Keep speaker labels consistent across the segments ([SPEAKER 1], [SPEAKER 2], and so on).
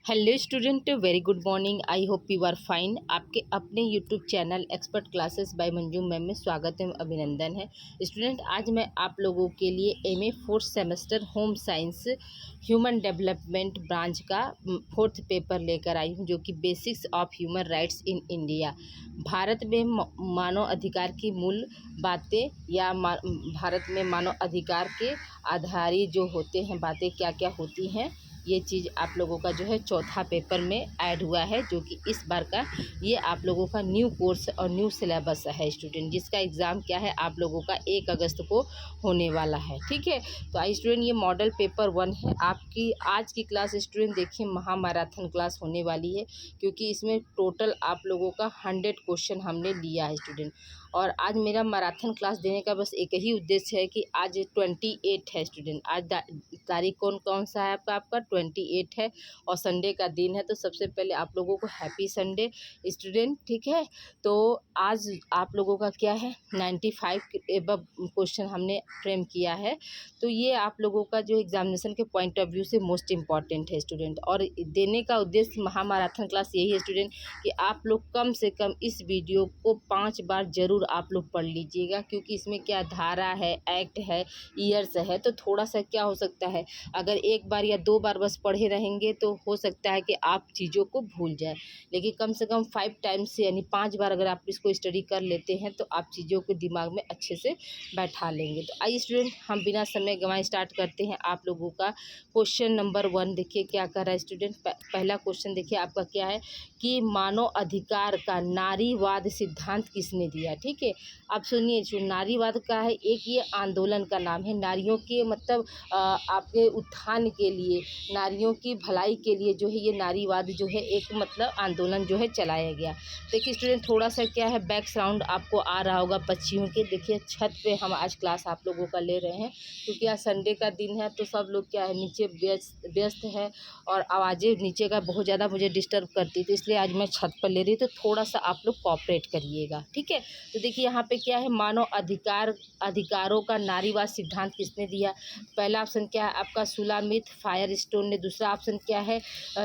[SPEAKER 1] Hello student, very good morning. I hope you are fine. आपके अपने YouTube channel expert classes by Manju ma'am में स्वागत है, अभिनंदन है। स्टूडेंट, आज मैं आप लोगों के लिए MA fourth semester home science human development branch का फोर्थ पेपर लेकर आई हूँ, जो कि basics of human rights in India. Bharat में मानव अधिकार की मूल बातें या भारत में मानव अधिकार के आधारित जो होते हैं बातें क्या क्या होती हैं, ये चीज़ आप लोगों का जो है चौथा पेपर में ऐड हुआ है, जो कि इस बार का ये आप लोगों का न्यू कोर्स और न्यू सिलेबस है स्टूडेंट, जिसका एग्ज़ाम क्या है आप लोगों का 1 अगस्त को होने वाला है। ठीक है, तो आई स्टूडेंट, ये मॉडल पेपर 1 है। आपकी आज की क्लास स्टूडेंट देखिए महामैराथन क्लास होने वाली है, क्योंकि इसमें टोटल आप लोगों का 100 क्वेश्चन हमने लिया है स्टूडेंट। और आज मेरा मैराथन क्लास देने का बस एक ही उद्देश्य है कि आज 28 है स्टूडेंट। आज तारीख कौन सा है आपका 28 है और संडे का दिन है। तो सबसे पहले आप लोगों को हैप्पी संडे स्टूडेंट। ठीक है, तो आज आप लोगों का क्या है 95 एबव क्वेश्चन हमने फ्रेम किया है। तो ये आप लोगों का जो एग्जामिनेशन के पॉइंट ऑफ व्यू से मोस्ट इम्पॉर्टेंट है स्टूडेंट। और देने का उद्देश्य महामैराथन क्लास यही है स्टूडेंट कि आप लोग कम से कम इस वीडियो को 5 बार ज़रूर आप लोग पढ़ लीजिएगा, क्योंकि इसमें क्या धारा है, एक्ट है, ईयर्स है। तो थोड़ा सा क्या हो सकता है, अगर एक बार या 2 बार बस पढ़े रहेंगे तो हो सकता है कि आप चीज़ों को भूल जाए, लेकिन कम से कम 5 टाइम्स से यानी 5 बार अगर आप इसको स्टडी कर लेते हैं तो आप चीज़ों को दिमाग में अच्छे से बैठा लेंगे। तो आइए स्टूडेंट, हम बिना समय गंवाए स्टार्ट करते हैं। आप लोगों का क्वेश्चन नंबर 1 देखिए क्या कर रहा है स्टूडेंट। पहला क्वेश्चन देखिए आपका क्या है कि मानव अधिकार का नारीवाद सिद्धांत किसने दिया। ठीक है, अब सुनिए, जो नारीवाद का है एक ये आंदोलन का नाम है। नारियों के मतलब आपके उत्थान के लिए, नारियों की भलाई के लिए जो है ये नारीवाद जो है एक मतलब आंदोलन जो है चलाया गया। देखिए स्टूडेंट, थोड़ा सा क्या है बैकग्राउंड आपको आ रहा होगा पक्षियों के। देखिए छत पे हम आज क्लास आप लोगों का ले रहे हैं, क्योंकि आज संडे का दिन है तो सब लोग क्या है नीचे व्यस्त है और आवाज़ें नीचे का बहुत ज़्यादा मुझे डिस्टर्ब करती थी, इसलिए आज मैं छत पर ले रही, तो थोड़ा सा आप लोग कोऑपरेट करिएगा। ठीक है, तो देखिए यहाँ पे क्या है मानव अधिकारों का नारीवाद सिद्धांत किसने दिया। पहला ऑप्शन क्या है आपका सुलामित फायरस्टोन ने, दूसरा ऑप्शन क्या है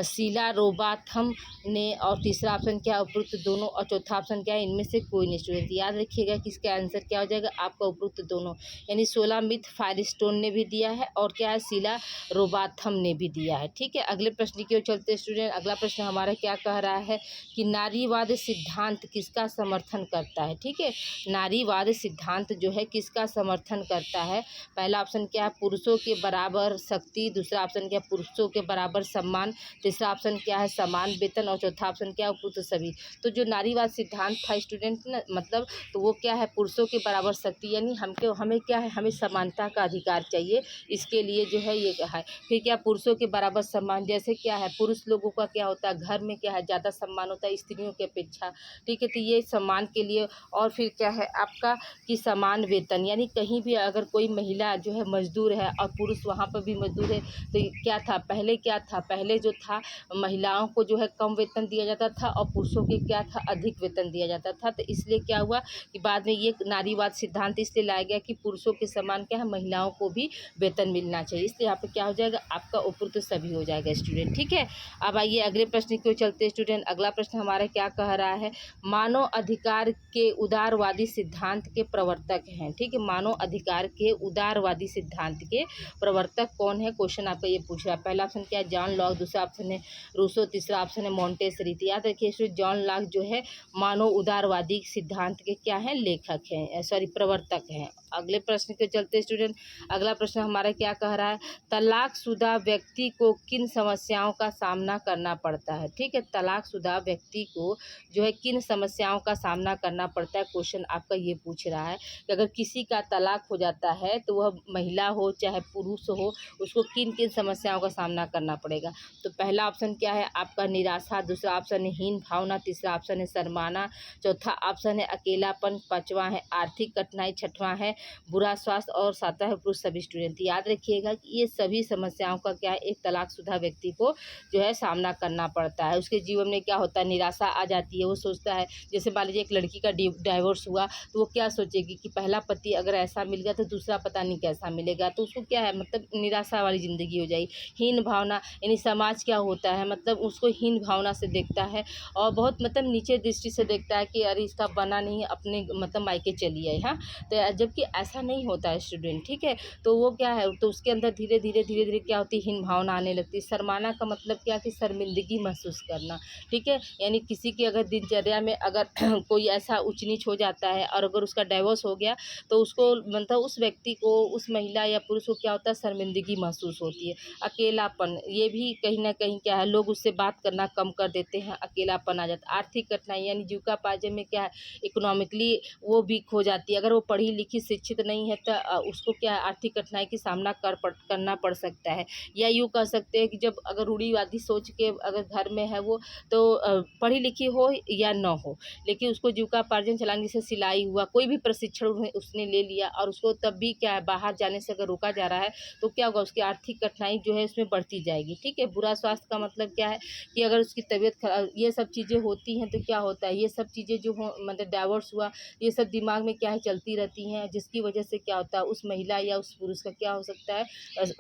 [SPEAKER 1] शीला रोबाथम ने, और तीसरा ऑप्शन क्या है उपरोक्त दोनों, और चौथा ऑप्शन क्या है इनमें से कोई नहीं। स्टूडेंट याद रखिएगा कि इसका आंसर क्या हो जाएगा आपका उपरोक्त दोनों, यानी सुलामित फायरस्टोन ने भी दिया है और क्या है शीला रोबाथम ने भी दिया है। ठीक है, अगले प्रश्न की ओर चलते स्टूडेंट। अगला प्रश्न हमारा क्या कह रहा है कि नारीवाद सिद्धांत किसका समर्थन करता है। ठीक है, नारीवाद सिद्धांत जो है किसका समर्थन करता है। पहला ऑप्शन क्या है पुरुषों के बराबर शक्ति, दूसरा ऑप्शन क्या है पुरुषों के बराबर सम्मान, तीसरा ऑप्शन क्या है समान वेतन, और चौथा ऑप्शन क्या है उपयुक्त सभी। तो जो नारीवाद सिद्धांत था स्टूडेंट ना, मतलब तो वो क्या है पुरुषों के बराबर शक्ति, यानी हमें क्या है हमें समानता का अधिकार चाहिए, इसके लिए जो है ये है। फिर क्या पुरुषों के बराबर सम्मान, जैसे क्या है पुरुष लोगों का क्या होता है घर में क्या है ज़्यादा सम्मान होता है स्त्रियों की अपेक्षा। ठीक है, तो ये सम्मान के लिए। और फिर क्या है आपका कि समान वेतन, यानी कहीं भी अगर कोई महिला जो है मजदूर है और पुरुष वहाँ पर भी मजदूर है, तो क्या था पहले जो था महिलाओं को जो है कम वेतन दिया जाता था और पुरुषों के क्या था अधिक वेतन दिया जाता था। तो इसलिए क्या हुआ कि बाद में ये नारीवाद सिद्धांत इसलिए लाया गया कि पुरुषों के समान क्या है महिलाओं को भी वेतन मिलना चाहिए। इसलिए यहाँ पे क्या हो जाएगा आपका उपयुक्त सभी हो जाएगा स्टूडेंट। ठीक है, अब आइए अगले प्रश्न की ओर चलते स्टूडेंट। अगला प्रश्न हमारा क्या कह रहा है मानव अधिकार के उदारवादी सिद्धांत के प्रवर्तक हैं। ठीक है, मानव अधिकार के उदारवादी सिद्धांत के प्रवर्तक कौन है, क्वेश्चन आपका ये पूछ रहा है। पहला ऑप्शन क्या है जॉन लॉक, दूसरा ऑप्शन है रूसो, तीसरा ऑप्शन है मोंटेसरी। तो याद रखिए जॉन लॉक जो है मानव उदारवादी सिद्धांत के क्या है लेखक हैं, सॉरी प्रवर्तक हैं। अगले प्रश्न के चलते स्टूडेंट। अगला प्रश्न हमारा क्या कह रहा है तलाकशुदा व्यक्ति को किन समस्याओं का सामना करना पड़ता है। ठीक है, तलाकशुदा व्यक्ति को जो है किन समस्याओं का सामना करना पड़ता है, क्वेश्चन आपका ये पूछ रहा है कि अगर किसी का तलाक हो जाता है तो वह महिला हो चाहे पुरुष हो, उसको किन किन समस्याओं का सामना करना पड़ेगा। तो पहला ऑप्शन क्या है आपका निराशा, दूसरा ऑप्शन है हीन भावना, तीसरा ऑप्शन है शर्माना, चौथा ऑप्शन है अकेलापन, पांचवा है आर्थिक कठिनाई, छठवां है बुरा स्वास्थ्य और साता है पुरुष सभी स्टूडेंट। याद रखिएगा कि ये सभी समस्याओं का क्या है, एक तलाकशुदा व्यक्ति को जो है सामना करना पड़ता है। उसके जीवन में क्या होता है, निराशा आ जाती है। वो सोचता है, जैसे मान लीजिए एक लड़की का डाइवोर्स हुआ तो वो क्या सोचेगी कि पहला पति अगर ऐसा मिल गया तो दूसरा पता नहीं कैसा मिलेगा, तो उसको क्या है मतलब निराशा वाली ज़िंदगी हो जाएगी। हीन भावना यानी समाज क्या होता है मतलब उसको हीन भावना से देखता है और बहुत मतलब नीचे दृष्टि से देखता है कि अरे इसका बना नहीं, अपने मतलब मायके चली आई। हाँ, तो जबकि ऐसा नहीं होता है स्टूडेंट, ठीक है। तो वो क्या है, तो उसके अंदर धीरे धीरे क्या होती है, हीन भावना आने लगती है। शर्माना का मतलब क्या कि शर्मिंदगी महसूस करना, ठीक है। यानी किसी की अगर दिनचर्या में अगर कोई ऐसा ऊंच नीच हो जाता है और अगर उसका डाइवोर्स हो गया तो उसको मतलब उस व्यक्ति को, उस महिला या पुरुष को क्या होता है, शर्मिंदगी महसूस होती है। अकेलापन, ये भी कहीं ना कहीं क्या है, लोग उससे बात करना कम कर देते हैं, अकेलापन आ जाता है। आर्थिक कठिनाई यानी जीविकोपार्जन में क्या है, इकोनॉमिकली वो वीक हो जाती है। अगर वो पढ़ी लिखी शिक्षित नहीं है तो उसको क्या है, आर्थिक कठिनाई की सामना करना पड़ सकता है। या यूँ कह सकते हैं कि जब अगर रूढ़िवादी सोच के अगर घर में है वो, तो पढ़ी लिखी हो या न हो, लेकिन उसको जीविकोपार्जन चलाने, जैसे सिलाई हुआ, कोई भी प्रशिक्षण उसने ले लिया और उसको तब भी क्या है, बाहर जाने से अगर रोका जा रहा है तो क्या होगा, उसकी आर्थिक कठिनाई जो है उसमें बढ़ती जाएगी, ठीक है। बुरा स्वास्थ्य का मतलब क्या है कि अगर उसकी तबीयत खराब, ये सब चीज़ें होती हैं तो क्या होता है, ये सब चीज़ें जो हो मतलब डाइवोर्स हुआ, ये सब दिमाग में क्या है चलती रहती हैं, जिसकी वजह से क्या होता है, उस महिला या उस पुरुष का क्या हो सकता है,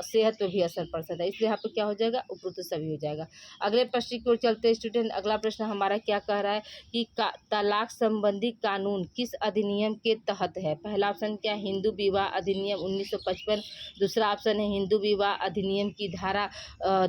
[SPEAKER 1] सेहत पे भी असर पड़ सकता है। इसलिए यहाँ पे क्या हो जाएगा, उपरोक्त सभी हो जाएगा। अगले प्रश्न की ओर चलते हैं स्टूडेंट। अगला प्रश्न हमारा क्या कह रहा है कि तलाक संबंधी कानून किस अधिनियम के तहत है। पहला ऑप्शन क्या है, हिंदू विवाह अधिनियम 1955। दूसरा ऑप्शन है हिंदू विवाह अधिनियम की धारा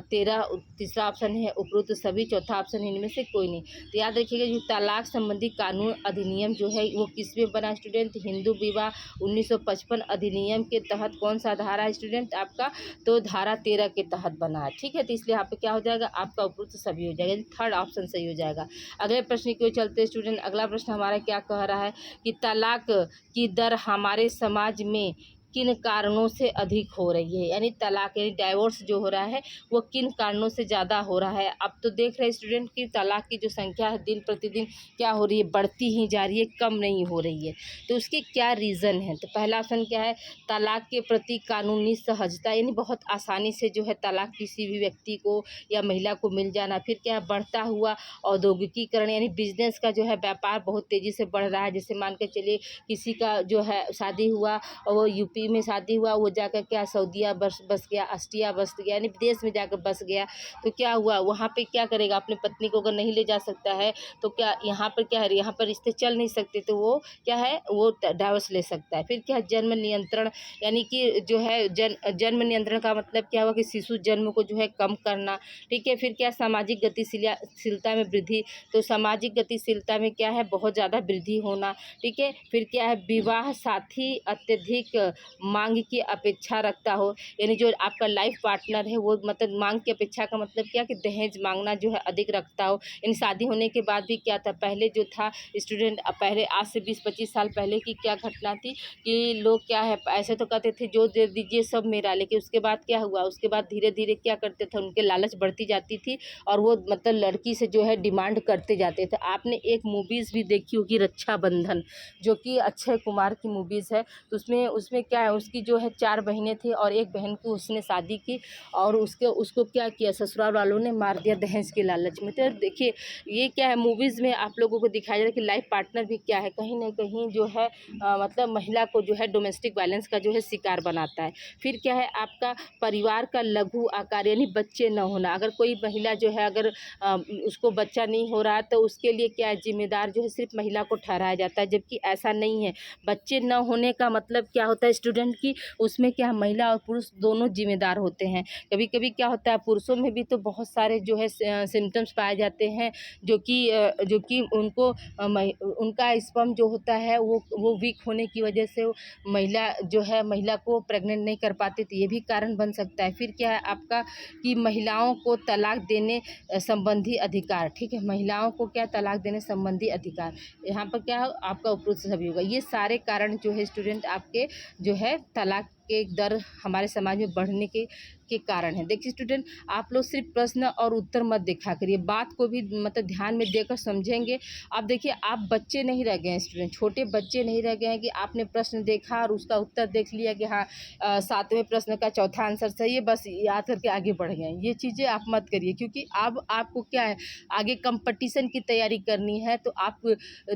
[SPEAKER 1] 13। तीसरा ऑप्शन है उपरोक्त सभी। चौथा ऑप्शन है इनमें से कोई नहीं। तो याद रखिएगा जो तलाक संबंधी कानून अधिनियम जो है वो किस में बना स्टूडेंट, हिंदू विवाह 1955 अधिनियम के तहत। कौन सा धारा है स्टूडेंट आपका, तो धारा 13 के तहत बना है, ठीक है। तो इसलिए यहाँ पे क्या हो जाएगा, आपका उपरोक्त सभी हो जाएगा, थर्ड ऑप्शन सही हो जाएगा। अगले प्रश्न की ओर चलते स्टूडेंट। अगला प्रश्न हमारा क्या कह रहा है कि तलाक की दर हमारे समाज में किन कारणों से अधिक हो रही है। यानी तलाक यानी डाइवोर्स जो हो रहा है वो किन कारणों से ज़्यादा हो रहा है। अब तो देख रहे हैं स्टूडेंट की तलाक की जो संख्या है दिन प्रतिदिन क्या हो रही है, बढ़ती ही जा रही है, कम नहीं हो रही है। तो उसके क्या रीज़न है, तो पहला ऑप्शन क्या है, तलाक के प्रति कानूनी सहजता, यानी बहुत आसानी से जो है तलाक किसी भी व्यक्ति को या महिला को मिल जाना। फिर क्या है, बढ़ता हुआ औद्योगिकीकरण, यानी बिजनेस का जो है व्यापार बहुत तेज़ी से बढ़ रहा है। जैसे मान के चलिए किसी का जो है शादी हुआ और वो यूपी में शादी हुआ, वो जाकर क्या सऊदीया बस गया, ऑस्ट्रिया बस गया, यानी विदेश में जाकर बस गया। तो क्या हुआ, वहाँ पे क्या करेगा, अपनी पत्नी को अगर नहीं ले जा सकता है तो क्या यहाँ पर क्या है, यहाँ पर रिश्ते चल नहीं सकते, तो वो क्या है, वो डाइवोर्स ले सकता है। फिर क्या है, जन्म नियंत्रण, यानी कि जो है जन्म नियंत्रण का मतलब क्या हुआ कि शिशु जन्म को जो है कम करना, ठीक है। फिर क्या, सामाजिक गतिशीलता में वृद्धि, तो सामाजिक गतिशीलता में क्या है, बहुत ज़्यादा वृद्धि होना, ठीक है। फिर क्या है, विवाह साथी अत्यधिक मांग की अपेक्षा रखता हो, यानी जो आपका लाइफ पार्टनर है वो मतलब मांग की अपेक्षा का मतलब क्या कि दहेज मांगना जो है अधिक रखता हो। यानी शादी होने के बाद भी क्या था, पहले जो था स्टूडेंट, पहले आज से 20-25 साल पहले की क्या घटना थी कि लोग क्या है ऐसे तो कहते थे जो दे दीजिए सब मेरा, लेकिन उसके बाद क्या हुआ, उसके बाद धीरे धीरे क्या करते थे, उनके लालच बढ़ती जाती थी और वो मतलब लड़की से जो है डिमांड करते जाते थे। आपने एक मूवीज़ भी देखी होगी रक्षाबंधन, जो कि अक्षय कुमार की मूवीज़ है। तो उसमें क्या है, उसकी जो है 4 बहनें थी और एक बहन को उसने शादी की और उसको क्या किया, ससुराल वालों ने मार दिया दहेज के लालच में। तो देखिए ये क्या है, मूवीज़ में आप लोगों को दिखाया जा रहा है कि लाइफ पार्टनर भी क्या है, कहीं ना कहीं जो है मतलब महिला को जो है डोमेस्टिक वायलेंस का जो है शिकार बनाता है। फिर क्या है, आपका परिवार का लघु आकार, यानी बच्चे न होना। अगर कोई महिला जो है अगर उसको बच्चा नहीं हो रहा तो उसके लिए क्या है, जिम्मेदार जो है सिर्फ महिला को ठहराया जाता है, जबकि ऐसा नहीं है। बच्चे न होने का मतलब क्या होता है स्टूडेंट की, उसमें क्या महिला और पुरुष दोनों जिम्मेदार होते हैं। कभी कभी क्या होता है, पुरुषों में भी तो बहुत सारे जो है सिम्टम्स पाए जाते हैं जो कि उनको उनका स्पर्म जो होता है वो वीक होने की वजह से महिला को प्रेग्नेंट नहीं कर पाती, तो ये भी कारण बन सकता है। फिर क्या है आपका कि महिलाओं को तलाक देने संबंधी अधिकार, ठीक है, महिलाओं को क्या तलाक देने संबंधी अधिकार, यहाँ पर क्या आपका उपरोक्त सभी होगा। ये सारे कारण जो है स्टूडेंट आपके जो है तलाक के दर हमारे समाज में बढ़ने के के कारण है। देखिए स्टूडेंट, आप लोग सिर्फ प्रश्न और उत्तर मत देखा करिए, बात को भी मतलब ध्यान में देकर समझेंगे। अब देखिए आप बच्चे नहीं रह गए हैं स्टूडेंट, छोटे बच्चे नहीं रह गए हैं कि आपने प्रश्न देखा और उसका उत्तर देख लिया कि हाँ 7वें प्रश्न का चौथा आंसर सही है, बस याद करके आगे बढ़ गए। ये चीज़ें आप मत करिए, क्योंकि अब आपको क्या है, आगे कंपटीशन की तैयारी करनी है, तो आप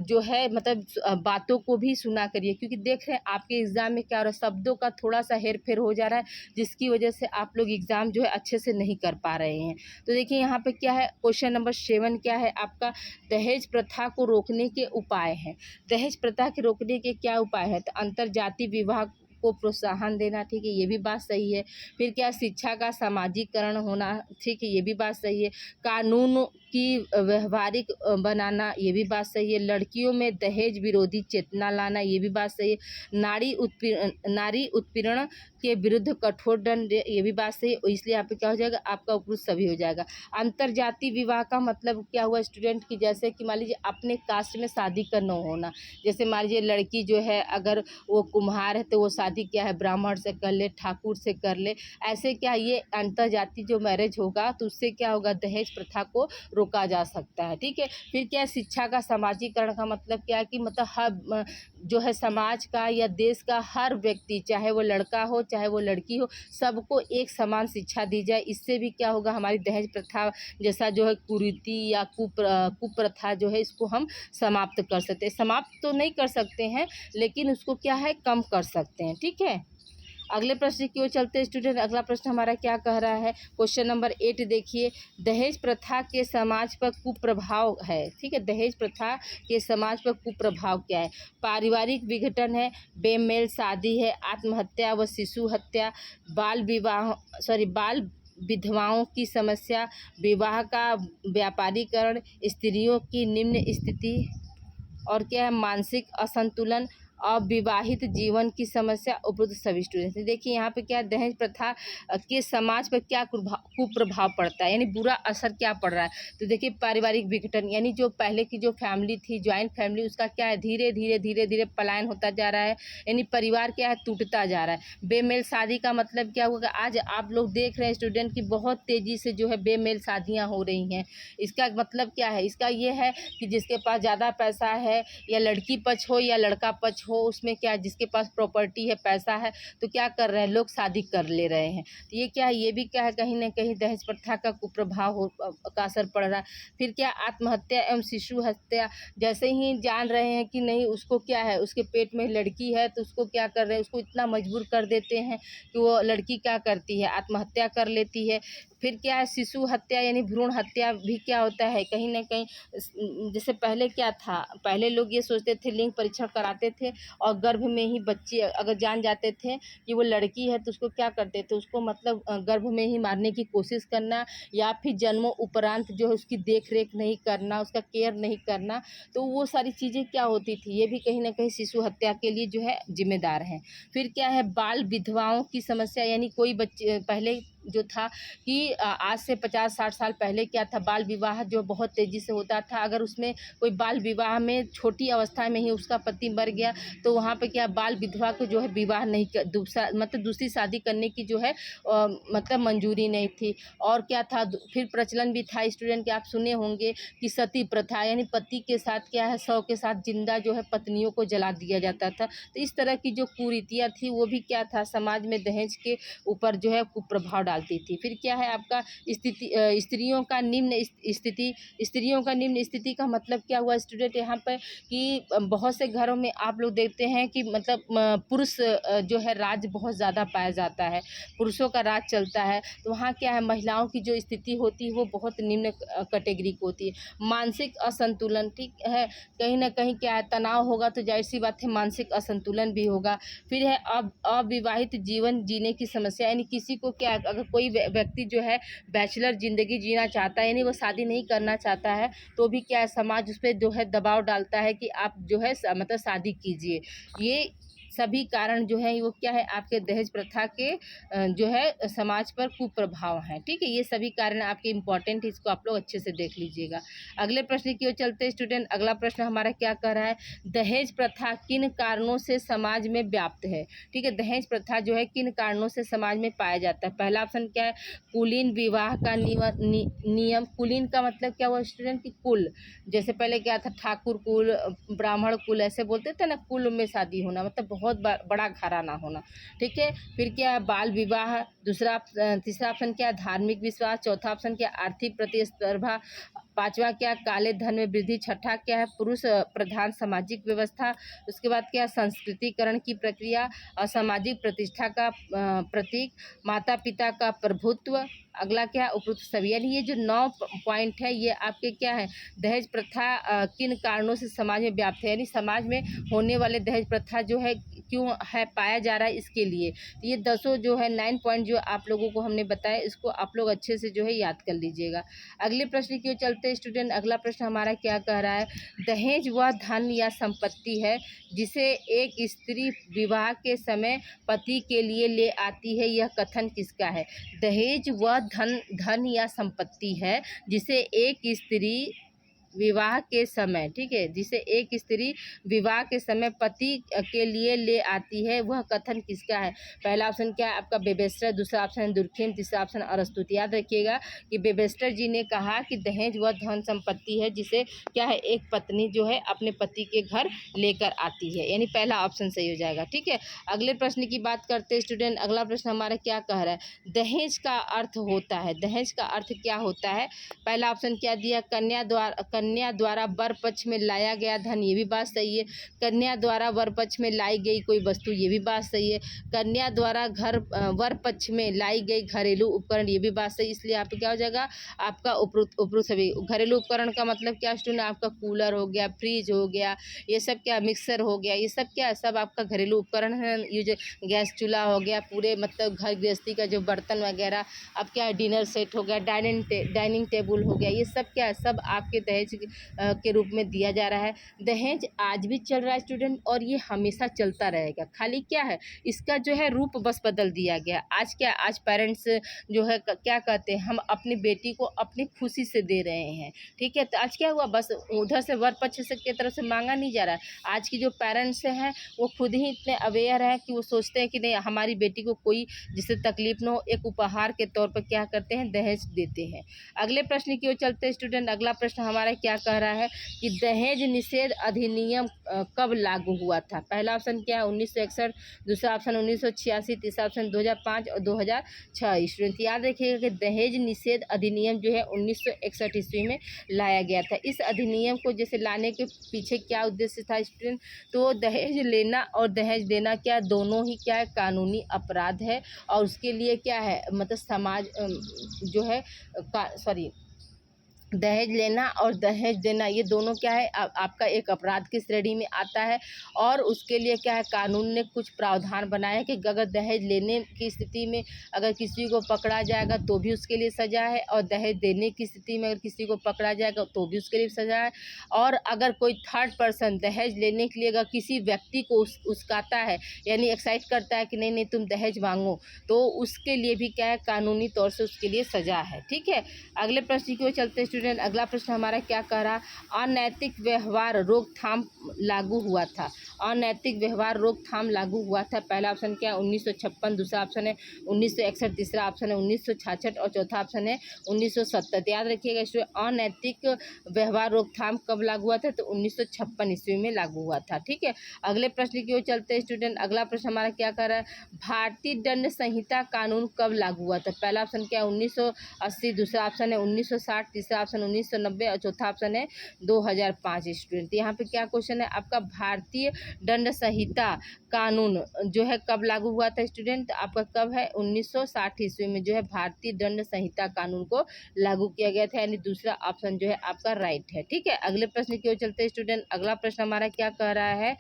[SPEAKER 1] जो है मतलब बातों को भी सुना करिए, क्योंकि देख रहे हैं आपके एग्ज़ाम में क्या हो रहा है, शब्दों का थोड़ा सा हेर फेर हो जा रहा है, जिसकी वजह से आप लोग एग्ज़ाम जो है अच्छे से नहीं कर पा रहे हैं। तो देखिए यहाँ पे क्या है, क्वेश्चन नंबर 7 क्या है आपका, दहेज प्रथा को रोकने के उपाय हैं। दहेज प्रथा के रोकने के क्या उपाय है, तो अंतर जाति विवाह को प्रोत्साहन देना, ठीक है, ये भी बात सही है। फिर क्या, शिक्षा का सामाजिकरण होना, ठीक है, ये भी बात सही है। कानून की व्यवहारिक बनाना, ये भी बात सही है। लड़कियों में दहेज विरोधी चेतना लाना, ये भी बात सही है। नारी उत्पीड़न के विरुद्ध कठोर दंड, ये भी बात सही है। इसलिए यहाँ पे क्या हो जाएगा, आपका उपयुक्त सभी हो जाएगा। अंतरजातीय विवाह का मतलब क्या हुआ स्टूडेंट, की जैसे कि मान लीजिए अपने कास्ट में शादी का न होना, जैसे मान लीजिए लड़की जो है अगर वो कुम्हार है तो वो शादी क्या है ब्राह्मण से कर ले, ठाकुर से कर ले, ऐसे क्या ये अंतरजातीय जो मैरिज होगा तो उससे क्या होगा, दहेज प्रथा को रोका जा सकता है, ठीक है। फिर क्या, शिक्षा का सामाजिकरण का मतलब क्या है कि मतलब हर जो है समाज का या देश का हर व्यक्ति, चाहे वो लड़का हो चाहे वो लड़की हो, सबको एक समान शिक्षा दी जाए। इससे भी क्या होगा, हमारी दहेज प्रथा जैसा जो है कुरीति या कुप्रथा जो है, इसको हम समाप्त कर सकते हैं। समाप्त तो नहीं कर सकते हैं, लेकिन उसको क्या है, कम कर सकते हैं, ठीक है। अगले प्रश्न की ओर चलते हैं स्टूडेंट। अगला प्रश्न हमारा क्या कह रहा है, क्वेश्चन नंबर 8 देखिए, दहेज प्रथा के समाज पर कुप्रभाव है, ठीक है। दहेज प्रथा के समाज पर कुप्रभाव क्या है, पारिवारिक विघटन है, बेमेल शादी है, आत्महत्या व शिशु हत्या, बाल विधवाओं की समस्या, विवाह का व्यापारीकरण, स्त्रियों की निम्न स्थिति, और क्या है, मानसिक असंतुलन, अविवाहित जीवन की समस्या, उपरोक्त सभी स्टूडेंट्स। देखिए यहाँ पे क्या, दहेज प्रथा के समाज पर क्या कुप्रभाव पड़ता है, यानी बुरा असर क्या पड़ रहा है। तो देखिए पारिवारिक विघटन, यानी जो पहले की जो फैमिली थी, ज्वाइंट फैमिली, उसका क्या है, धीरे धीरे पलायन होता जा रहा है, यानी परिवार क्या है, टूटता जा रहा है। बेमेल शादी का मतलब क्या होगा, आज आप लोग देख रहे हैं स्टूडेंट की बहुत तेज़ी से जो है बेमेल शादियाँ हो रही हैं। इसका मतलब क्या है, इसका ये है कि जिसके पास ज़्यादा पैसा है, या लड़की पक्ष हो या लड़का पक्ष हो, उसमें क्या, जिसके पास प्रॉपर्टी है, पैसा है, तो क्या कर रहे हैं लोग, शादी कर ले रहे हैं। तो ये क्या है, ये भी क्या है, कहीं ना कहीं दहेज प्रथा का कुप्रभाव का असर पड़ रहा है। फिर क्या, आत्महत्या एवं शिशु हत्या, जैसे ही जान रहे हैं कि नहीं उसको क्या है, उसके पेट में लड़की है, तो उसको क्या कर रहे हैं, उसको इतना मजबूर कर देते हैं कि वो लड़की क्या करती है, आत्महत्या कर लेती है। फिर क्या है, शिशु हत्या यानी भ्रूण हत्या भी क्या होता है, कहीं ना कहीं जैसे पहले क्या था, पहले लोग ये सोचते थे, लिंग परीक्षण कराते थे और गर्भ में ही बच्चे अगर जान जाते थे कि वो लड़की है, तो उसको क्या करते थे, उसको मतलब गर्भ में ही मारने की कोशिश करना, या फिर जन्मों उपरांत जो है उसकी देख रेख नहीं करना, उसका केयर नहीं करना। तो वो सारी चीज़ें क्या होती थी, ये भी कहीं ना कहीं शिशु हत्या के लिए जो है जिम्मेदार हैं। फिर क्या है, बाल विधवाओं की समस्या, यानी कोई बच्चे पहले जो था कि आज से 50-60 साल पहले क्या था, बाल विवाह जो बहुत तेज़ी से होता था। अगर उसमें कोई बाल विवाह में छोटी अवस्था में ही उसका पति मर गया, तो वहाँ पे क्या, बाल विधवा को जो है विवाह नहीं कर, दूसरी शादी करने की जो है मतलब मंजूरी नहीं थी। और क्या था, फिर प्रचलन भी था स्टूडेंट के, आप सुने होंगे कि सती प्रथा, यानी पति के साथ क्या है, शव के साथ जिंदा जो है पत्नियों को जला दिया जाता था। तो इस तरह की जो कुरीतियाँ थी, वो भी क्या था, समाज में दहेज के ऊपर जो है कुप्रभाव डालती थी। फिर क्या है आपका, स्त्रियों का निम्न स्थिति का मतलब क्या हुआ स्टूडेंट, यहाँ पर कि बहुत से घरों में आप लोग देखते हैं कि मतलब पुरुष जो है राज बहुत ज़्यादा पाया जाता है, पुरुषों का राज चलता है। तो वहाँ क्या है, महिलाओं की जो स्थिति होती है वो बहुत निम्न कैटेगरी की होती है। मानसिक असंतुलन, ठीक है, कहीं ना कहीं क्या है, तनाव होगा तो जाहिर सी बात है मानसिक असंतुलन भी होगा। फिर है अविवाहित जीवन जीने की समस्या, यानी किसी को क्या, अगर कोई व्यक्ति जो है बैचलर ज़िंदगी जीना चाहता है, यानी वो शादी नहीं करना चाहता है, तो भी क्या है, समाज उस पर जो है दबाव डालता है कि आप जो है मतलब शादी कीजिए। ये सभी कारण जो है वो क्या है, आपके दहेज प्रथा के जो है समाज पर कुप्रभाव हैं। ठीक है, ये सभी कारण आपके इम्पॉर्टेंट, इसको आप लोग अच्छे से देख लीजिएगा। अगले प्रश्न की ओर चलते हैं स्टूडेंट। अगला प्रश्न हमारा क्या कह रहा है, दहेज प्रथा किन कारणों से समाज में व्याप्त है। ठीक है, दहेज प्रथा जो है किन कारणों से समाज में पाया जाता है। पहला ऑप्शन क्या है, कुलीन विवाह का नियम। कुलीन का मतलब क्या हुआ स्टूडेंट की कुल, जैसे पहले क्या था, ठाकुर कुल, ब्राह्मण कुल, ऐसे बोलते थे ना, कुल में शादी होना मतलब बहुत बड़ा घराना होना। ठीक है, फिर क्या है, बाल विवाह। तीसरा ऑप्शन क्या है, धार्मिक विश्वास। चौथा ऑप्शन क्या, आर्थिक प्रतिस्पर्धा। पांचवा क्या, काले धन में वृद्धि। छठा क्या है, पुरुष प्रधान सामाजिक व्यवस्था। उसके बाद क्या, संस्कृतिकरण की प्रक्रिया। और सामाजिक प्रतिष्ठा का प्रतीक, माता पिता का प्रभुत्व। अगला क्या, उपरोक्त सभी। यानी ये जो 9 पॉइंट है ये आपके क्या है, दहेज प्रथा किन कारणों से समाज में व्याप्त है, यानी समाज में होने वाले दहेज प्रथा जो है क्यों है पाया जा रहा है, इसके लिए। तो ये 10 जो है 9 पॉइंट जो आप लोगों को हमने बताया, इसको आप लोग अच्छे से जो है याद कर लीजिएगा। अगले प्रश्न की ओर चलते हैं स्टूडेंट। अगला प्रश्न हमारा क्या कह रहा है, दहेज वह धन या संपत्ति है जिसे एक स्त्री विवाह के समय पति के लिए ले आती है, यह कथन किसका है। दहेज वह धन या संपत्ति है जिसे एक स्त्री विवाह के समय, ठीक है, जिसे एक स्त्री विवाह के समय पति के लिए ले आती है, वह कथन किसका है। पहला ऑप्शन क्या है आपका, वेबस्टर। दूसरा ऑप्शन दुर्खेम। तीसरा ऑप्शन अरस्तु। याद रखिएगा कि वेबस्टर जी ने कहा कि दहेज वह धन संपत्ति है जिसे क्या है, एक पत्नी जो है अपने पति के घर लेकर आती है, यानी पहला ऑप्शन सही हो जाएगा। ठीक है, अगले प्रश्न की बात करते हैं स्टूडेंट। अगला प्रश्न हमारा क्या कह रहा है, दहेज का अर्थ होता है, दहेज का अर्थ क्या होता है। पहला ऑप्शन क्या दिया, कन्या द्वारा वर पक्ष में लाया गया धन, ये भी बात सही है। कन्या द्वारा वर पक्ष में लाई गई कोई वस्तु, ये भी बात सही है। कन्या द्वारा वर पक्ष में लाई गई घरेलू उपकरण, ये भी बात सही। इसलिए यहाँ पे क्या हो जाएगा आपका उपरोक्त सभी। घरेलू उपकरण का मतलब क्या स्टूडेंट, आपका कूलर हो गया, फ्रिज हो गया, ये सब क्या, मिक्सर हो गया, ये सब क्या, सब आपका घरेलू उपकरण है। ये जो गैस चूल्हा हो गया, पूरे मतलब घर गृहस्थी का जो बर्तन वगैरह, अब क्या है, डिनर सेट हो गया, डाइनिंग टेबल हो गया, ये सब क्या है, सब आपके दहेज के रूप में दिया जा रहा है। दहेज आज भी चल रहा है स्टूडेंट, और ये हमेशा चलता रहेगा। खाली क्या है, इसका जो है रूप बस बदल दिया गया। आज क्या, आज पेरेंट्स जो है क्या कहते हैं, हम अपनी बेटी को अपनी खुशी से दे रहे हैं। ठीक है, तो आज क्या हुआ, बस उधर से वर पक्ष से की तरफ से मांगा नहीं जा रहा है। आज की जो पेरेंट्स हैं वो खुद ही इतने अवेयर हैं कि वो सोचते हैं कि नहीं, हमारी बेटी को कोई जिससे तकलीफ न हो, एक उपहार के तौर पर क्या करते हैं, दहेज देते हैं। अगले प्रश्न की ओर चलते हैं स्टूडेंट। अगला प्रश्न हमारा क्या कह रहा है कि दहेज निषेध अधिनियम कब लागू हुआ था। पहला ऑप्शन क्या है 1961, दूसरा ऑप्शन 1986, तीसरा ऑप्शन 2005 और 2006। स्टूडेंट याद रखिएगा कि दहेज निषेध अधिनियम जो है 1961 ईस्वी में लाया गया था। इस अधिनियम को जैसे लाने के पीछे क्या उद्देश्य था स्टूडेंट, तो दहेज लेना और दहेज देना क्या दोनों ही क्या है, कानूनी अपराध है। और उसके लिए क्या है, मतलब समाज जो है दहेज लेना और दहेज देना ये दोनों क्या है, आपका एक अपराध की श्रेणी में आता है। और उसके लिए क्या है, कानून ने कुछ प्रावधान बनाया है कि अगर दहेज लेने की स्थिति में अगर किसी को पकड़ा जाएगा तो भी उसके लिए सज़ा है, और दहेज देने की स्थिति में अगर किसी को पकड़ा जाएगा तो भी उसके लिए सज़ा है। और अगर कोई थर्ड पर्सन दहेज लेने के लिए अगर किसी व्यक्ति को उस्काता है, यानी एक्साइट करता है कि नहीं नहीं तुम दहेज मांगो, तो उसके लिए भी क्या है, कानूनी तौर से उसके लिए सज़ा है। ठीक है, अगले प्रश्न की ओर चलते स्टूडेंट। अगला प्रश्न हमारा क्या कह रहा, अनैतिक व्यवहार रोकथाम लागू हुआ था। अनैतिक व्यवहार रोकथाम लागू हुआ था। पहला ऑप्शन क्या है 1956, दूसरा ऑप्शन है 1961, तीसरा ऑप्शन है 1966 और चौथा ऑप्शन है 1970। याद रखिएगा इसमें अनैतिक व्यवहार रोकथाम कब लागू हुआ था, तो 1956 ईस्वी में लागू हुआ था। ठीक है, अगले प्रश्न की ओर चलते हैं स्टूडेंट। अगला प्रश्न हमारा क्या कर रहा है, भारतीय दंड संहिता कानून कब लागू हुआ था। पहला ऑप्शन क्या है 1980, दूसरा ऑप्शन है 1960, तीसरा ऑप्शन 1990 और चौथा ऑप्शन है 2005। स्टूडेंट यहाँ पे क्या क्वेश्चन है आपका, भारतीय दंड संहिता कानून जो है कब लागू हुआ था स्टूडेंट, आपका कब है 1960 ईस्वी में जो है भारतीय दंड संहिता कानून को लागू किया गया था, यानी दूसरा ऑप्शन जो है आपका राइट है। ठीक है, अगले प्रश्न की ओर चलते हैं स्टूडेंट। अगला प्रश्न हमारा क्या कह रहा है,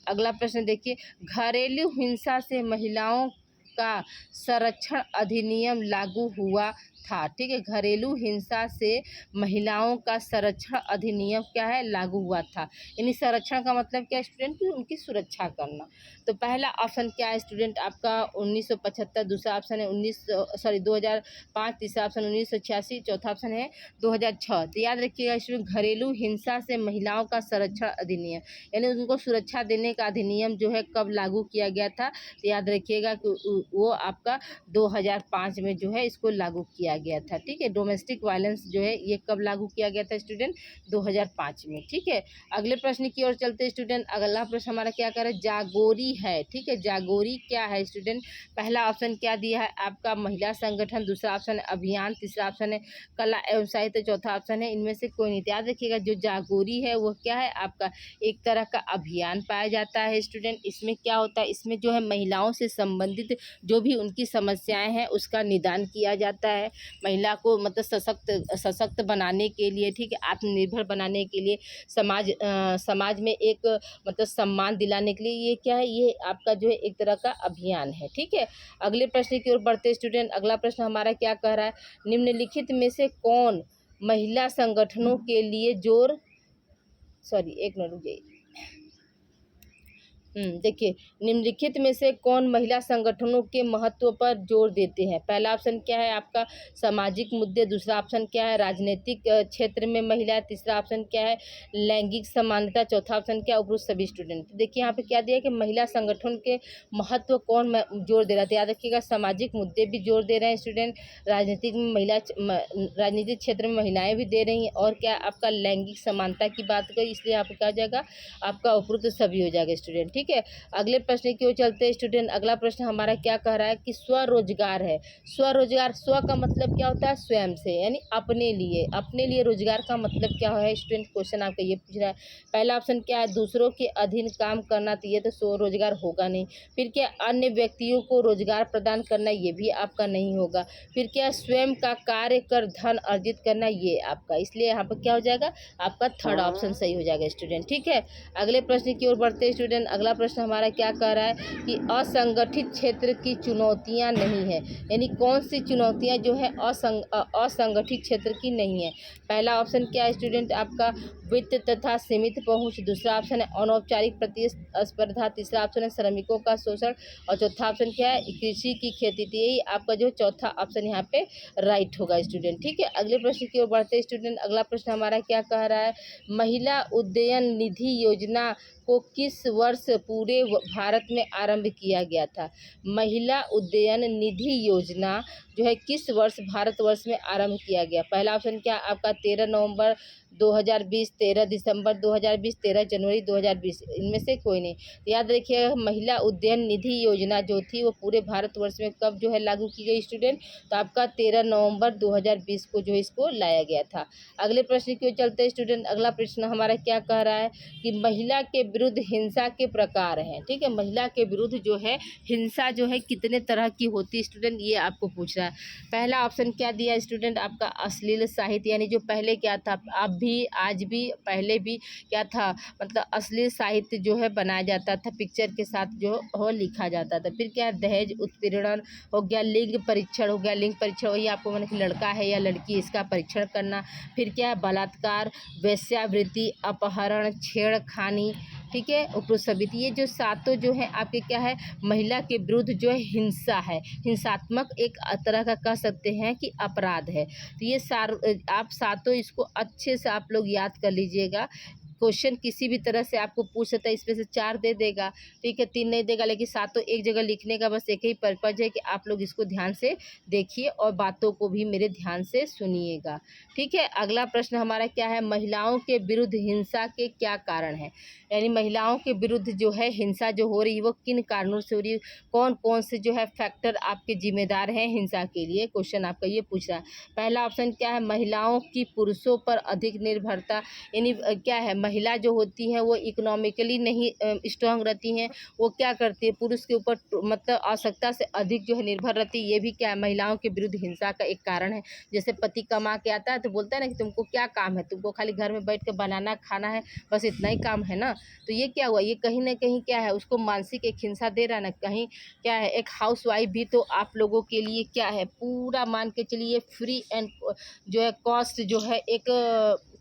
[SPEAKER 1] अगला प्रश्न देखिए, घरेलू हिंसा से महिलाओं का संरक्षण अधिनियम लागू हुआ था, ठीक है। घरेलू हिंसा से महिलाओं का संरक्षण अधिनियम क्या है, लागू हुआ था। यानी संरक्षण का मतलब क्या स्टूडेंट, की उनकी सुरक्षा करना। तो पहला ऑप्शन क्या है स्टूडेंट आपका 1975, दूसरा ऑप्शन है 2005, तीसरा ऑप्शन 1986, चौथा ऑप्शन है 2006। तो याद रखिएगा स्टूडेंट, घरेलू हिंसा से महिलाओं का संरक्षण अधिनियम, यानी उनको सुरक्षा देने का अधिनियम जो है कब लागू किया गया था। तो याद रखिएगा कि वो आपका 2005 में जो है इसको लागू किया गया था, ठीक है। डोमेस्टिक वायलेंस जो है ये कब लागू किया गया था स्टूडेंट, 2005 में, ठीक है। अगले प्रश्न की ओर चलते हैं स्टूडेंट। अगला प्रश्न हमारा क्या कर रहा है, जागोरी है, ठीक है। जागोरी क्या है स्टूडेंट, पहला ऑप्शन क्या दिया है आपका, महिला संगठन, दूसरा ऑप्शन है अभियान, तीसरा ऑप्शन है कला एवं साहित्य, चौथा ऑप्शन है इनमें से कोई नहीं। याद रखिएगा जो जागोरी है वो क्या है आपका एक तरह का अभियान पाया जाता है स्टूडेंट। इसमें क्या होता है, इसमें जो है महिलाओं से संबंधित जो भी उनकी समस्याएं हैं उसका निदान किया जाता है। महिला को मतलब सशक्त बनाने के लिए, ठीक है, आत्मनिर्भर बनाने के लिए, समाज में एक मतलब सम्मान दिलाने के लिए ये क्या है, ये आपका जो है एक तरह का अभियान है, ठीक है। अगले प्रश्न की ओर बढ़ते स्टूडेंट। अगला प्रश्न हमारा क्या कह रहा है, निम्नलिखित में से कौन महिला संगठनों के लिए एक मिनट रुक जाइए। देखिए, निम्नलिखित में से कौन महिला संगठनों के महत्व पर जोर देते हैं। पहला ऑप्शन क्या है आपका सामाजिक मुद्दे, दूसरा ऑप्शन क्या है राजनीतिक क्षेत्र में महिला, तीसरा ऑप्शन क्या है लैंगिक समानता, चौथा ऑप्शन क्या है उपरोक्त सभी स्टूडेंट। देखिए यहाँ पे क्या दिया है कि महिला संगठन के महत्व कौन जोर दे रहा है। याद रखिएगा सामाजिक मुद्दे भी जोर दे रहे हैं स्टूडेंट, राजनीतिक क्षेत्र में महिलाएं भी दे रही हैं, और क्या आपका लैंगिक समानता की बात करी, इसलिए आपको क्या हो जाएगा आपका उपरोक्त सभी हो जाएगा स्टूडेंट, ठीक है। अगले प्रश्न की ओर चलते हैं स्टूडेंट। अगला प्रश्न हमारा क्या कह रहा है कि स्वरोजगार है। स्वरोजगार, स्व का मतलब क्या होता है स्वयं से, यानी अपने लिए। अपने लिए रोजगार का मतलब क्या है स्टूडेंट, क्वेश्चन आपका ये पूछ रहा है। पहला ऑप्शन क्या है दूसरों के अधीन काम करना, तो ये तो स्वरोजगार होगा नहीं। फिर क्या अन्य व्यक्तियों को रोजगार प्रदान करना, ये भी आपका नहीं होगा। फिर क्या स्वयं का कार्य कर धन अर्जित करना, ये आपका, इसलिए यहाँ पर क्या हो जाएगा आपका थर्ड ऑप्शन सही हो जाएगा स्टूडेंट, ठीक है। अगले प्रश्न की ओर बढ़ते हैं स्टूडेंट। अगला प्रश्न हमारा क्या कह रहा है कि असंगठित क्षेत्र की चुनौतियां नहीं है, यानी कौन सी चुनौतियां जो है असंगठित क्षेत्र की नहीं है। पहला ऑप्शन क्या है स्टूडेंट आपका वित्त तथा सीमित पहुंच, दूसरा ऑप्शन है अनौपचारिक प्रतिस्पर्धा, तीसरा ऑप्शन है श्रमिकों का शोषण, और चौथा ऑप्शन क्या है कृषि की खेती। तो यही आपका जो चौथा ऑप्शन यहाँ पे राइट होगा स्टूडेंट, ठीक है। अगले प्रश्न की ओर बढ़ते स्टूडेंट। अगला प्रश्न हमारा क्या कह रहा है, महिला उद्ययन निधि योजना को किस वर्ष पूरे भारत में आरंभ किया गया था। महिला उद्ययन निधि योजना जो है किस वर्ष भारतवर्ष में आरंभ किया गया। पहला ऑप्शन क्या आपका 13 नवंबर 2020, 13 दिसंबर 2020, 13 जनवरी 2020, इनमें से कोई नहीं। तो याद रखिएगा महिला उद्ययन निधि योजना जो थी वो पूरे भारतवर्ष में कब जो है लागू की गई स्टूडेंट, तो आपका 13 नवंबर 2020 को जो है इसको लाया गया था। अगले प्रश्न की ओर चलते हैं स्टूडेंट। अगला प्रश्न हमारा क्या कह रहा है कि महिला के विरुद्ध हिंसा के प्रकार हैं, ठीक है। महिला के विरुद्ध जो है हिंसा जो है कितने तरह की होती है स्टूडेंट, ये आपको पूछ रहा है। पहला ऑप्शन क्या दिया स्टूडेंट आपका अश्लील साहित्य, यानी जो पहले क्या था अब भी आज भी पहले भी क्या था मतलब अश्लील साहित्य जो है बनाया जाता था, पिक्चर के साथ जो हो लिखा जाता था। फिर क्या दहेज उत्पीड़न हो गया, लिंग परीक्षण हो गया, लिंग परीक्षण वही आपको मतलब लड़का है या लड़की इसका परीक्षण करना। फिर क्या बलात्कार, वेश्यावृत्ति, अपहरण, छेड़खानी, ठीक है, उपरोक्त सभी। ये जो सातों जो है आपके क्या है महिला के विरुद्ध जो है हिंसा है, हिंसात्मक एक तरह का कह सकते हैं कि अपराध है। तो ये आप सातों इसको अच्छे से आप लोग याद कर लीजिएगा। क्वेश्चन किसी भी तरह से आपको पूछ सकता है, इसमें से 4 दे देगा, ठीक है, 3 नहीं देगा, लेकिन सातों एक जगह लिखने का बस एक ही पर्पज है कि आप लोग इसको ध्यान से देखिए और बातों को भी मेरे ध्यान से सुनिएगा, ठीक है। अगला प्रश्न हमारा क्या है, महिलाओं के विरुद्ध हिंसा के क्या कारण हैं, यानी महिलाओं के विरुद्ध जो है हिंसा जो हो रही है वो किन कारणों से हो रही है, कौन कौन से जो है फैक्टर आपके जिम्मेदार हैं हिंसा के लिए, क्वेश्चन आपका ये पूछ रहा है। पहला ऑप्शन क्या है महिलाओं की पुरुषों पर अधिक निर्भरता, यानी क्या है महिला जो होती हैं वो इकोनॉमिकली नहीं स्ट्रांग रहती हैं, वो क्या करती है, पुरुष के ऊपर मतलब आवश्यकता से अधिक जो है निर्भर रहती है। ये भी क्या है, महिलाओं के विरुद्ध हिंसा का एक कारण है। जैसे पति कमा के आता है तो बोलता है ना कि तुमको क्या काम है, तुमको खाली घर में बैठ के बनाना खाना है, बस इतना ही काम है ना। तो ये क्या हुआ, ये कहीं ना कहीं क्या है, उसको मानसिक एक हिंसा दे रहा है ना। कहीं क्या है, एक हाउस वाइफ भी तो आप लोगों के लिए क्या है, पूरा मान के चलिए फ्री एंड जो है कॉस्ट जो है एक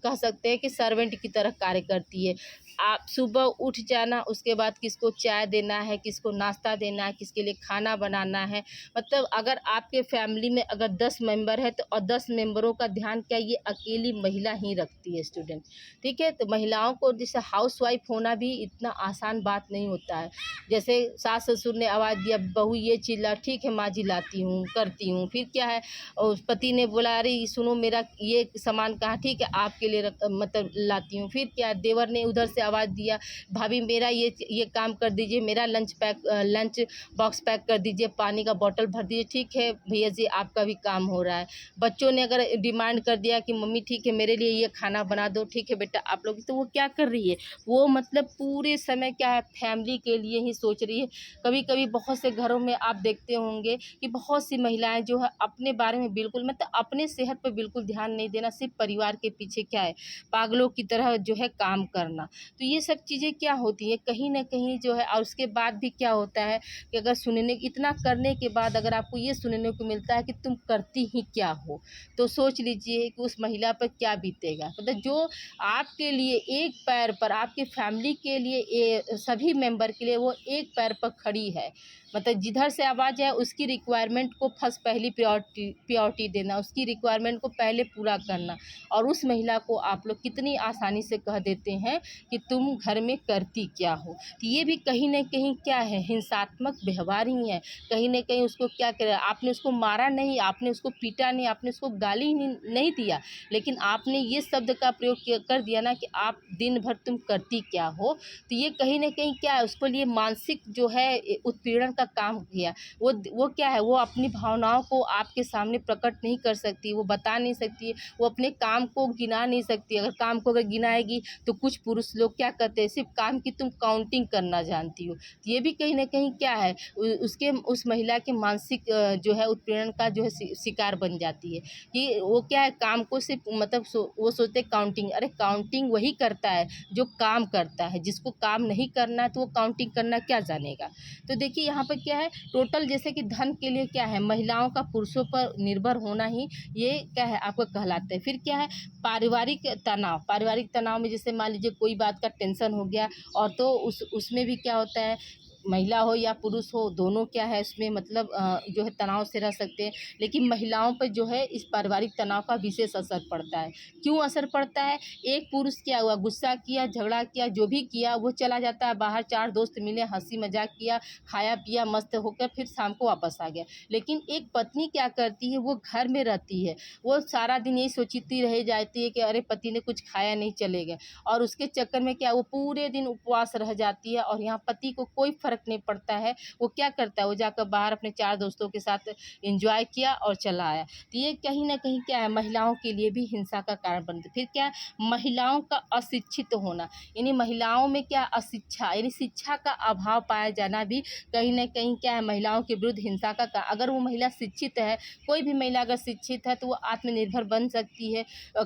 [SPEAKER 1] कह सकते हैं कि सर्वेंट की तरह कार्य करती है। आप सुबह उठ जाना, उसके बाद किसको चाय देना है, किसको नाश्ता देना है, किसके लिए खाना बनाना है। मतलब अगर आपके फैमिली में अगर 10 मेंबर है तो और 10 मेंबरों का ध्यान क्या ये अकेली महिला ही रखती है स्टूडेंट। ठीक है, तो महिलाओं को जैसे हाउस वाइफ होना भी इतना आसान बात नहीं होता है। जैसे सास ससुर ने आवाज़ दिया, बहू ये चिल्ला, ठीक है माँ जी लाती हूँ करती हूँ। फिर क्या है, और पति ने बोला अरे सुनो मेरा ये सामान कहाँ, ठीक है आपके लिए मतलब लाती हूँ। फिर क्या, देवर ने उधर से आवाज़ दिया, भाभी मेरा ये काम कर दीजिए, मेरा लंच बॉक्स पैक कर दीजिए, पानी का बोतल भर दीजिए, ठीक है भैया जी आपका भी काम हो रहा है। बच्चों ने अगर डिमांड कर दिया कि मम्मी ठीक है मेरे लिए ये खाना बना दो, ठीक है बेटा आप लोग, तो वो क्या कर रही है, वो मतलब पूरे समय क्या है फैमिली के लिए ही सोच रही है। कभी कभी बहुत से घरों में आप देखते होंगे कि बहुत सी महिलाएं जो है अपने बारे में बिल्कुल मतलब अपने सेहत पर बिल्कुल ध्यान नहीं देना, सिर्फ परिवार के पीछे क्या है पागलों की तरह जो है काम करना। तो ये सब चीज़ें क्या होती है कहीं ना कहीं जो है। और उसके बाद भी क्या होता है कि अगर सुनने इतना करने के बाद अगर आपको ये सुनने को मिलता है कि तुम करती ही क्या हो, तो सोच लीजिए कि उस महिला पर क्या बीतेगा। मतलब जो आपके लिए एक पैर पर, आपके फैमिली के लिए सभी मेंबर के लिए वो एक पैर पर खड़ी है। मतलब जिधर से आवाज़ है उसकी रिक्वायरमेंट को फर्स्ट पहली प्रायोरिटी देना, उसकी रिक्वायरमेंट को पहले पूरा करना। और उस महिला को आप लोग कितनी आसानी से कह देते हैं कि तुम घर में करती क्या हो। तो ये भी कहीं ना कहीं क्या है, हिंसात्मक व्यवहार ही है। कहीं ना कहीं उसको क्या करें, आपने उसको मारा नहीं, आपने उसको पीटा नहीं, आपने उसको गाली नहीं दिया, लेकिन आपने ये शब्द का प्रयोग कर दिया ना कि आप दिन भर तुम करती क्या हो। तो ये कहीं ना कहीं क्या है, उसको लिए मानसिक जो है उत्पीड़न का काम किया। वो क्या है, वो अपनी भावनाओं को आपके सामने प्रकट नहीं कर सकती, वो बता नहीं सकती, वो अपने काम को गिना नहीं सकती। अगर काम को अगर गिनाएगी तो कुछ पुरुष लोग क्या कहते हैं, सिर्फ काम की तुम काउंटिंग करना जानती हो। तो ये भी कहीं ना कहीं क्या है, उसके उस महिला के मानसिक जो है उत्पीड़न का जो है शिकार बन जाती है। कि वो क्या है, काम को सिर्फ मतलब वो सोचते काउंटिंग, अरे काउंटिंग वही करता है जो काम करता है, जिसको काम नहीं करना है तो वो काउंटिंग करना क्या जानेगा। तो देखिए यहाँ पर क्या है, टोटल जैसे कि धन के लिए क्या है, महिलाओं का पुरुषों पर निर्भर होना ही ये क्या है आपको कहलाता है। फिर क्या है, पारिवारिक तनाव में जैसे मान लीजिए कोई बात का टेंशन हो गया, और तो उसमें भी क्या होता है, महिला हो या पुरुष हो दोनों क्या है उसमें मतलब जो है तनाव से रह सकते हैं। लेकिन महिलाओं पर जो है इस पारिवारिक तनाव का विशेष असर पड़ता है। क्यों असर पड़ता है, एक पुरुष क्या हुआ, गुस्सा किया, झगड़ा किया, जो भी किया, वो चला जाता है बाहर, 4 दोस्त मिले, हंसी मजाक किया, खाया पिया, मस्त होकर फिर शाम को वापस आ गया। लेकिन एक पत्नी क्या करती है, वो घर में रहती है, वो सारा दिन यही सोचती रह जाती है कि अरे पति ने कुछ खाया नहीं चलेगा, और उसके चक्कर में क्या वो पूरे दिन उपवास रह जाती है। और यहाँ पति को कोई फर्क नहीं पड़ता है, वो क्या करता है, वो जाकर बाहर अपने 4 दोस्तों के साथ एंजॉय किया और चला आया। तो ये कहीं ना कहीं क्या है, महिलाओं के लिए भी हिंसा का कारण बनता है। फिर क्या, महिलाओं का अशिक्षित होना, यानी महिलाओं में क्या अशिक्षा, यानी शिक्षा का अभाव पाया जाना भी कहीं ना कहीं क्या है, महिलाओं के विरुद्ध हिंसा का अगर वो महिला शिक्षित है, कोई भी महिला अगर शिक्षित है तो वो आत्मनिर्भर बन सकती है।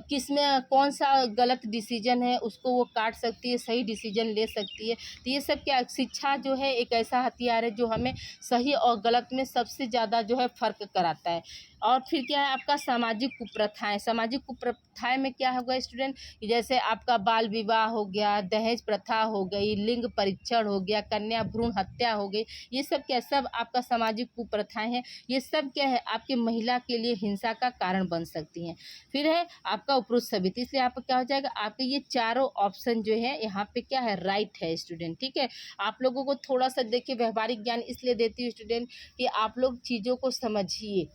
[SPEAKER 1] किस में कौन सा गलत डिसीजन है उसको वो काट सकती है, सही डिसीजन ले सकती है। तो ये सब क्या, शिक्षा जो है एक ऐसा हथियार है जो हमें सही और गलत में सबसे ज़्यादा जो है फ़र्क कराता है। और फिर क्या है, आपका सामाजिक कुप्रथाएं में क्या होगा स्टूडेंट, जैसे आपका बाल विवाह हो गया, दहेज प्रथा हो गई, लिंग परीक्षण हो गया, कन्या भ्रूण हत्या हो गई। ये सब क्या, सब आपका सामाजिक कुप्रथाएं हैं। ये सब क्या है, आपके महिला के लिए हिंसा का कारण बन सकती हैं। फिर है आपका उपरुक्त सभी, इसलिए आपका क्या हो जाएगा, आपके ये चारों ऑप्शन जो है यहाँ पे क्या है, राइट है स्टूडेंट। ठीक है, आप लोगों को थोड़ा सा देखिए व्यवहारिक ज्ञान इसलिए देती हूँ स्टूडेंट कि आप लोग चीज़ों को समझिए।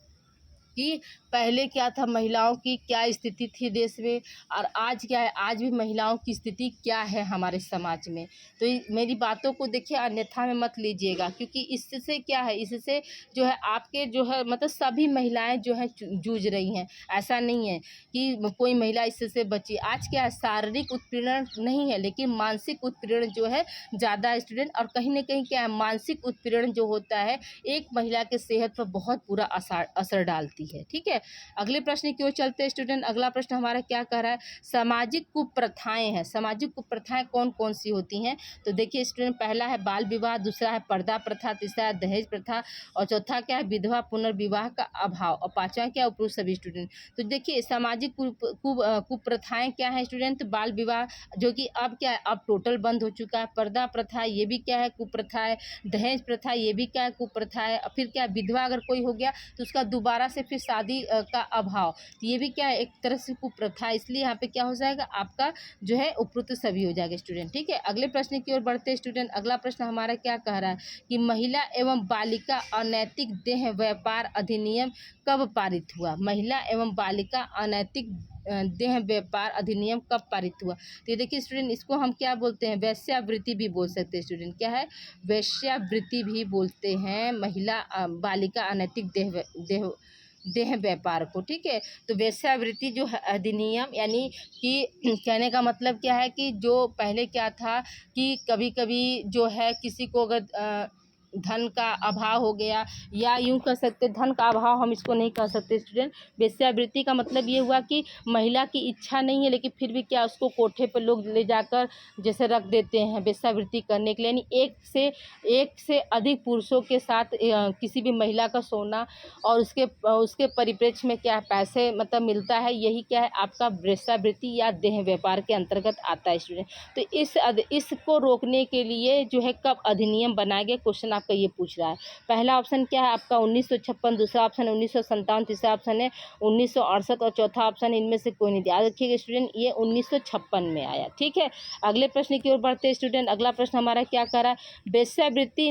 [SPEAKER 1] कि पहले क्या था, महिलाओं की क्या स्थिति थी देश में, और आज क्या है, आज भी महिलाओं की स्थिति क्या है हमारे समाज में। तो मेरी बातों को देखिए अन्यथा में मत लीजिएगा, क्योंकि इससे क्या है, इससे जो है आपके जो है मतलब सभी महिलाएं जो है जूझ रही हैं। ऐसा नहीं है कि कोई महिला इससे बची। आज क्या है, शारीरिक उत्पीड़न नहीं है लेकिन मानसिक उत्पीड़न जो है ज़्यादा है स्टूडेंट। और कहीं ना कहीं क्या है, मानसिक उत्पीड़न जो होता है एक महिला के सेहत पर बहुत बुरा असर डालती है। ठीक है, अगले प्रश्न की ओर चलते हैं स्टूडेंट। अगला प्रश्न हमारा क्या कह रहा है, सामाजिक कुप्रथाएं हैं। सामाजिक कुप्रथाएं कौन कौन सी होती हैं? तो देखिए स्टूडेंट, पहला है बाल विवाह, दूसरा है पर्दा प्रथा, तीसरा है दहेज प्रथा, और चौथा क्या है, विधवा पुनर्विवाह का अभाव, और पांचवा क्या, उपरोक्त सभी स्टूडेंट। तो देखिए सामाजिक कुप्रथाएं क्या है स्टूडेंट, बाल विवाह जो कि अब क्या है, अब टोटल बंद हो चुका है। पर्दा प्रथा ये भी क्या है, कुप्रथा है। दहेज प्रथा ये भी क्या है, कुप्रथा है। फिर क्या, विधवा अगर कोई हो गया तो उसका दोबारा से फिर शादी का अभाव, तो ये भी क्या है, एक तरह से कुप्रथा है। इसलिए यहाँ पे क्या हो जाएगा, आपका जो है उपरोक्त सभी हो जाएगा स्टूडेंट। ठीक है, अगले प्रश्न की ओर बढ़ते हैं स्टूडेंट। अगला प्रश्न हमारा क्या कह रहा है कि महिला एवं बालिका अनैतिक देह व्यापार अधिनियम कब पारित हुआ? महिला एवं बालिका अनैतिक देह व्यापार अधिनियम कब पारित हुआ? तो ये देखिए स्टूडेंट, इसको हम क्या बोलते हैं, वेश्यावृत्ति भी बोल सकते हैं स्टूडेंट। क्या है, वेश्यावृत्ति भी बोलते हैं महिला बालिका अनैतिक देह व्यापार को। ठीक है, तो वेश्यावृत्ति जो है अधिनियम, यानी कि कहने का मतलब क्या है कि जो पहले क्या था कि कभी कभी जो है किसी को अगर धन का अभाव हो गया, या यूं कह सकते धन का अभाव हम इसको नहीं कह सकते स्टूडेंट। वेश्यावृत्ति का मतलब ये हुआ कि महिला की इच्छा नहीं है लेकिन फिर भी क्या, उसको कोठे पर लोग ले जाकर जैसे रख देते हैं वेश्यावृत्ति करने के लिए, यानी एक से अधिक पुरुषों के साथ किसी भी महिला का सोना, और उसके परिप्रेक्ष्य में क्या पैसे मतलब मिलता है, यही क्या है आपका वेश्यावृत्ति या देह व्यापार के अंतर्गत आता है स्टूडेंट। तो इसको रोकने के लिए जो है कब अधिनियम बनाया गया, क्वेश्चन आपका ये पूछ रहा है। पहला ऑप्शन क्या है आपका 1956, दूसरा ऑप्शन 1957, तीसरा ऑप्शन है 1968, और चौथा ऑप्शन इनमें से कोई नहीं दिया। रखिएगा स्टूडेंट, ये 1956 में आया। ठीक है, अगले प्रश्न की ओर बढ़ते हैं स्टूडेंट। अगला प्रश्न हमारा क्या कर रहा है, वेश्यावृत्ति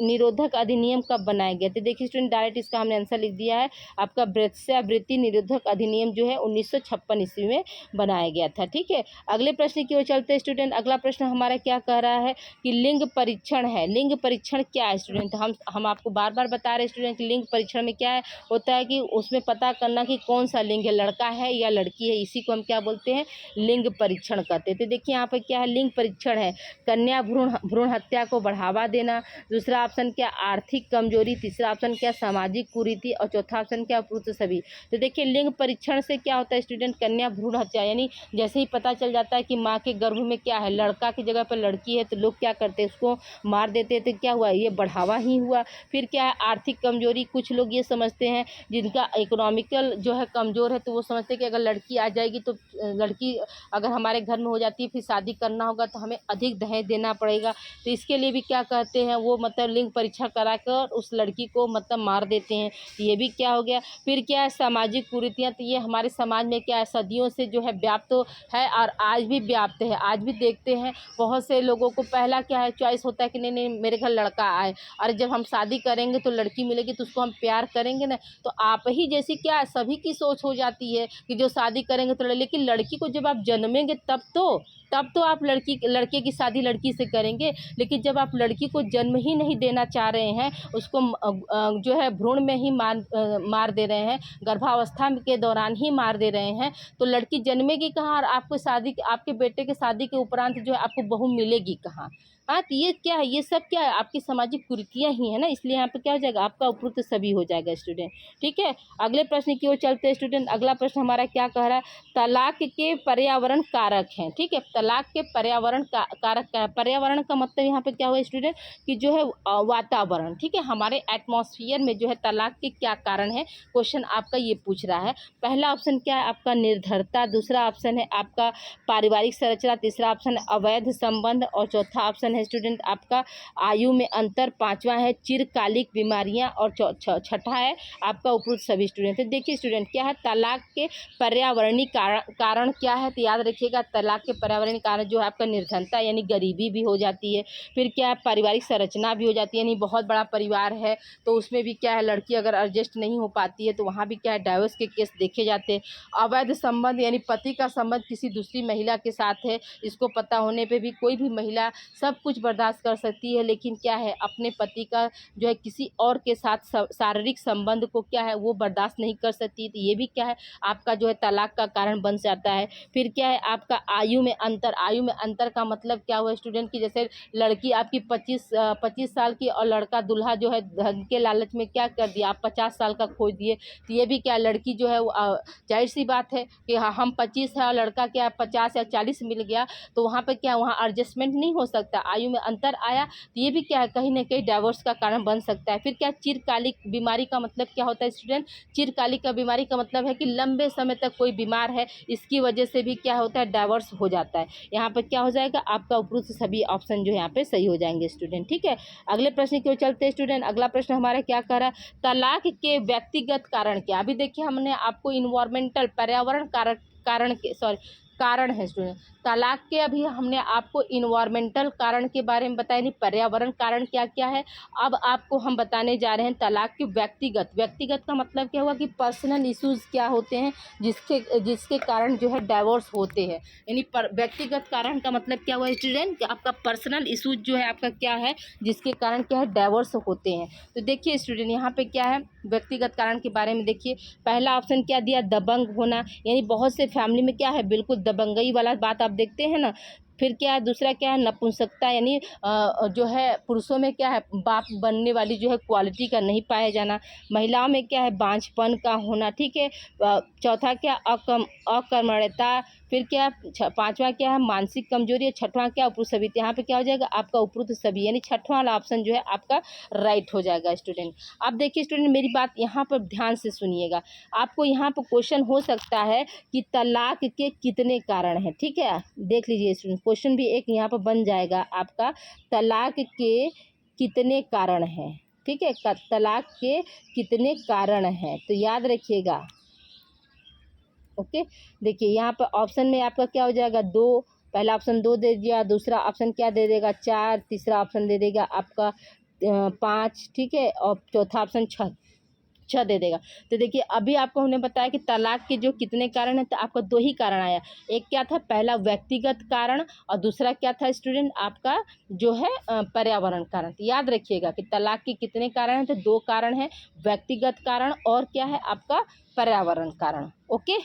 [SPEAKER 1] निरोधक अधिनियम कब बनाया गया? तो देखिए स्टूडेंट, डायरेक्ट इसका हमने आंसर लिख दिया है। आपका वेश्यावृत्ति निरोधक अधिनियम जो है 1956 ईस्वी में बनाया गया था। ठीक है, अगले प्रश्न की ओर चलते हैं स्टूडेंट। अगला प्रश्न हमारा क्या कह रहा है कि लिंग परीक्षण है। लिंग परीक्षण क्या है स्टूडेंट? हम आपको बार बार बता रहे स्टूडेंट कि लिंग परीक्षण में क्या है होता है कि उसमें पता करना कि कौन सा लिंग है, लड़का है या लड़की है, इसी को हम क्या बोलते हैं, लिंग परीक्षण कहते हैं। तो देखिए यहाँ पर क्या है, लिंग परीक्षण है कन्या भ्रूण हत्या को बढ़ावा देना, दूसरा ऑप्शन क्या, आर्थिक कमजोरी, तीसरा ऑप्शन क्या, सामाजिक कुरीति, और चौथा ऑप्शन क्या, उपरोक्त सभी। तो देखिए लिंग परीक्षण से क्या होता है स्टूडेंट, कन्या भ्रूण हत्या, यानी जैसे ही पता चल जाता है कि माँ के गर्भ में क्या है, लड़का की जगह पर लड़की है, तो लोग क्या करते हैं, उसको मार देते हैं। तो क्या हुआ, ये बढ़ावा ही हुआ। फिर क्या है, आर्थिक कमजोरी, कुछ लोग ये समझते हैं जिनका इकोनॉमिकल जो है कमज़ोर है, तो वो समझते हैं कि अगर लड़की आ जाएगी तो लड़की अगर हमारे घर में हो जाती है, फिर शादी करना होगा तो हमें अधिक दहेज देना पड़ेगा। तो इसके लिए भी क्या कहते हैं, वो मतलब लिंग परीक्षा कराकर उस लड़की को मतलब मार देते हैं। ये भी क्या हो गया। फिर क्या है, सामाजिक कुरीतियाँ, तो ये हमारे समाज में क्या है, सदियों से जो है व्याप्त है और आज भी व्याप्त है। आज भी देखते हैं बहुत से लोगों को पहला क्या है, चॉइस होता है कि नहीं नहीं मेरे घर लड़का आए, और जब हम शादी करेंगे तो लड़की मिलेगी तो उसको हम प्यार करेंगे ना। तो आप ही जैसी क्या सभी की सोच हो जाती है कि जो शादी करेंगे तो लेकिन लड़की को जब आप जन्मेंगे तब तो आप लड़के की शादी लड़की से करेंगे। लेकिन जब आप लड़की को जन्म ही नहीं देना चाह रहे हैं, उसको जो है भ्रूण में ही मार दे रहे हैं, गर्भावस्था के दौरान ही मार दे रहे हैं, तो लड़की जन्मेगी कहाँ, और आपके बेटे के शादी के उपरांत जो है आपको बहू मिलेगी कहाँ। हाँ, तो ये क्या है, ये सब क्या है, आपकी सामाजिक कुरीतियाँ ही है ना। इसलिए यहाँ पे क्या हो जाएगा, आपका उपरोक्त सभी हो जाएगा स्टूडेंट। ठीक है, अगले प्रश्न की ओर चलते हैं स्टूडेंट। अगला प्रश्न हमारा क्या कह रहा है, तलाक के पर्यावरण कारक हैं। ठीक है, तलाक के पर्यावरण कारक का, पर्यावरण का मतलब यहाँ पे क्या हुआ स्टूडेंट कि जो है वातावरण। ठीक है, हमारे एटमॉस्फेयर में जो है तलाक के क्या कारण है, क्वेश्चन आपका ये पूछ रहा है। पहला ऑप्शन क्या है आपका, निर्धरता, दूसरा ऑप्शन है आपका पारिवारिक संरचना, तीसरा ऑप्शन है अवैध संबंध, और चौथा ऑप्शन है स्टूडेंट आपका आयु में अंतर, नंबर 5वां है चिरकालिक बीमारियां और छठा है आपका उपरोक्त सभी स्टूडेंट। तो देखिए स्टूडेंट क्या है, तलाक के पर्यावरणीय कारण क्या है, तो याद रखिएगा तलाक के पर्यावरणीय कारण जो है आपका निर्धनता यानी गरीबी भी हो जाती है। फिर क्या है, पारिवारिक संरचना भी हो जाती है, यानी बहुत बड़ा परिवार है तो उसमें भी क्या है, लड़की अगर एडजस्ट नहीं हो पाती है तो वहाँ भी क्या है, डाइवोर्स के केस देखे जाते हैं। अवैध संबंध यानी पति का संबंध किसी दूसरी महिला के साथ है, इसको पता होने पे भी कोई भी महिला सब कुछ बर्दाश्त कर सकती है, लेकिन क्या है अपने पति का जो है किसी और के साथ शारीरिक संबंध को क्या है वो बर्दाश्त नहीं कर सकती, तो ये भी क्या है आपका जो है तलाक का कारण बन जाता है। फिर क्या है आपका आयु में अंतर का मतलब क्या हुआ स्टूडेंट की, जैसे लड़की आपकी 25 साल की और लड़का दूल्हा जो है धन के लालच में क्या कर दिया, आप 50 साल का खोज दिए, तो ये भी क्या लड़की जो है जाहिर सी बात है कि हाँ हम 25 है और लड़का क्या 50 या 40 मिल गया, तो वहाँ पे क्या वहाँ एडजस्टमेंट नहीं हो सकता, आयु में अंतर आया तो ये भी क्या है कहीं ना कहीं डाइवोर्स का कारण बन सकता है। फिर क्या चिरकालिक बीमारी का मतलब क्या होता है स्टूडेंट, चिरकालिक का बीमारी का मतलब है कि लंबे समय तक कोई बीमार है, इसकी वजह से भी क्या होता है डाइवोर्स हो जाता है। यहाँ पर क्या हो जाएगा आपका उपरोक्त सभी ऑप्शन जो यहाँ पे सही हो जाएंगे स्टूडेंट। ठीक है, अगले प्रश्न की ओर चलते हैं स्टूडेंट। अगला प्रश्न हमारा क्या कर रहा है, तलाक के व्यक्तिगत कारण क्या। अभी देखिए हमने आपको इन्वायरमेंटल पर्यावरण कारण है स्टूडेंट, तलाक के अभी हमने आपको इन्वायरमेंटल कारण के बारे में बताया, नहीं पर्यावरण कारण क्या क्या है। अब आपको हम बताने जा रहे हैं तलाक के व्यक्तिगत का मतलब क्या हुआ कि पर्सनल इश्यूज क्या होते हैं जिसके कारण जो है डाइवोर्स होते हैं, यानी व्यक्तिगत कारण का मतलब क्या हुआ स्टूडेंट, आपका पर्सनल इश्यूज जो है आपका क्या है जिसके कारण क्या है डाइवोर्स होते हैं। तो देखिए स्टूडेंट यहाँ पे क्या है व्यक्तिगत कारण के बारे में देखिए, पहला ऑप्शन क्या दिया, दबंग होना, यानी बहुत से फैमिली में क्या है बिल्कुल दबंगई वाला बात आप देखते हैं ना। फिर क्या है दूसरा क्या है नपुंसकता, यानी जो है पुरुषों में क्या है बाप बनने वाली जो है क्वालिटी का नहीं पाया जाना, महिलाओं में क्या है बांझपन का होना। ठीक है, चौथा क्या अकर्मण्यता, फिर क्या पांचवा क्या है मानसिक कमजोरी, छठवां क्या उपरुत सभी। यहाँ पे क्या हो जाएगा आपका उपरुत सभी, यानी छठवां वाला ऑप्शन जो है आपका राइट हो जाएगा स्टूडेंट। अब देखिए स्टूडेंट मेरी बात यहाँ पर ध्यान से सुनिएगा, आपको यहाँ पर क्वेश्चन हो सकता है कि तलाक के कितने कारण हैं। ठीक है, देख लीजिए स्टूडेंट क्वेश्चन भी एक यहाँ पर बन जाएगा आपका, तलाक के कितने कारण हैं। ठीक है, तलाक के कितने कारण हैं, तो याद रखिएगा। ओके, देखिए यहाँ पर ऑप्शन में आपका क्या हो जाएगा 2, पहला ऑप्शन 2 दे दिया, दूसरा ऑप्शन क्या दे देगा 4, तीसरा ऑप्शन दे देगा आपका 5, ठीक है, और चौथा ऑप्शन 6 दे देगा। तो देखिए अभी आपको हमने बताया कि तलाक के जो कितने कारण हैं, तो आपका 2 ही कारण आया, एक क्या था पहला व्यक्तिगत कारण और दूसरा क्या था स्टूडेंट आपका जो है पर्यावरण कारण। तो याद रखिएगा कि तलाक के कितने कारण हैं, तो 2 कारण हैं, व्यक्तिगत कारण और क्या है आपका पर्यावरण कारण। ओके,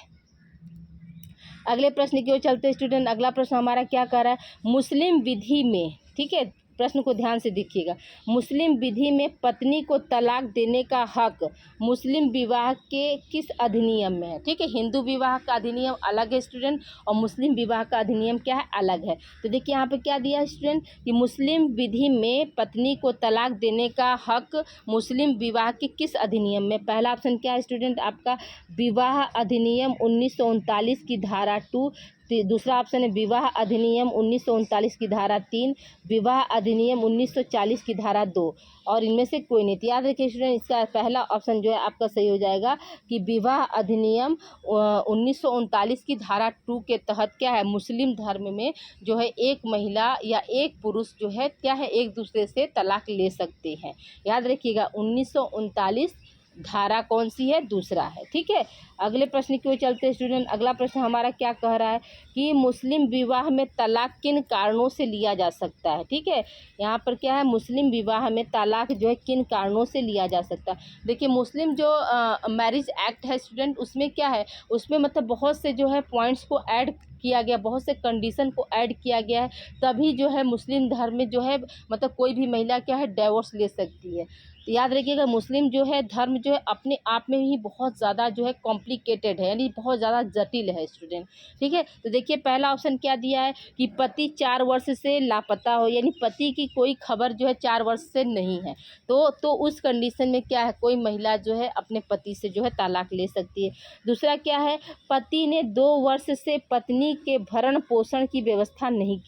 [SPEAKER 1] अगले प्रश्न की ओर चलते हैं स्टूडेंट। अगला प्रश्न हमारा क्या कर रहा है, मुस्लिम विधि में, ठीक है प्रश्न को ध्यान से देखिएगा, मुस्लिम विधि में पत्नी को तलाक देने का हक मुस्लिम विवाह के किस अधिनियम में है। ठीक है, हिंदू विवाह का अधिनियम अलग है स्टूडेंट और मुस्लिम विवाह का अधिनियम क्या है अलग है। तो देखिए यहाँ पे क्या दिया है स्टूडेंट कि मुस्लिम विधि में पत्नी को तलाक देने का हक मुस्लिम विवाह के किस अधिनियम में, पहला ऑप्शन क्या है स्टूडेंट आपका विवाह अधिनियम 1939 की धारा 2, दूसरा ऑप्शन है विवाह अधिनियम 1939 की धारा 3, विवाह अधिनियम 1940 की धारा 2, और इनमें से कोई नहीं। तो याद रखिए स्टूडेंट इसका पहला ऑप्शन जो है आपका सही हो जाएगा कि विवाह अधिनियम 1939 की धारा 2 के तहत क्या है मुस्लिम धर्म में जो है एक महिला या एक पुरुष जो है क्या है एक दूसरे से तलाक ले सकते हैं। याद रखिएगा 1939 धारा कौन सी है, दूसरा है। ठीक है, अगले प्रश्न की ओर चलते हैं स्टूडेंट। अगला प्रश्न हमारा क्या कह रहा है कि मुस्लिम विवाह में तलाक किन कारणों से लिया जा सकता है। ठीक है, यहाँ पर क्या है मुस्लिम विवाह में तलाक जो है किन कारणों से लिया जा सकता है। देखिए मुस्लिम जो मैरिज एक्ट है स्टूडेंट उसमें क्या है, उसमें मतलब बहुत से जो है पॉइंट्स को ऐड किया गया, बहुत से कंडीशन को ऐड किया गया है, तभी जो है मुस्लिम धर्म में जो है मतलब कोई भी महिला क्या है डिवोर्स ले सकती है। तो याद रखिएगा मुस्लिम जो है धर्म जो है अपने आप में ही बहुत ज़्यादा जो है कॉम्प्लिकेटेड कॉम्प्लिकेटेड है, यानी बहुत ज़्यादा जटिल है स्टूडेंट। ठीक है, तो देखिए पहला ऑप्शन क्या दिया है कि पति 4 वर्ष से लापता हो, यानी पति की कोई खबर जो है 4 वर्ष से नहीं है। तो उस कंडीशन में क्या है, कोई महिला जो है अपने पति से जो है तलाक ले सकती है। दूसरा क्या है, पति ने 2 वर्ष से पत्नी के भरण पोषण की व्यवस्था नहीं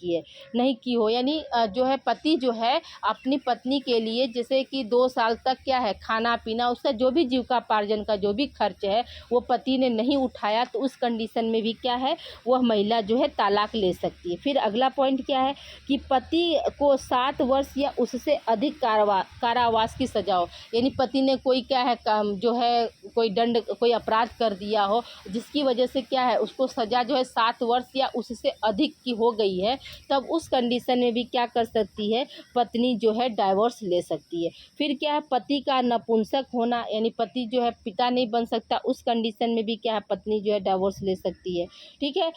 [SPEAKER 1] की हो, यानी जो है पति जो है अपनी पत्नी के लिए जैसे कि 2 साल तक क्या है खाना पीना, उसका जो भी जीविकापार्जन का जो भी खर्च है वो पति ने नहीं उठाया, तो उस कंडीशन में भी क्या है वह महिला जो है तलाक ले सकती है। फिर अगला पॉइंट क्या है कि पति को 7 वर्ष या उससे अधिक कारावास की सजा हो, यानी पति ने कोई क्या है जो है कोई अपराध कर दिया हो जिसकी वजह से क्या है उसको सज़ा जो है 7 वर्ष या उससे अधिक की हो गई है, तब उस कंडीशन में भी क्या कर सकती है पत्नी जो है डाइवोर्स ले सकती है। फिर क्या है, पति का नपुंसक होना, यानी पति जो है पिता नहीं बन सकता, उस कंडीशन में भी क्या है पत्नी जो है डाइवोर्स ले सकती है। ठीक है,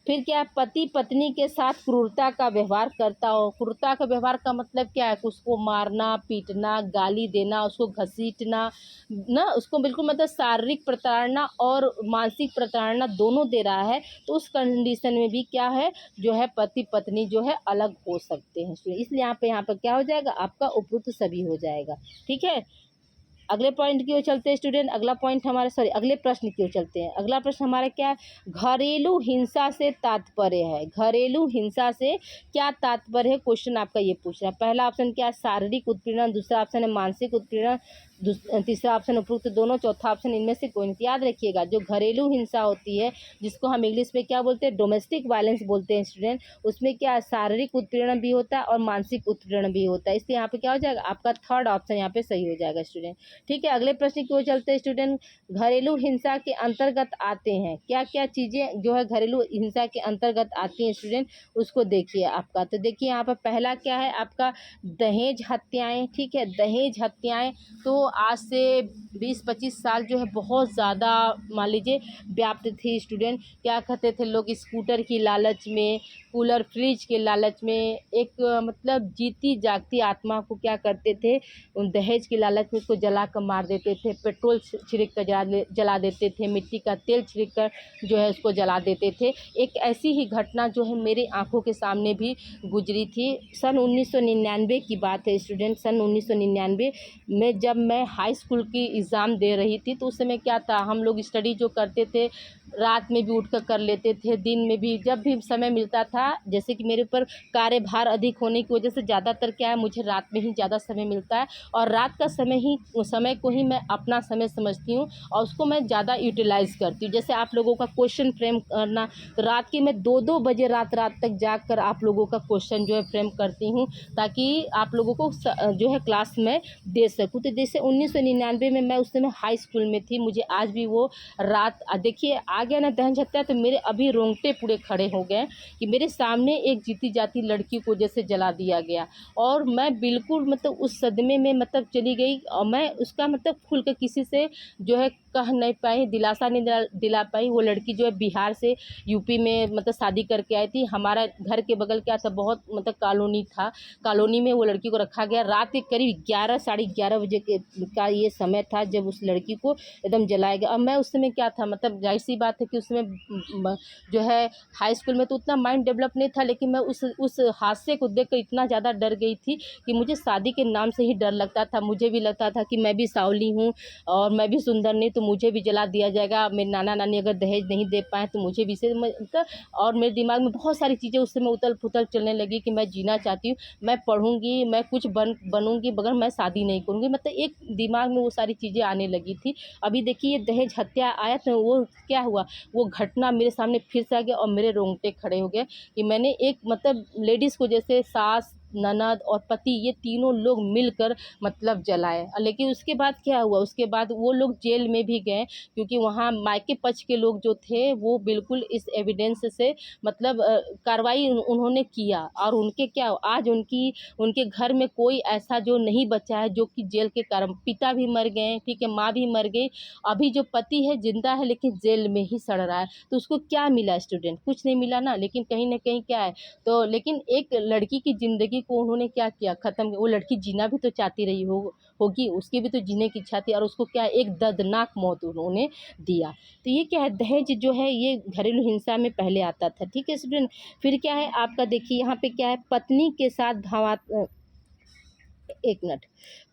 [SPEAKER 1] फिर क्या है, पति पत्नी के साथ क्रूरता का व्यवहार करता हो। क्रूरता का व्यवहार का मतलब क्या है, उसको मारना पीटना, गाली देना, उसको घसीटना ना, उसको बिल्कुल मतलब शारीरिक प्रताड़ना और मानसिक प्रताड़ना दोनों दे रहा है, तो उस कंडीशन में भी क्या है जो है पति पत्नी जो है अलग हो सकते हैं। इसलिए यहाँ पर क्या हो जाएगा, आपका उपयुक्त सभी हो जाएगा। ठीक है, अगले पॉइंट की ओर चलते हैं स्टूडेंट। अगले प्रश्न की ओर चलते हैं। अगला प्रश्न हमारा क्या है, घरेलू हिंसा से तात्पर्य है। घरेलू हिंसा से क्या तात्पर्य है, क्वेश्चन आपका ये पूछ रहा है। पहला ऑप्शन क्या है, शारीरिक उत्पीड़न, दूसरा ऑप्शन है मानसिक उत्पीड़न, तीसरा ऑप्शन उपरोक्त दोनों, चौथा ऑप्शन इनमें से कोई नहीं। याद रखिएगा, जो घरेलू हिंसा होती है जिसको हम इंग्लिश में क्या बोलते हैं, डोमेस्टिक वायलेंस बोलते हैं स्टूडेंट, उसमें क्या शारीरिक उत्पीड़न भी होता है और मानसिक उत्पीड़न भी होता है। इसलिए यहाँ पे क्या हो जाएगा, आपका थर्ड ऑप्शन यहाँ पे सही हो जाएगा स्टूडेंट। ठीक है, अगले प्रश्न की ओर चलते हैं स्टूडेंट। घरेलू हिंसा के अंतर्गत आते हैं, क्या क्या चीज़ें जो है घरेलू हिंसा के अंतर्गत आती हैं स्टूडेंट, उसको देखिए आपका। तो देखिए यहाँ पर पहला क्या है आपका, दहेज हत्याएं। ठीक है, दहेज हत्याएं तो आज से 20-25 साल जो है बहुत ज़्यादा मान लीजिए व्याप्त थी स्टूडेंट। क्या कहते थे लोग, स्कूटर की लालच में, कूलर फ्रिज के लालच में, एक मतलब जीती जागती आत्मा को क्या करते थे, उन दहेज की लालच में उसको जला कर मार देते थे, पेट्रोल छिड़क कर जला देते थे, मिट्टी का तेल छिड़क कर जो है उसको जला देते थे। एक ऐसी ही घटना जो है मेरी आंखों के सामने भी गुजरी थी। सन 1999 की बात है स्टूडेंट। सन 1999 में जब मैं हाई स्कूल की एग्ज़ाम दे रही थी, तो उस समय क्या था, हम लोग स्टडी जो करते थे रात में भी उठ कर लेते थे, दिन में भी, जब भी समय मिलता था। जैसे कि मेरे ऊपर कार्यभार अधिक होने की वजह से ज़्यादातर क्या है मुझे रात में ही ज़्यादा समय मिलता है, और रात का समय को ही मैं अपना समय समझती हूँ और उसको मैं ज़्यादा यूटिलाइज़ करती हूँ। जैसे आप लोगों का क्वेश्चन फ्रेम करना, तो रात की मैं 2-2 बजे रात तक जाग कर आप लोगों का क्वेश्चन जो है फ्रेम करती हूँ, ताकि आप लोगों को जो है क्लास में दे सकूँ। तो जैसे 1999 में मैं उस समय हाई स्कूल में थी, मुझे आज भी वो रात देखिए आ गया ना दहन हत्या, तो मेरे अभी रोंगटे पूरे खड़े हो गए कि मेरे सामने एक जीती जाती लड़की को जैसे जला दिया गया, और मैं बिल्कुल मतलब उस सदमे में मतलब चली गई, और मैं उसका मतलब खुल कर किसी से जो है कह नहीं पाई, दिलासा नहीं दिला पाई। वो लड़की जो है बिहार से यूपी में मतलब शादी करके आई थी। हमारा घर के बगल क्या था, बहुत मतलब कॉलोनी था, कॉलोनी में वो लड़की को रखा गया। रात के करीब 11 साढ़े 11 बजे का ये समय था जब उस लड़की को एकदम जलाया गया। और मैं उस समय क्या था, मतलब जाहिर सी बात है कि उसमें जो है हाई स्कूल में तो उतना माइंड डेवलप नहीं था, लेकिन मैं उस हादसे को देख कर इतना ज़्यादा डर गई थी कि मुझे शादी के नाम से ही डर लगता था। मुझे भी लगता था कि मैं भी सावली हूँ और मैं भी सुंदर नहीं, तो मुझे भी जला दिया जाएगा। मेरे नाना नानी अगर दहेज नहीं दे पाए तो मुझे भी से मतलब, और मेरे दिमाग में बहुत सारी चीज़ें उस समय उथल पुथल चलने लगी कि मैं जीना चाहती हूँ, मैं पढ़ूंगी, मैं कुछ बनूंगी, मगर मैं शादी नहीं करूँगी। मतलब एक दिमाग में वो सारी चीज़ें आने लगी थी। अभी देखिए दहेज हत्या आया तो वो क्या हुआ, वो घटना मेरे सामने फिर से आ गया और मेरे रोंगटे खड़े हो गए कि मैंने एक मतलब लेडीज़ को जैसे सास, ननद और पति ये तीनों लोग मिलकर मतलब जलाए। लेकिन उसके बाद क्या हुआ, उसके बाद वो लोग जेल में भी गए, क्योंकि वहाँ मायके पक्ष के लोग जो थे वो बिल्कुल इस एविडेंस से मतलब कार्रवाई उन्होंने किया, और उनके क्या आज उनके घर में कोई ऐसा जो नहीं बचा है जो कि जेल के कारण, पिता भी मर गए, ठीक है, माँ भी मर गई, अभी जो पति है जिंदा है लेकिन जेल में ही सड़ रहा है। तो उसको क्या मिला स्टूडेंट, कुछ नहीं मिला ना, लेकिन कहीं ना कहीं क्या है, तो लेकिन एक लड़की की ज़िंदगी ज़िंदगी को उन्होंने क्या किया, ख़त्म। वो लड़की जीना भी तो चाहती रही होगी, उसकी भी तो जीने की इच्छा थी, और उसको क्या एक दर्दनाक मौत उन्होंने दिया। तो ये क्या है, दहेज जो है ये घरेलू हिंसा में पहले आता था, ठीक है स्टूडेंट। फिर क्या है आपका, देखिए यहाँ पे क्या है, पत्नी के साथ एक मिनट,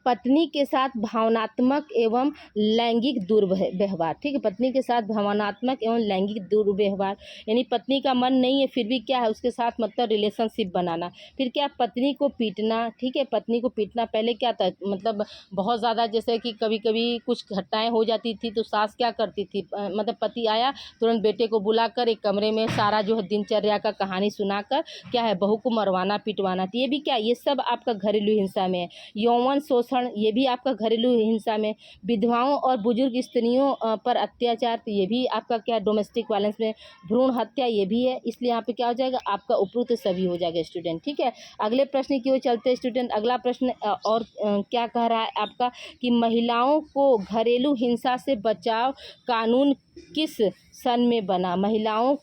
[SPEAKER 1] पत्नी के साथ भावनात्मक एवं लैंगिक दुर्व्यवहार, ठीक है। पत्नी के साथ भावनात्मक एवं लैंगिक दुर्व्यवहार, यानी पत्नी का मन नहीं है फिर भी क्या है उसके साथ मतलब रिलेशनशिप बनाना। फिर क्या, पत्नी को पीटना, ठीक है। पत्नी को पीटना पहले क्या था, मतलब बहुत ज़्यादा, जैसे कि कभी कभी कुछ घटनाएं हो जाती थी तो सास क्या करती थी, मतलब पति आया तुरंत बेटे को बुलाकर एक कमरे में सारा जो है दिनचर्या का कहानी सुनाकर क्या है बहू को मरवाना पिटवाना। तो ये भी क्या, ये सब आपका घरेलू हिंसा में है। यौवन शोषण, ये भी आपका घरेलू हिंसा में। विधवाओं और बुजुर्ग स्त्रियों पर अत्याचार, तो ये भी आपका क्या, डोमेस्टिक वायलेंस में। भ्रूण हत्या, ये भी है। इसलिए यहाँ पे क्या हो जाएगा आपका उपरोक्त सभी हो जाएगा स्टूडेंट, ठीक है। अगले प्रश्न की ओर चलते हैं स्टूडेंट। अगला प्रश्न क्या कह रहा है आपका कि महिलाओं को घरेलू हिंसा से बचाव कानून किस सन में बना। महिलाओं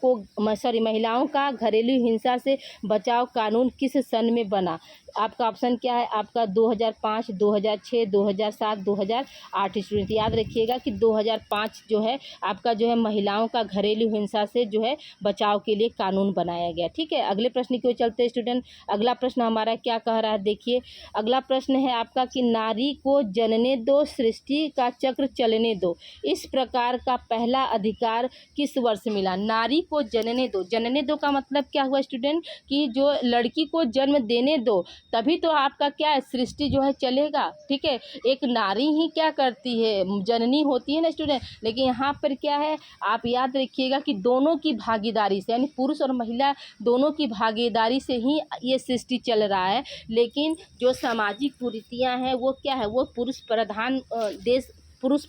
[SPEAKER 1] का घरेलू हिंसा से बचाव कानून किस सन में बना। आपका ऑप्शन क्या है, आपका 2005, 2006, 2007, 2008। स्टूडेंट याद रखिएगा कि 2005 जो है आपका जो है महिलाओं का घरेलू हिंसा से जो है बचाव के लिए कानून बनाया गया, ठीक है। अगले प्रश्न की ओर चलते हैं स्टूडेंट। अगला प्रश्न हमारा क्या कह रहा है, देखिए अगला प्रश्न है आपका कि नारी को जनने दो, सृष्टि का चक्र चलने दो, इस प्रकार का पहला अधिकार किस वर्ष मिला। नारी को जनने दो, जनने दो का मतलब क्या हुआ स्टूडेंट, कि जो लड़की को जन्म देने दो तभी तो आपका क्या है सृष्टि जो है चलेगा, ठीक है। एक नारी ही क्या करती है, जननी होती है ना स्टूडेंट। लेकिन यहाँ पर क्या है, आप याद रखिएगा कि दोनों की भागीदारी से, यानी पुरुष और महिला दोनों की भागीदारी से ही ये सृष्टि चल रहा है। लेकिन जो सामाजिक कुरीतियाँ हैं वो क्या है, वो पुरुष प्रधान देश, पुरुष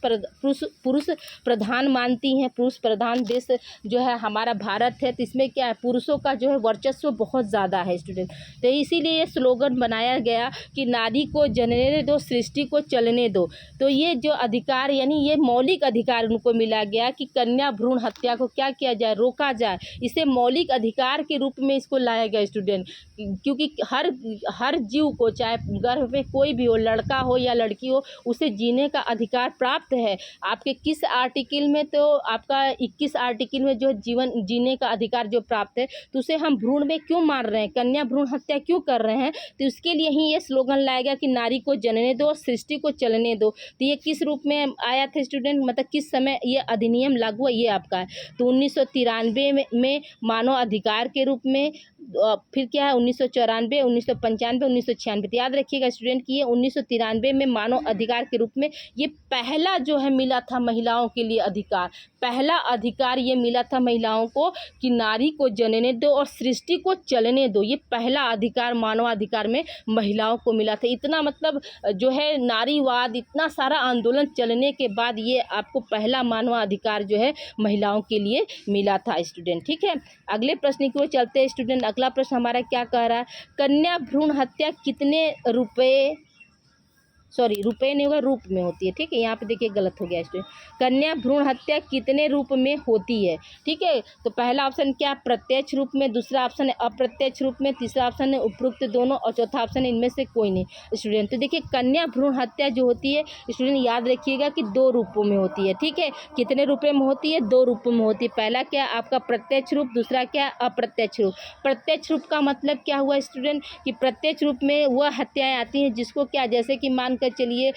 [SPEAKER 1] प्रधान मानती हैं। पुरुष प्रधान देश जो है हमारा भारत है, तो इसमें क्या है पुरुषों का जो है वर्चस्व बहुत ज़्यादा है स्टूडेंट। तो इसीलिए ये स्लोगन बनाया गया कि नारी को जनने दो, सृष्टि को चलने दो। तो ये जो अधिकार, यानी ये मौलिक अधिकार उनको मिला गया कि कन्या भ्रूण हत्या को क्या किया जाए, रोका जाए। इसे मौलिक अधिकार के रूप में इसको लाया गया स्टूडेंट, क्योंकि हर जीव को, चाहे गर्भ में कोई भी हो, लड़का हो या लड़की हो, उसे जीने का अधिकार प्राप्त है। आपके किस आर्टिकल में, तो आपका 21 आर्टिकल में जो जीवन जीने का अधिकार जो प्राप्त है, तो उसे हम भ्रूण में क्यों मार रहे हैं, कन्या भ्रूण हत्या क्यों कर रहे हैं। तो उसके लिए ही ये स्लोगन लाया गया कि नारी को जनने दो, सृष्टि को चलने दो। तो ये किस रूप में आया था स्टूडेंट, मतलब किस समय ये अधिनियम लागू हुआ, ये आपका है। तो 1993 में मानव अधिकार के रूप में, फिर क्या है 1994, 1995, 1996। तो याद रखिएगा स्टूडेंट कि ये 1993 में मानव अधिकार के रूप में ये पहला जो है मिला था महिलाओं के लिए अधिकार। पहला अधिकार ये मिला था महिलाओं को कि नारी को जनने दो और सृष्टि को चलने दो। ये पहला अधिकार मानवाधिकार में महिलाओं को मिला था। इतना मतलब जो है नारीवाद, इतना सारा आंदोलन चलने के बाद ये आपको पहला मानवाधिकार जो है महिलाओं के लिए मिला था स्टूडेंट, ठीक है। अगले प्रश्न की ओर चलते हैं स्टूडेंट। अगला प्रश्न हमारा क्या कह रहा है, कन्या भ्रूण हत्या कितने रुपए नहीं होगा, रूप में होती है, ठीक है। यहाँ पे देखिए गलत हो गया स्टूडेंट। कन्या भ्रूण हत्या कितने रूप में होती है, ठीक है। तो पहला ऑप्शन क्या, प्रत्यक्ष रूप में, दूसरा ऑप्शन है अप्रत्यक्ष रूप में, तीसरा ऑप्शन है उपरोक्त दोनों, और चौथा ऑप्शन है इनमें से कोई नहीं स्टूडेंट। तो देखिए कन्या भ्रूण हत्या जो होती है स्टूडेंट, याद रखिएगा कि 2 रूपों में होती है, ठीक है। कितने रूपों में होती है, 2 रूपों में होती है। पहला क्या आपका प्रत्यक्ष रूप, दूसरा क्या अप्रत्यक्ष रूप। प्रत्यक्ष रूप का मतलब क्या हुआ स्टूडेंट, कि प्रत्यक्ष रूप में वह हत्याएं आती हैं जिसको क्या, जैसे कि मान चलिए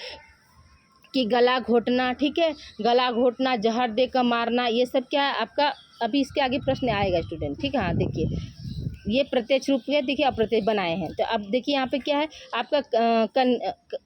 [SPEAKER 1] कि गला घोटना, ठीक है, गला घोटना, जहर देकर मारना, ये सब क्या है आपका, अभी इसके आगे प्रश्न आएगा स्टूडेंट, ठीक है। हाँ देखिए ये प्रत्यक्ष रूप है, देखिए अप्रत्यक्ष बनाए हैं। तो अब देखिए यहाँ पे क्या है आपका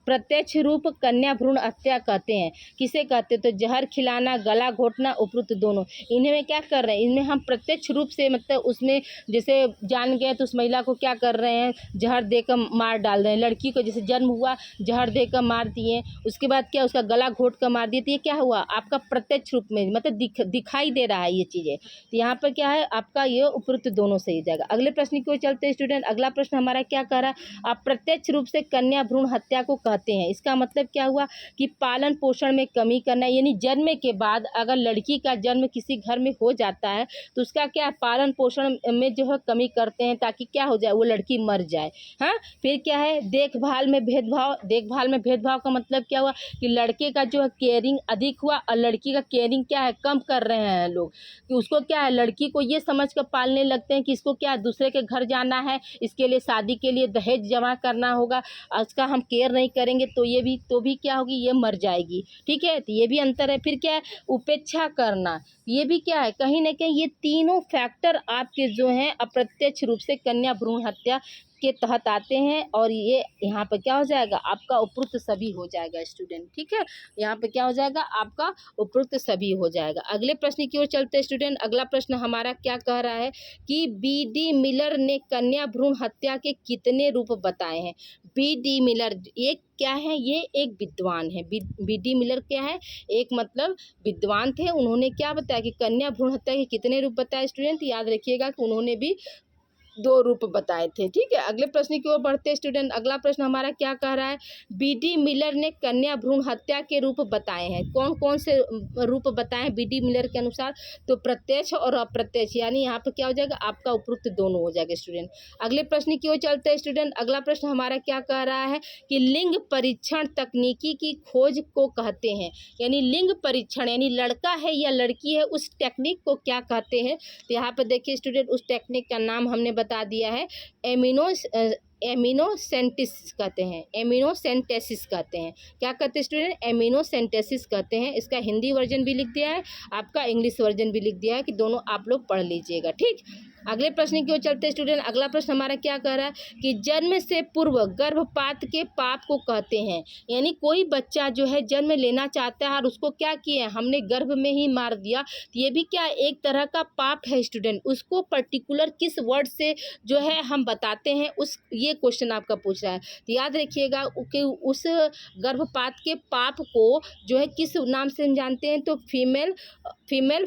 [SPEAKER 1] प्रत्यक्ष रूप कन्या भ्रूण हत्या कहते हैं। किसे कहते हैं, तो जहर खिलाना, गला घोटना, उपरोक्त दोनों, इन्हें में क्या कर रहे हैं, इनमें हम प्रत्यक्ष रूप से मतलब उसमें जैसे जान गए तो उस महिला को क्या कर रहे हैं, जहर देकर मार डाल रहे हैं। लड़की को जैसे जन्म हुआ जहर देकर मार दिए, उसके बाद क्या उसका गला घोट कर मार दिए। तो ये क्या हुआ आपका प्रत्यक्ष रूप में, मतलब दिखाई दे रहा है ये चीज़ें। तो यहाँ पर क्या है आपका ये उपरोक्त दोनों सही हो जाएगा। अगले प्रश्न की ओर चलते हैं स्टूडेंट। अगला प्रश्न हमारा क्या कह रहा है, अप्रत्यक्ष रूप से कन्या भ्रूण हत्या को कहते हैं। इसका मतलब क्या हुआ कि पालन पोषण में कमी करना, यानी जन्म के बाद अगर लड़की का जन्म किसी घर में हो जाता है तो उसका क्या पालन पोषण में जो है कमी करते हैं ताकि क्या हो जाए, वो लड़की मर जाए। हाँ, फिर क्या है, देखभाल में भेदभाव। देखभाल में भेदभाव का मतलब क्या हुआ कि लड़के का जो है केयरिंग अधिक हुआ और लड़की का केयरिंग क्या है कम कर रहे हैं लोग, कि उसको क्या है लड़की को ये समझ कर पालने लगते हैं कि इसको क्या दूसरे के घर जाना है, इसके लिए शादी के लिए दहेज जमा करना होगा, उसका हम केयर नहीं करेंगे तो भी क्या होगी, ये मर जाएगी। ठीक है, तो ये भी अंतर है। फिर क्या है, उपेक्षा करना, ये भी क्या है, कहीं ना कहीं ये तीनों फैक्टर आपके जो हैं अप्रत्यक्ष रूप से कन्या भ्रूण हत्या के तहत आते हैं और ये यहाँ पर क्या हो जाएगा, आपका उपयुक्त सभी हो जाएगा स्टूडेंट। ठीक है, यहाँ पे क्या हो जाएगा, आपका उपयुक्त सभी हो जाएगा। अगले प्रश्न की ओर चलते हैं स्टूडेंट। अगला प्रश्न हमारा क्या कह रहा है कि बी.डी. मिलर ने कन्या भ्रूण हत्या के कितने रूप बताए हैं। बी.डी. मिलर ये क्या है, ये एक विद्वान है। बी.डी. मिलर क्या है, एक मतलब विद्वान थे। उन्होंने क्या बताया कि कन्या भ्रूण हत्या के कितने रूप बताए स्टूडेंट, याद रखिएगा कि उन्होंने भी 2 रूप बताए थे। ठीक है, अगले प्रश्न की ओर बढ़ते हैं स्टूडेंट। अगला प्रश्न हमारा क्या कह रहा है, बी.डी. मिलर ने कन्या भ्रूण हत्या के रूप बताए हैं। कौन कौन से रूप बताए हैं बी.डी. मिलर के अनुसार, तो प्रत्यक्ष और अप्रत्यक्ष, यानी यहाँ पर क्या हो जाएगा, आपका उपयुक्त दोनों हो जाएगा स्टूडेंट। अगले प्रश्न की ओर चलते हैं स्टूडेंट। अगला प्रश्न हमारा क्या कह रहा है कि लिंग परीक्षण तकनीकी की खोज को कहते हैं, यानी लिंग परीक्षण यानी लड़का है या लड़की है उस टेक्निक को क्या कहते हैं। तो यहाँ पर देखिए स्टूडेंट, उस टेक्निक का नाम हमने बता दिया है, एमिनोसेंटेसिस कहते हैं। एमिनोसेंटेसिस कहते हैं, क्या कहते हैं स्टूडेंट, एमिनोसेंटेसिस कहते हैं। इसका हिंदी वर्जन भी लिख दिया है, आपका इंग्लिश वर्जन भी लिख दिया है, कि दोनों आप लोग पढ़ लीजिएगा। ठीक, अगले प्रश्न की ओर चलते हैं स्टूडेंट। अगला प्रश्न हमारा क्या कह रहा है कि जन्म से पूर्व गर्भपात के पाप को कहते हैं, यानी कोई बच्चा जो है जन्म लेना चाहता है और उसको क्या किया है, हमने गर्भ में ही मार दिया, तो ये भी क्या एक तरह का पाप है स्टूडेंट। उसको पर्टिकुलर किस वर्ड से जो है हम बताते हैं, उस ये क्वेश्चन आपका पूछ रहा है। तो याद रखिएगा कि उस गर्भपात के पाप को जो है किस नाम से हम जानते हैं, तो फीमेल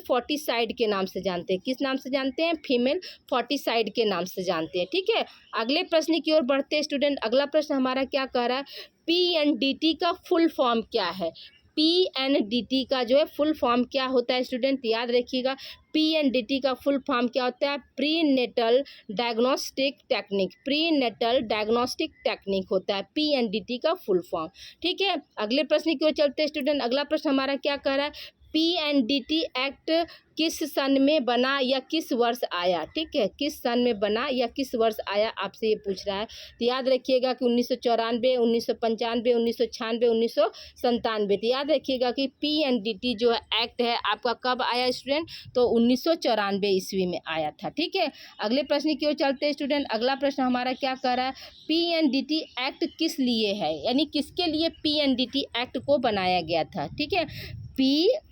[SPEAKER 1] फोर्टिसाइड के नाम से जानते हैं। किस नाम से जानते हैं, फीमेल फोर्टिसाइड के नाम से जानते हैं। ठीक है, अगले प्रश्न की ओर बढ़ते हैं स्टूडेंट। अगला प्रश्न हमारा क्या कह रहा है, PNDT का फुल फॉर्म क्या है। PNDT का जो है फुल फॉर्म क्या होता है स्टूडेंट, याद रखिएगा PNDT का फुल फॉर्म क्या होता है, pre natal diagnostic technique. Pre natal diagnostic technique होता है PNDT का फुल फॉर्म। ठीक है, अगले प्रश्न की ओर चलते हैं स्टूडेंट। अगला प्रश्न हमारा क्या कह रहा है, PNDT एक्ट किस सन में बना या किस वर्ष आया। ठीक है, किस सन में बना या किस वर्ष आया, आपसे ये पूछ रहा है। तो याद रखिएगा कि 1994, 1995, 1996, 1997। तो याद रखिएगा कि PNDT जो है एक्ट है आपका कब आया स्टूडेंट, तो 1994 ईस्वी में आया था। ठीक है, अगले प्रश्न की ओर चलते हैं स्टूडेंट। अगला प्रश्न हमारा क्या कह रहा है, PNDT एक्ट किस लिए है, यानी किसके लिए PNDT एक्ट को बनाया गया था। ठीक है, PNDT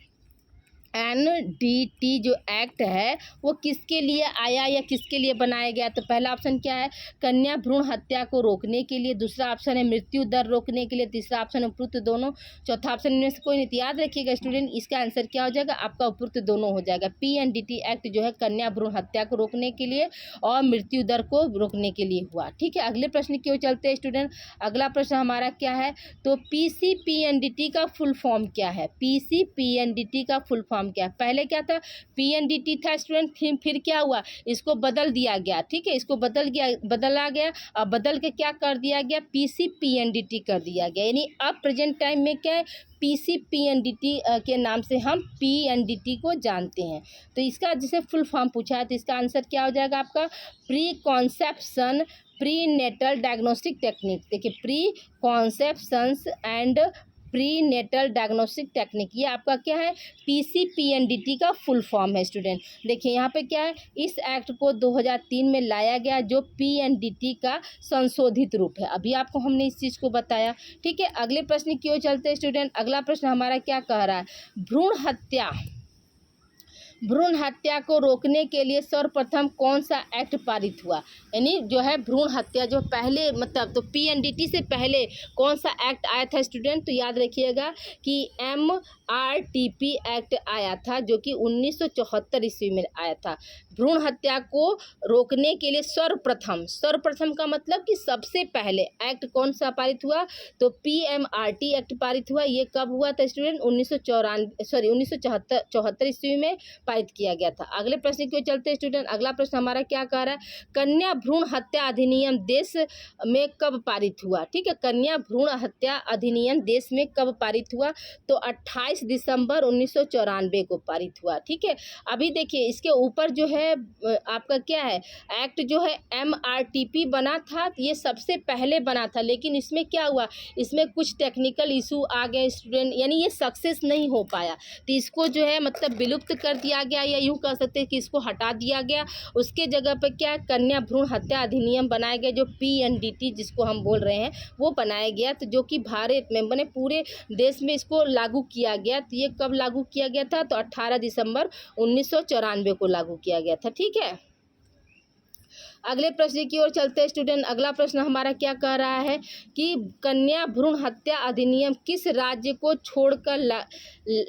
[SPEAKER 1] जो एक्ट है वो किसके लिए आया या किसके लिए बनाया गया, तो पहला ऑप्शन क्या है, कन्या भ्रूण हत्या को रोकने के लिए, दूसरा ऑप्शन है मृत्यु दर रोकने के लिए, तीसरा ऑप्शन है उपयुक्त दोनों, चौथा ऑप्शन इनमें से कोई नहीं। तो याद रखिएगा स्टूडेंट, इसका आंसर क्या हो जाएगा, आपका उपयुक्त दोनों हो जाएगा। PNDT एक्ट जो है कन्या भ्रूण हत्या को रोकने के लिए और मृत्यु दर को रोकने के लिए हुआ। ठीक है, अगले प्रश्न की ओर चलते हैं स्टूडेंट। अगला प्रश्न हमारा क्या है, तो PCPNDT का फुल फॉर्म क्या है। PCPNDT का फुल फॉर्म क्या है, पहले क्या था, PNDT था स्टूडेंट, फिर क्या हुआ, इसको बदल दिया गया। ठीक है, इसको बदला गया और बदल के क्या कर दिया गया, PCPNDT कर दिया गया, यानी अब प्रेजेंट टाइम में क्या है, PCPNDT के नाम से हम PNDT को जानते हैं। तो इसका जैसे फुल फॉर्म पूछा है तो इसका आंसर क्या हो जाएगा आपका, preconception pre natal diagnostic technique. देखिए, preconceptions and pre natal diagnostic technique, ये आपका क्या है, PCPNDT का फुल फॉर्म है स्टूडेंट। देखिए यहाँ पे क्या है, इस एक्ट को 2003 में लाया गया जो PNDT का संशोधित रूप है। अभी आपको हमने इस चीज़ को बताया। ठीक है, अगले प्रश्न की ओर चलते हैं स्टूडेंट। अगला प्रश्न हमारा क्या कह रहा है, भ्रूण हत्या को रोकने के लिए सर्वप्रथम कौन सा एक्ट पारित हुआ, यानी जो है भ्रूण हत्या जो पहले मतलब तो PNDT से पहले कौन सा एक्ट आया था स्टूडेंट, तो याद रखिएगा कि PMRTP एक्ट आया था, जो कि 1974 ईस्वी में आया था। भ्रूण हत्या को रोकने के लिए सर्वप्रथम का मतलब कि सबसे पहले एक्ट कौन सा पारित हुआ, तो PMRT एक्ट पारित हुआ। ये कब हुआ था स्टूडेंट, 1974 ईस्वी में पारित किया गया था। अगले प्रश्न की ओर चलते हैं स्टूडेंट। अगला प्रश्न हमारा क्या कह रहा है, कन्या भ्रूण हत्या अधिनियम देश में कब पारित हुआ। ठीक है, कन्या भ्रूण हत्या अधिनियम देश में कब पारित हुआ, तो 28 दिसंबर 1994 को पारित हुआ। ठीक है, अभी देखिए इसके ऊपर जो है आपका क्या है, एक्ट जो है MRTP बना था, ये सबसे पहले बना था, लेकिन इसमें क्या हुआ, इसमें कुछ टेक्निकल इशू आ गए स्टूडेंट, यानी ये सक्सेस नहीं हो पाया, तो इसको जो है मतलब विलुप्त कर दिया गया, या यूँ कह सकते हैं कि इसको हटा दिया गया। उसके जगह पर क्या, कन्या भ्रूण हत्या अधिनियम बनाया गया, जो PNDT जिसको हम बोल रहे हैं वो बनाया गया, तो जो कि भारत में बने पूरे देश में इसको लागू किया गया। तो ये कब लागू किया गया था, तो 18 दिसंबर 1994 को लागू किया गया था। ठीक है, अगले प्रश्न की ओर चलते हैं स्टूडेंट। अगला प्रश्न हमारा क्या कह रहा है कि कन्या भ्रूण हत्या अधिनियम किस राज्य को छोड़कर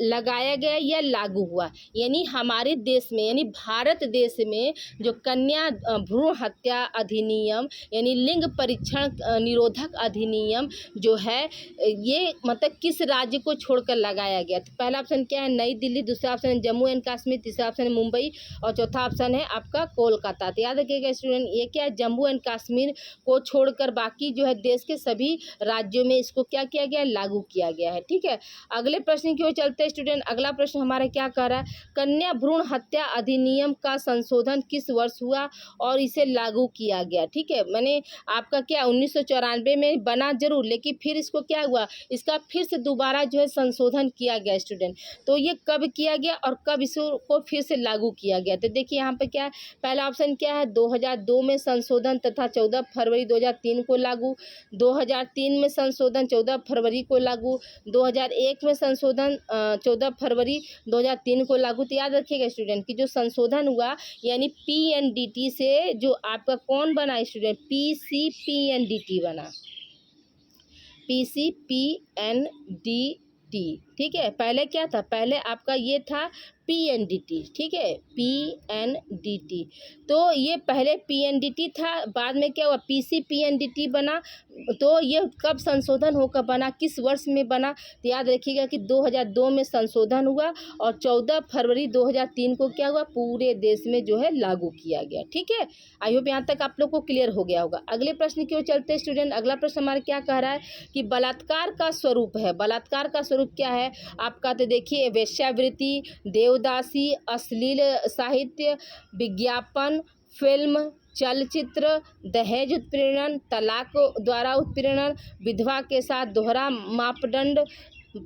[SPEAKER 1] लगाया गया या लागू हुआ, यानी हमारे देश में यानी भारत देश में जो कन्या भ्रूण हत्या अधिनियम यानी लिंग परीक्षण निरोधक अधिनियम जो है, ये मतलब किस राज्य को छोड़कर लगाया गया। तो पहला ऑप्शन क्या है, नई दिल्ली, दूसरा ऑप्शन है जम्मू एंड कश्मीर, तीसरा ऑप्शन है मुंबई और चौथा ऑप्शन है आपका कोलकाता। तो याद रखिएगा स्टूडेंट, ये क्या है, जम्मू एंड कश्मीर को छोड़कर बाकी जो है देश के सभी राज्यों में इसको क्या किया गया है, लागू किया गया है। ठीक है, अगले प्रश्न की ओर चलते हैं स्टूडेंट। अगला प्रश्न हमारा क्या कह रहा है, कन्या भ्रूण हत्या अधिनियम का संशोधन किस वर्ष हुआ और इसे लागू किया गया। ठीक है, मैंने आपका क्या 1994 में बना जरूर, लेकिन फिर इसको क्या हुआ, इसका फिर से दोबारा जो है संशोधन किया गया स्टूडेंट। तो ये कब किया गया और कब इसको फिर से लागू किया गया, तो देखिए यहाँ पे क्या है, पहला ऑप्शन क्या है, 2002 में संशोधन तथा 14 फरवरी 2003 को लागू, 2003 में संशोधन 14 फरवरी को लागू, 2001 में संशोधन 14 फरवरी 2003 को लागू। तो याद रखिएगा स्टूडेंट कि जो संशोधन हुआ यानी PNDT से जो आपका कौन बना स्टूडेंट, PCPNDT बना, PCPNDT। ठीक है, पहले क्या था, पहले आपका ये था PNDT। ठीक है, PNDT, तो ये पहले PNDT था, बाद में क्या हुआ PCPNDT बना। तो ये कब संशोधन होकर बना, किस वर्ष में बना, तो याद रखिएगा कि 2002 में संशोधन हुआ और 14 फरवरी 2003 को क्या हुआ, पूरे देश में जो है लागू किया गया। ठीक है, आई होप यहाँ तक आप लोग को क्लियर हो गया होगा। अगले प्रश्न की ओर चलते हैं स्टूडेंट। अगला प्रश्न हमारा क्या कह रहा है कि बलात्कार का स्वरूप है, बलात्कार का स्वरूप क्या है आपका, तो देखिए वेश्यावृत्ति, देवदासी, अश्लील साहित्य, विज्ञापन, फिल्म, चलचित्र, दहेज उत्पीड़न, तलाक द्वारा उत्पीड़न, विधवा के साथ दोहरा मापदंड,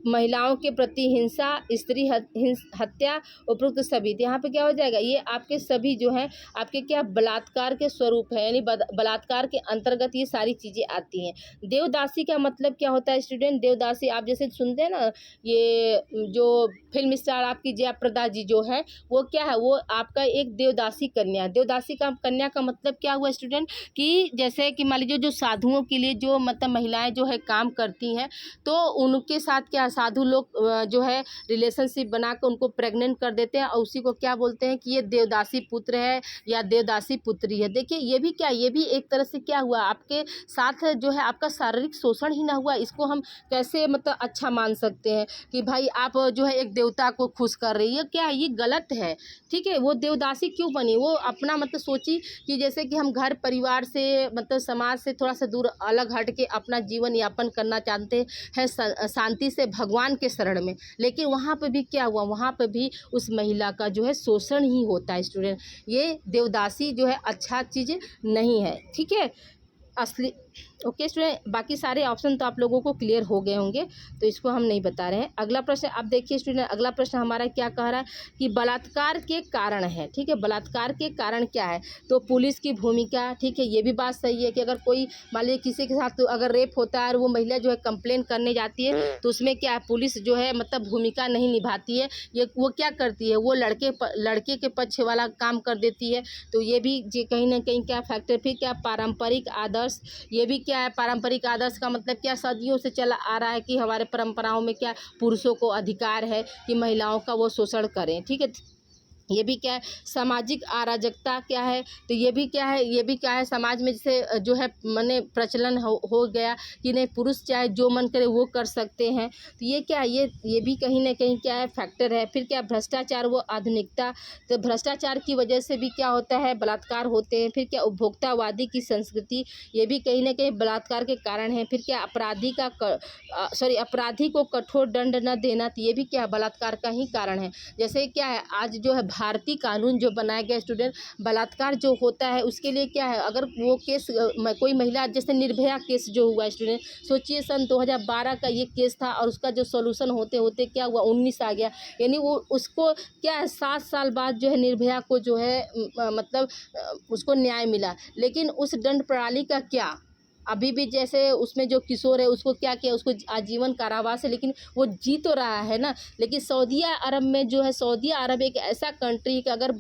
[SPEAKER 1] महिलाओं के प्रति हिंसा, स्त्री हत्या, उपरोक्त सभी। तो यहाँ पे क्या हो जाएगा, ये आपके सभी जो हैं आपके क्या बलात्कार के स्वरूप है, यानी बलात्कार के अंतर्गत ये सारी चीज़ें आती हैं। देवदासी का मतलब क्या होता है स्टूडेंट, देवदासी आप जैसे सुनते हैं ना, ये जो फिल्म स्टार आपकी जयाप्रदा जी जो है वो क्या है, वो आपका एक देवदासी कन्या है। देवदासी का कन्या का मतलब क्या हुआ स्टूडेंट, कि जैसे कि मान लीजिए जो साधुओं के लिए जो मतलब महिलाएं जो है काम करती हैं, तो उनके साथ क्या साधु लोग जो है रिलेशनशिप बना कर उनको प्रेग्नेंट कर देते हैं और उसी को क्या बोलते हैं कि ये देवदासी पुत्र है या देवदासी पुत्री है। देखिए ये भी क्या, ये भी एक तरह से क्या हुआ, आपके साथ जो है आपका शारीरिक शोषण ही ना हुआ, इसको हम कैसे मतलब अच्छा मान सकते हैं कि भाई आप जो है एक देवता को खुश कर रही है, क्या ये गलत है। ठीक है, वो देवदासी क्यों बनी, वो अपना मतलब सोची कि जैसे कि हम घर परिवार से मतलब समाज से थोड़ा सा दूर अलग हट के अपना जीवन यापन करना चाहते हैं शांति से भगवान के शरण में, लेकिन वहाँ पे भी क्या हुआ, वहाँ पे भी उस महिला का जो है शोषण ही होता है स्टूडेंट। ये देवदासी जो है अच्छा चीज़ नहीं है। ठीक है, असली ओके स्टूडेंट, बाकी सारे ऑप्शन तो आप लोगों को क्लियर हो गए होंगे, तो इसको हम नहीं बता रहे हैं। अगला प्रश्न आप देखिए स्टूडेंट, अगला प्रश्न हमारा क्या कह रहा है कि बलात्कार के कारण है। ठीक है, बलात्कार के कारण क्या है, तो पुलिस की भूमिका। ठीक है, ये भी बात सही है कि अगर कोई मान लीजिए किसी के साथ तो अगर रेप होता है और वो महिला जो है कंप्लेन करने जाती है, तो उसमें क्या है पुलिस जो है मतलब भूमिका नहीं निभाती है, ये वो क्या करती है, वो लड़के के पक्ष वाला काम कर देती है। तो ये भी कहीं ना कहीं क्या फैक्टर, फिर क्या पारंपरिक आदर्श आदर्श, ये भी क्या है, पारंपरिक आदर्श का मतलब क्या, सदियों से चला आ रहा है कि हमारे परंपराओं में क्या पुरुषों को अधिकार है कि महिलाओं का वो शोषण करें, ठीक है। ये भी क्या है, सामाजिक अराजकता क्या है, तो ये भी क्या है, ये भी क्या है, समाज में जैसे जो है माने प्रचलन हो गया कि नहीं, पुरुष चाहे जो मन करे वो कर सकते हैं। तो ये क्या है, ये भी कहीं ना कहीं क्या है, फैक्टर है। फिर क्या, भ्रष्टाचार व आधुनिकता, तो भ्रष्टाचार की वजह से भी क्या होता है, बलात्कार होते हैं। फिर क्या, उपभोक्तावादी की संस्कृति, ये भी कहीं ना कहीं बलात्कार के कारण है। फिर क्या, अपराधी को कठोर दंड न देना, तो ये भी क्या, बलात्कार का ही कारण है। जैसे क्या है, आज जो है भारतीय कानून जो बनाया गया स्टूडेंट, बलात्कार जो होता है उसके लिए क्या है, अगर वो केस कोई महिला, जैसे निर्भया केस जो हुआ स्टूडेंट, सोचिए सन 2012 का ये केस था और उसका जो सॉल्यूशन होते होते क्या हुआ, 19 आ गया। यानी वो उसको क्या है, 7 साल बाद जो है निर्भया को जो है मतलब उसको न्याय मिला। लेकिन उस दंड प्रणाली का क्या, अभी भी जैसे उसमें जो किशोर है उसको क्या किया, उसको आजीवन कारावास है, लेकिन वो जी तो रहा है ना। लेकिन सऊदी अरब में जो है, सऊदी अरब एक ऐसा कंट्री है कि अगर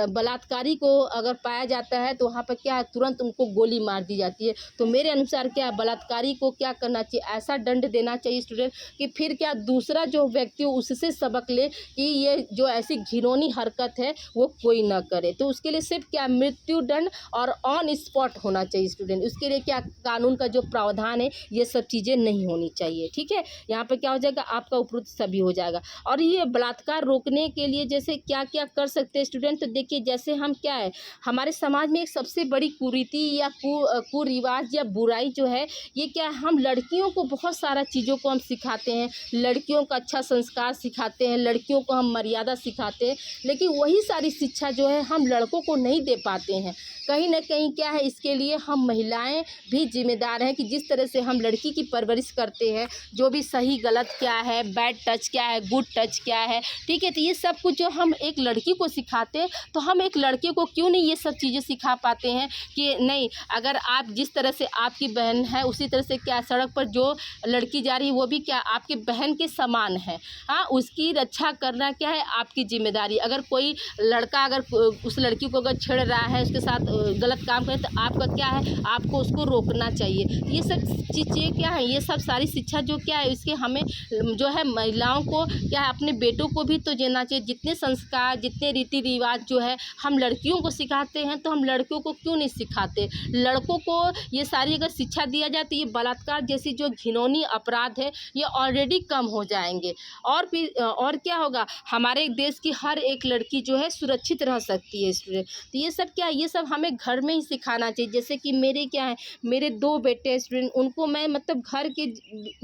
[SPEAKER 1] बलात्कारी को अगर पाया जाता है तो वहाँ पर क्या है, तुरंत उनको गोली मार दी जाती है। तो मेरे अनुसार क्या, बलात्कारी को क्या करना चाहिए, ऐसा दंड देना चाहिए स्टूडेंट कि फिर क्या, दूसरा जो व्यक्ति हो उससे सबक ले कि ये जो ऐसी घिनौनी हरकत है वो कोई ना करे। तो उसके लिए सिर्फ क्या, मृत्यु दंड और ऑन स्पॉट होना चाहिए स्टूडेंट। उसके लिए क्या, कानून का जो प्रावधान है ये सब चीज़ें नहीं होनी चाहिए, ठीक है। यहाँ पर क्या हो जाएगा, आपका उपयुक्त सभी हो जाएगा। और ये बलात्कार रोकने के लिए जैसे क्या क्या कर सकते हैं स्टूडेंट, तो देखिए जैसे हम क्या है, हमारे समाज में एक सबसे बड़ी कुरीति या कुरिवाज या बुराई जो है, ये क्या है, हम लड़कियों को बहुत सारा चीज़ों को हम सिखाते हैं, लड़कियों का अच्छा संस्कार सिखाते हैं, लड़कियों को हम मर्यादा सिखाते हैं, लेकिन वही सारी शिक्षा जो है हम लड़कों को नहीं दे पाते हैं। कहीं ना कहीं क्या है, इसके लिए हम महिलाएं भी जिम्मेदार हैं कि जिस तरह से हम लड़की की परवरिश करते हैं, जो भी सही गलत क्या है, बैड टच क्या है, गुड टच क्या है, ठीक है। तो ये सब कुछ जो हम एक लड़की को सिखाते हैं, तो हम एक लड़के को क्यों नहीं ये सब चीज़ें सिखा पाते हैं कि नहीं, अगर आप जिस तरह से आपकी बहन है उसी तरह से क्या, सड़क पर जो लड़की जा रही है वो भी क्या, आपकी बहन के समान है। हाँ, उसकी रक्षा करना क्या है, आपकी जिम्मेदारी। अगर कोई लड़का अगर उस लड़की को अगर छेड़ रहा है, उसके साथ गलत काम करे, तो आपका क्या है, आपको उसको रोकना चाहिए। ये सब चीज़ें क्या है, ये सब सारी शिक्षा जो क्या है, इसके हमें जो है महिलाओं को क्या है, अपने बेटों को भी तो देना चाहिए। जितने संस्कार, जितने रीति रिवाज जो है हम लड़कियों को सिखाते हैं, तो हम लड़कियों को क्यों नहीं सिखाते। लड़कों को ये सारी अगर शिक्षा दिया जाए तो ये बलात्कार जैसी जो घिनौनी अपराध है ये ऑलरेडी कम हो जाएंगे। और फिर और क्या होगा, हमारे देश की हर एक लड़की जो है सुरक्षित रह सकती है स्टूडेंट। तो ये सब क्या, ये सब हमें घर में ही सिखाना चाहिए। जैसे कि मेरे क्या है, मेरे 2 बेटे स्टूडेंट, उनको मैं मतलब घर के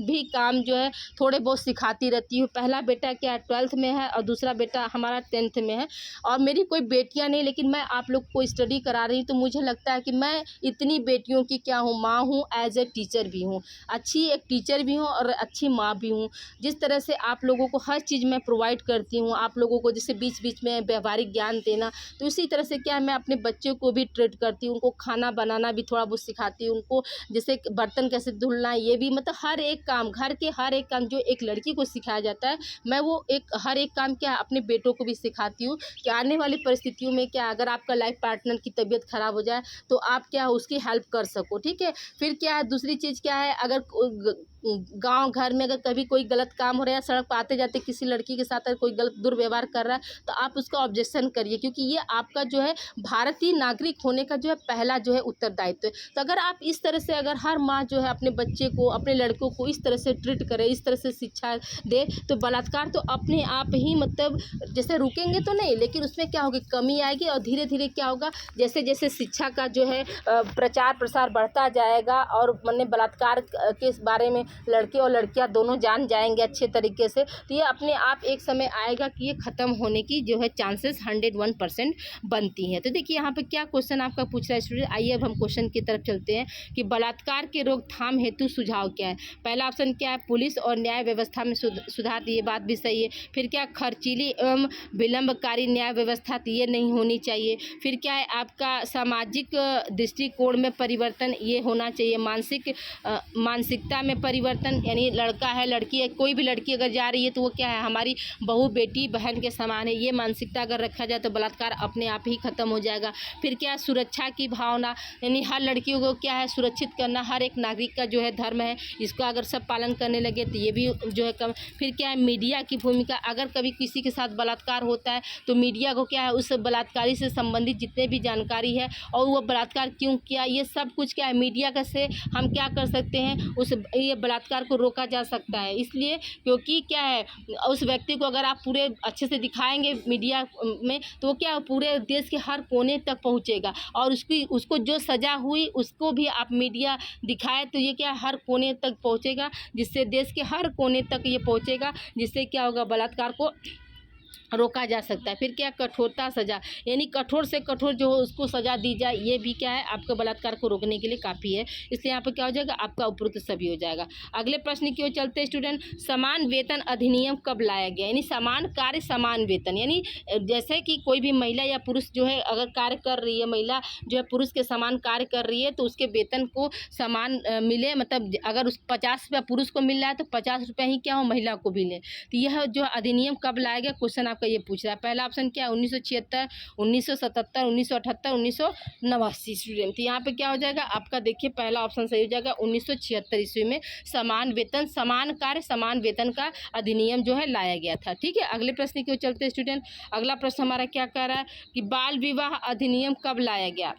[SPEAKER 1] भी काम जो है थोड़े बहुत सिखाती रहती हूँ। पहला बेटा क्या 12th में है और दूसरा बेटा हमारा 10th में है। और मेरी कोई बेटियां नहीं, लेकिन मैं आप लोग को स्टडी करा रही हूँ, तो मुझे लगता है कि मैं इतनी बेटियों की क्या हूँ, माँ हूँ, एज ए टीचर भी हूँ, अच्छी एक टीचर भी हूँ और अच्छी माँ भी हूँ। जिस तरह से आप लोगों को हर चीज़ मैं प्रोवाइड करती हूँ, आप लोगों को जैसे बीच बीच में व्यवहारिक ज्ञान देना, तो इसी तरह से क्या मैं अपने बच्चों को भी ट्रीट करती हूँ, उनको खाना बनाना भी थोड़ा बहुत सिखाती हूँ, उनको जैसे बर्तन कैसे धुलना, ये भी मतलब हर एक काम, घर के हर एक काम जो एक लड़की को सिखाया जाता है, मैं वो हर एक काम क्या अपने बेटों को भी सिखाती हूँ कि आने वाली परिस्थितियों में क्या, अगर आपका लाइफ पार्टनर की तबीयत खराब हो जाए तो आप क्या उसकी हेल्प कर सको, ठीक है। फिर क्या है, दूसरी चीज़ क्या है, अगर गांव घर में अगर कभी कोई गलत काम हो रहा है, सड़क पर आते जाते किसी लड़की के साथ अगर कोई गलत दुर्व्यवहार कर रहा है, तो आप उसका ऑब्जेक्शन करिए, क्योंकि ये आपका जो है भारतीय नागरिक होने का जो है पहला जो है उत्तरदायित्व है। तो अगर आप इस तरह से, अगर हर माँ जो है अपने बच्चे को, अपने लड़कों को इस तरह से ट्रीट करे, इस तरह से शिक्षा दे, तो बलात्कार तो अपने आप ही मतलब जैसे रुकेंगे तो नहीं, लेकिन उसमें क्या होगी, कमी आएगी। और धीरे धीरे क्या होगा, जैसे जैसे शिक्षा का जो है प्रचार प्रसार बढ़ता जाएगा और मैंने बलात्कार के बारे में लड़के और लड़कियां दोनों जान जाएंगे अच्छे तरीके से, तो ये अपने आप एक समय आएगा कि ये ख़त्म होने की जो है चांसेस 101% बनती हैं। तो देखिए यहाँ पे क्या क्वेश्चन आपका पूछ रहा है स्टूडेंट, आइए अब हम क्वेश्चन की तरफ चलते हैं कि बलात्कार के रोकथाम हेतु सुझाव क्या है। पहला ऑप्शन क्या है, पुलिस और न्याय व्यवस्था में सुधार, ये बात भी सही है। फिर क्या, खर्चीली एवं विलंबकारी न्याय व्यवस्था, तो ये नहीं होनी चाहिए। फिर क्या है आपका, सामाजिक दृष्टिकोण में परिवर्तन, ये होना चाहिए। मानसिकता में परिवर्तन परिवर्तन, यानी लड़का है लड़की है, कोई भी लड़की अगर जा रही है तो वो क्या है, हमारी बहू बेटी बहन के समान है, ये मानसिकता अगर रखा जाए तो बलात्कार अपने आप ही ख़त्म हो जाएगा। फिर क्या है, सुरक्षा की भावना, यानी हर लड़कियों को क्या है सुरक्षित करना हर एक नागरिक का जो है धर्म है, इसका अगर सब पालन करने लगे तो ये भी जो है कम। फिर क्या है, मीडिया की भूमिका, अगर कभी किसी के साथ बलात्कार होता है तो मीडिया को क्या है उस बलात्कारी से संबंधित जितने भी जानकारी है और वो बलात्कार क्यों किया, ये सब कुछ क्या है मीडिया का से हम क्या कर सकते हैं, उस ये बलात्कार को रोका जा सकता है। इसलिए क्योंकि क्या है, उस व्यक्ति को अगर आप पूरे अच्छे से दिखाएंगे मीडिया में तो क्या पूरे देश के हर कोने तक पहुंचेगा, और उसको जो सज़ा हुई उसको भी आप मीडिया दिखाए तो ये क्या हर कोने तक पहुंचेगा, जिससे देश के हर कोने तक ये पहुंचेगा, जिससे क्या होगा, बलात्कार को रोका जा सकता है। फिर क्या, कठोरता सज़ा, यानी कठोर से कठोर जो हो उसको सज़ा दी जाए, ये भी क्या है आपका बलात्कार को रोकने के लिए काफ़ी है। इसलिए यहाँ पर क्या हो जाएगा, आपका उपरोक्त सभी हो जाएगा। अगले प्रश्न की ओर चलते हैं स्टूडेंट, समान वेतन अधिनियम कब लाया गया, यानी समान कार्य समान वेतन, यानी जैसे कि कोई भी महिला या पुरुष जो है अगर कार्य कर रही है, महिला जो है पुरुष के समान कार्य कर रही है तो उसके वेतन को समान मिले, मतलब अगर उस 50 रुपया पुरुष को मिल रहा है तो 50 रुपया ही क्या हो महिला को भी मिले। तो यह जो अधिनियम कब लाया गया, क्वेश्चन आपका ये पूछ रहा है। पहला ऑप्शन क्या है, 1976, 1977, 1978, 1989 स्टूडेंट। तो यहाँ पे क्या हो जाएगा आपका, देखिए पहला ऑप्शन सही हो जाएगा 1976 ईस्वी में समान वेतन समान कार्य समान वेतन का अधिनियम जो है लाया गया था। ठीक है, अगले प्रश्न की ओर चलते हैं स्टूडेंट। अगला प्रश्न हमारा क्या कह रहा है कि बाल विवाह अधिनियम कब लाया गया।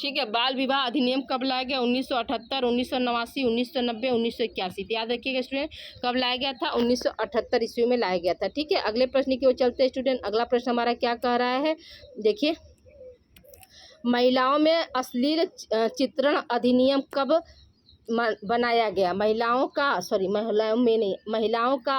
[SPEAKER 1] ठीक है, बाल विवाह अधिनियम कब लाया गया, 1978, 1989, 1990, 1981। तो याद रखिएगा स्टूडेंट कब लाया गया था, 1978 ईस्वी में लाया गया था। ठीक है, अगले प्रश्न की ओर चलते हैं स्टूडेंट। अगला प्रश्न हमारा क्या कह रहा है, देखिए महिलाओं में अश्लील चित्रण अधिनियम कब बनाया गया, महिलाओं का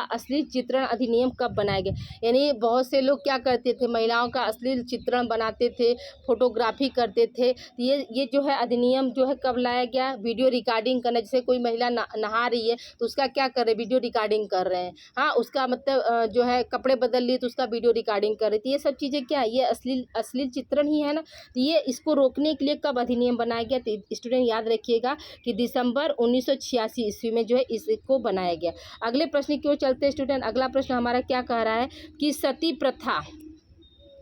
[SPEAKER 1] अश्लील चित्रण अधिनियम कब बनाया गया। यानी बहुत से लोग क्या करते थे, महिलाओं का अश्लील चित्रण बनाते थे, फोटोग्राफी करते थे। ये जो है अधिनियम जो है कब लाया गया, वीडियो रिकॉर्डिंग करना, जैसे कोई महिला नहा रही है तो उसका क्या कर रहे हैं, वीडियो रिकॉर्डिंग कर रहे हैं। हाँ, उसका मतलब जो है कपड़े बदल लिए तो उसका वीडियो रिकॉर्डिंग कर रही थी। ये सब चीज़ें क्या है, ये अश्लील चित्रण ही है ना। तो ये इसको रोकने के लिए कब अधिनियम बनाया गया, तो स्टूडेंट याद रखिएगा कि दिसंबर 1986 ईस्वी में जो है इसको बनाया गया। अगले प्रश्न की ओर चलते हैं स्टूडेंट। अगला प्रश्न हमारा क्या कह रहा है कि सती प्रथा,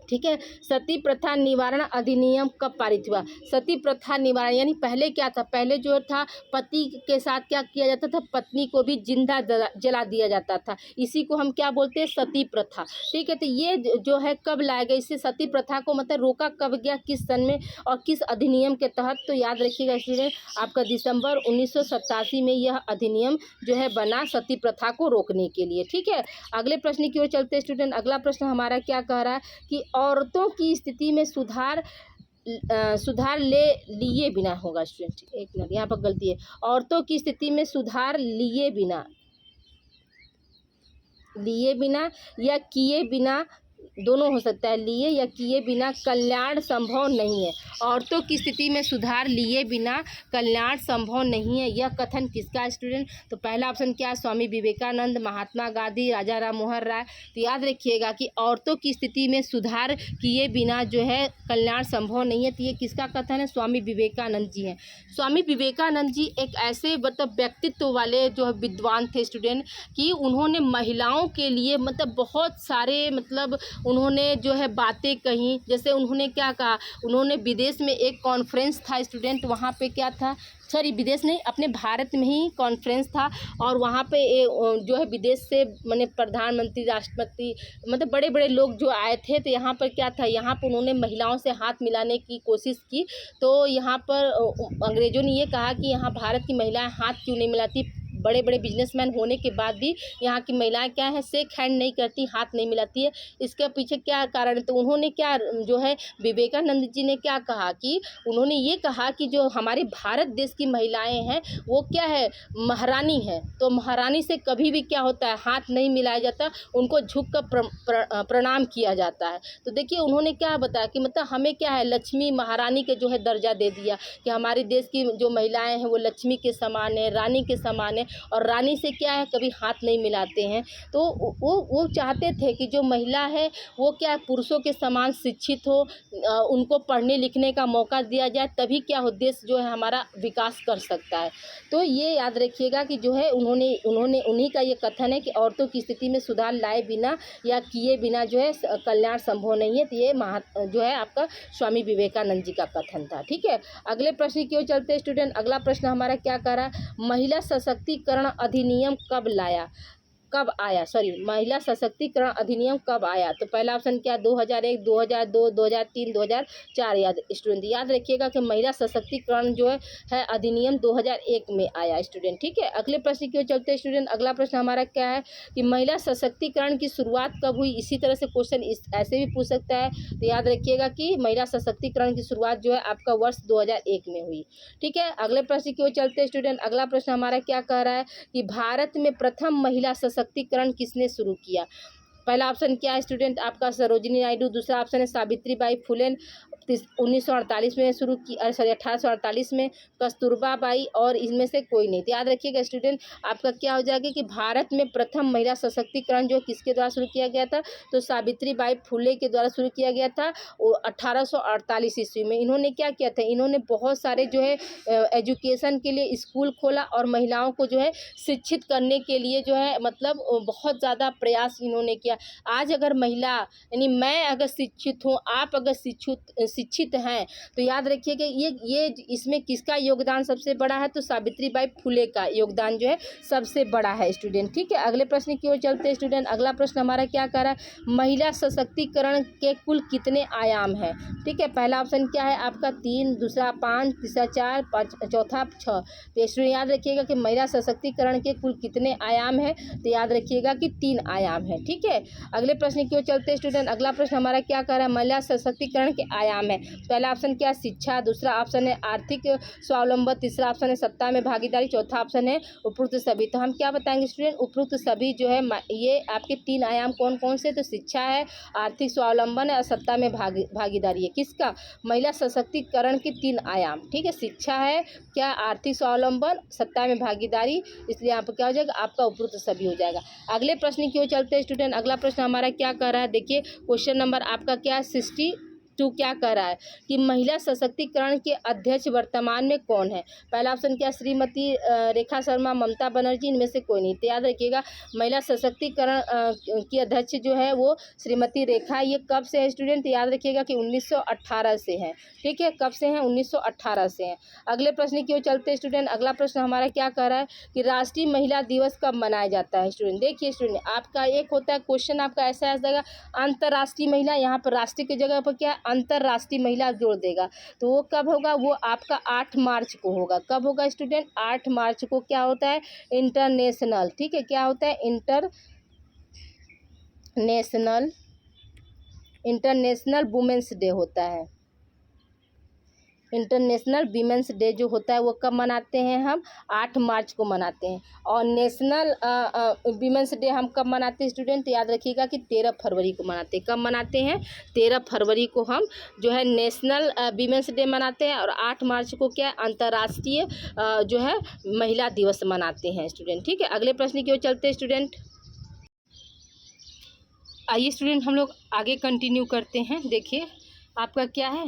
[SPEAKER 1] ठीक है, सती प्रथा निवारण अधिनियम कब पारित हुआ। सती प्रथा निवारण, यानी पहले क्या था, पहले जो था पति के साथ क्या किया जाता था, पत्नी को भी जिंदा जला दिया जाता था। इसी को हम क्या बोलते हैं, सती प्रथा। ठीक है, तो ये जो है कब लाया गया, इससे सती प्रथा को मतलब रोका कब गया, किस सन में और किस अधिनियम के तहत। तो याद रखिएगा स्टूडेंट आपका दिसंबर 1987 में यह अधिनियम जो है बना सती प्रथा को रोकने के लिए। ठीक है, अगले प्रश्न की ओर चलते हैं स्टूडेंट। अगला प्रश्न हमारा क्या कह रहा है कि औरतों की स्थिति में सुधार लिए बिना होगा। स्टूडेंट एक मिनट, यहाँ पर गलती है, औरतों की स्थिति में सुधार लिए बिना या किए बिना, दोनों हो सकता है, लिए या किए बिना कल्याण संभव नहीं है। औरतों की स्थिति में सुधार लिए बिना कल्याण संभव नहीं है, यह कथन किसका है स्टूडेंट। तो पहला ऑप्शन क्या है, स्वामी विवेकानंद, महात्मा गांधी, राजा राम मोहन राय। तो याद रखिएगा कि औरतों की स्थिति में सुधार किए बिना जो है कल्याण संभव नहीं है। तो ये किसका कथन है, स्वामी विवेकानंद जी हैं। स्वामी विवेकानंद जी एक ऐसे मतलब व्यक्तित्व वाले जो है विद्वान थे स्टूडेंट कि उन्होंने महिलाओं के लिए मतलब बहुत सारे मतलब उन्होंने जो है बातें कही। जैसे उन्होंने क्या कहा, उन्होंने विदेश में एक कॉन्फ्रेंस था स्टूडेंट, वहाँ पे क्या था, सॉरी विदेश नहीं, अपने भारत में ही कॉन्फ्रेंस था और वहाँ पे जो है विदेश से माने प्रधानमंत्री, राष्ट्रपति, मतलब बड़े बड़े लोग जो आए थे। तो यहाँ पर क्या था, यहाँ पर उन्होंने महिलाओं से हाथ मिलाने की कोशिश की। तो यहाँ पर अंग्रेज़ों ने ये कहा कि यहाँ भारत की महिलाएं हाथ क्यों नहीं मिलाती, बड़े बड़े बिजनेसमैन होने के बाद भी यहाँ की महिलाएं क्या है, शेक हैंड नहीं करती, हाथ नहीं मिलाती है। इसके पीछे क्या कारण है, तो उन्होंने क्या जो है विवेकानंद जी ने क्या कहा कि उन्होंने ये कहा कि जो हमारे भारत देश की महिलाएं हैं वो क्या है, महारानी है। तो महारानी से कभी भी क्या होता है, हाथ नहीं मिलाया जाता, उनको झुक कर प्रणाम किया जाता है। तो देखिए उन्होंने क्या बताया कि मतलब हमें क्या है, लक्ष्मी महारानी के जो है दर्जा दे दिया कि हमारे देश की जो महिलाएं हैं वो लक्ष्मी के समान है, रानी के समान है। और रानी से क्या है, कभी हाथ नहीं मिलाते हैं। तो वो चाहते थे कि जो महिला है वो क्या है, पुरुषों के समान शिक्षित हो, उनको पढ़ने लिखने का मौका दिया जाए, तभी क्या हो, देश जो है हमारा विकास कर सकता है। तो ये याद रखिएगा कि जो है उन्होंने उन्हीं का ये कथन है कि औरतों की स्थिति में सुधार लाए बिना या किए बिना जो है कल्याण संभव नहीं है। तो ये जो है आपका स्वामी विवेकानंद जी का कथन था। ठीक है, अगले प्रश्न की ओर चलते हैं स्टूडेंट। अगला प्रश्न हमारा क्या कह रहा है, महिला सशक्तिकरण अधिनियम महिला सशक्तिकरण अधिनियम कब आया? तो पहला ऑप्शन क्या, 2001, 2002, 2003, 2004। याद रखिएगा कि महिला सशक्तिकरण जो है अधिनियम 2001 में आया स्टूडेंट। ठीक है, अगले प्रश्न की ओर चलते हैं स्टूडेंट। अगला प्रश्न हमारा क्या है कि महिला सशक्तिकरण की शुरुआत कब हुई? इसी तरह से क्वेश्चन ऐसे भी पूछ सकता है। तो याद रखिएगा कि महिला सशक्तिकरण की शुरुआत जो है आपका वर्ष 2001 में हुई। ठीक है, अगले प्रश्न की ओर चलते हैं स्टूडेंट। अगला प्रश्न हमारा क्या कह रहा है कि भारत में प्रथम महिला सशक्तिकरण किसने शुरू किया? पहला ऑप्शन क्या है स्टूडेंट आपका, सरोजिनी नायडू। दूसरा ऑप्शन है सावित्रीबाई फुले 1948 में शुरू की, 1848 में, कस्तूरबा बाई, और इनमें से कोई नहीं। तो याद रखिएगा स्टूडेंट आपका क्या हो जाएगा कि भारत में प्रथम महिला सशक्तिकरण जो किसके द्वारा शुरू किया गया था? तो सावित्रीबाई फुले के द्वारा शुरू किया गया था। और 1848 ईस्वी में इन्होंने क्या किया था, इन्होंने बहुत सारे जो है एजुकेशन के लिए स्कूल खोला और महिलाओं को जो है शिक्षित करने के लिए जो है मतलब बहुत ज़्यादा प्रयास इन्होंने किया। आज अगर महिला यानी मैं अगर शिक्षित हूँ, आप अगर शिक्षित हैं, तो याद रखिए कि ये इसमें किसका योगदान सबसे बड़ा है? तो सावित्रीबाई फुले का योगदान जो है सबसे बड़ा है स्टूडेंट। ठीक है, अगले प्रश्न की ओर चलते हैं स्टूडेंट। अगला प्रश्न हमारा क्या कर रहा है, महिला सशक्तिकरण के कुल कितने आयाम हैं? ठीक है, पहला ऑप्शन क्या है आपका 3, दूसरा 5, तीसरा 4, चौथा 6। तो स्टूडेंट याद रखिएगा कि महिला सशक्तिकरण के कुल कितने आयाम हैं? तो याद रखिएगा कि 3 आयाम है। ठीक है, अगले प्रश्न की ओर चलते हैं स्टूडेंट। अगला प्रश्न हमारा क्या कर रहा है, महिला सशक्तिकरण के आयाम है। पहला ऑप्शन क्या है, शिक्षा। दूसरा ऑप्शन है आर्थिक स्वावलंबन। तीसरा ऑप्शन है सत्ता में भागीदारी। चौथा ऑप्शन है उपरोक्त सभी। तो हम क्या बताएंगे स्टूडेंट, उपरोक्त सभी जो है ये आपके 3 आयाम कौन कौन से? तो शिक्षा है, आर्थिक स्वावलंबन है और सत्ता में भागीदारी है। किसका? महिला सशक्तिकरण के 3 आयाम। ठीक है, शिक्षा है, क्या, आर्थिक स्वावलंबन, सत्ता में भागीदारी, इसलिए यहाँ पर क्या हो जाएगा आपका उपरोक्त सभी हो जाएगा। अगले प्रश्न की ओर चलते हैं स्टूडेंट। अगला प्रश्न हमारा क्या कर रहा है, देखिए क्वेश्चन नंबर आपका क्या है 62 क्या कर रहा है कि महिला सशक्तिकरण के अध्यक्ष वर्तमान में कौन है? पहला ऑप्शन क्या, श्रीमती रेखा शर्मा, ममता बनर्जी, इनमें से कोई नहीं। तो याद रखिएगा महिला सशक्तिकरण की अध्यक्ष जो है वो श्रीमती रेखा। ये कब से है स्टूडेंट? याद रखिएगा कि 1918 से है। ठीक है, कब से हैं? 1918 से हैं। अगले प्रश्न की ओर चलते हैं स्टूडेंट। अगला प्रश्न हमारा क्या कर रहा है कि राष्ट्रीय महिला दिवस कब मनाया जाता है? स्टूडेंट देखिए स्टूडेंट आपका एक होता है क्वेश्चन आपका ऐसा आ जाएगा अंतर्राष्ट्रीय महिला, यहाँ पर राष्ट्रीय की जगह पर क्या अंतर्राष्ट्रीय महिला जोड़ देगा। तो वो कब होगा? वो आपका 8 मार्च को होगा। कब होगा स्टूडेंट? 8 मार्च को क्या होता है? इंटरनेशनल, ठीक है, क्या होता है? इंटरनेशनल वुमेन्स डे होता है। इंटरनेशनल वीमेंस डे जो होता है वो कब मनाते हैं हम? 8 मार्च को मनाते हैं। और नेशनल वीमेंस डे हम कब मनाते हैं स्टूडेंट? याद रखिएगा कि 13 फरवरी को मनाते हैं। कब मनाते हैं? 13 फरवरी को हम जो है नेशनल वीमेंस डे मनाते हैं। और 8 मार्च को क्या अंतर्राष्ट्रीय जो है महिला दिवस मनाते हैं स्टूडेंट। ठीक है, अगले प्रश्न की ओर चलते हैं स्टूडेंट। आइए स्टूडेंट हम लोग आगे कंटिन्यू करते हैं। देखिए आपका क्या है,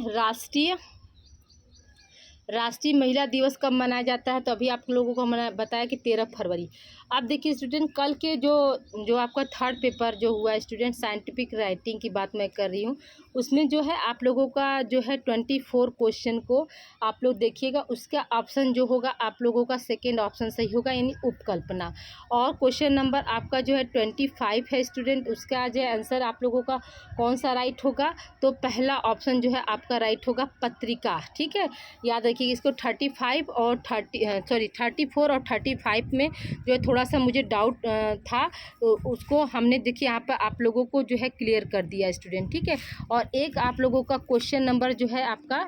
[SPEAKER 1] राष्ट्रीय महिला दिवस कब मनाया जाता है? तो अभी आप लोगों को मैंने बताया कि 13 फरवरी। आप देखिए स्टूडेंट कल के जो आपका 3rd पेपर जो हुआ है स्टूडेंट, साइंटिफिक राइटिंग की बात मैं कर रही हूँ, उसमें जो है आप लोगों का जो है 24 क्वेश्चन को आप लोग देखिएगा, उसका ऑप्शन जो होगा आप लोगों का सेकेंड ऑप्शन सही होगा, यानी उपकल्पना। और क्वेश्चन नंबर आपका जो है 25 है स्टूडेंट, उसका जो है आंसर आप लोगों का कौन सा राइट होगा? तो पहला ऑप्शन जो है आपका राइट होगा पत्रिका। ठीक है, याद रखिए इसको 34 और 35 में जो है थोड़ा सा मुझे डाउट था, तो उसको हमने देखिए यहाँ पर आप लोगों को जो है क्लियर कर दिया स्टूडेंट। ठीक है, और एक आप लोगों का क्वेश्चन नंबर जो है आपका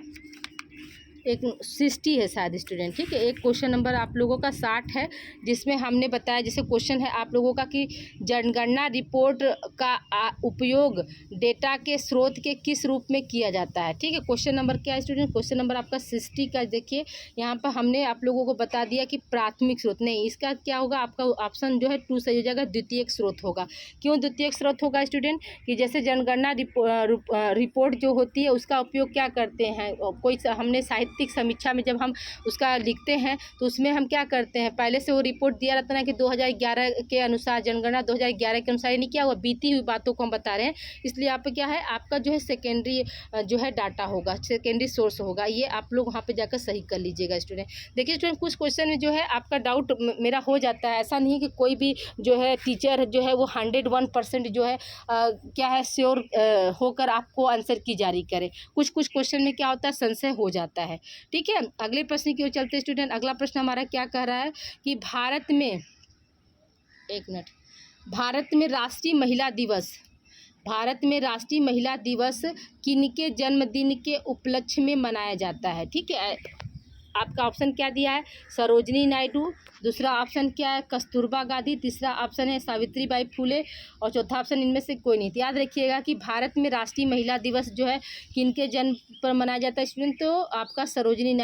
[SPEAKER 1] एक 60 है शायद स्टूडेंट, ठीक है। एक क्वेश्चन नंबर आप लोगों का 60 है, जिसमें हमने बताया, जैसे क्वेश्चन है आप लोगों का कि जनगणना रिपोर्ट का उपयोग डेटा के स्रोत के किस रूप में किया जाता है, ठीक है। क्वेश्चन नंबर क्या है स्टूडेंट, क्वेश्चन नंबर आपका 60 का देखिए यहाँ पर हमने आप लोगों को बता दिया कि प्राथमिक स्रोत नहीं, इसका क्या होगा, आपका ऑप्शन जो है 2 सही हो जाएगा, द्वितीयक स्रोत होगा। क्यों द्वितीयक स्रोत होगा स्टूडेंट, कि जैसे जनगणना रिपोर्ट जो होती है उसका उपयोग क्या करते हैं, कोई हमने साहित्यिक समीक्षा में जब हम उसका लिखते हैं तो उसमें हम क्या करते हैं, पहले से वो रिपोर्ट दिया रहता है कि 2011 के अनुसार, जनगणना 2011 के अनुसार, यानी क्या हुआ, बीती हुई बातों को हम बता रहे हैं, इसलिए आप क्या है, आपका जो है सेकेंडरी जो है डाटा होगा, सेकेंडरी सोर्स होगा। ये आप लोग वहाँ पे जाकर सही कर लीजिएगा स्टूडेंट। देखिए स्टूडेंट, कुछ क्वेश्चन में जो है आपका डाउट मेरा हो जाता है, ऐसा नहीं कि कोई भी जो है टीचर जो है वो 101% जो है क्या है श्योर होकर आपको आंसर की जारी करे। कुछ क्वेश्चन में क्या होता है, संशय हो जाता है, ठीक है। अगले प्रश्न की ओर चलते स्टूडेंट। अगला प्रश्न हमारा क्या कह रहा है कि भारत में, एक मिनट, भारत में राष्ट्रीय महिला दिवस किनके जन्मदिन के उपलक्ष्य में मनाया जाता है, ठीक है। आपका ऑप्शन क्या दिया है, सरोजनी नायडू, दूसरा ऑप्शन क्या है, कस्तूरबा गांधी, तीसरा ऑप्शन है सावित्रीबाई फुले, और चौथा ऑप्शन इनमें से कोई नहीं। तो याद रखिएगा कि भारत में राष्ट्रीय महिला दिवस जो है किनके जन्म पर मनाया जाता है स्टूडेंट, तो आपका सरोजनी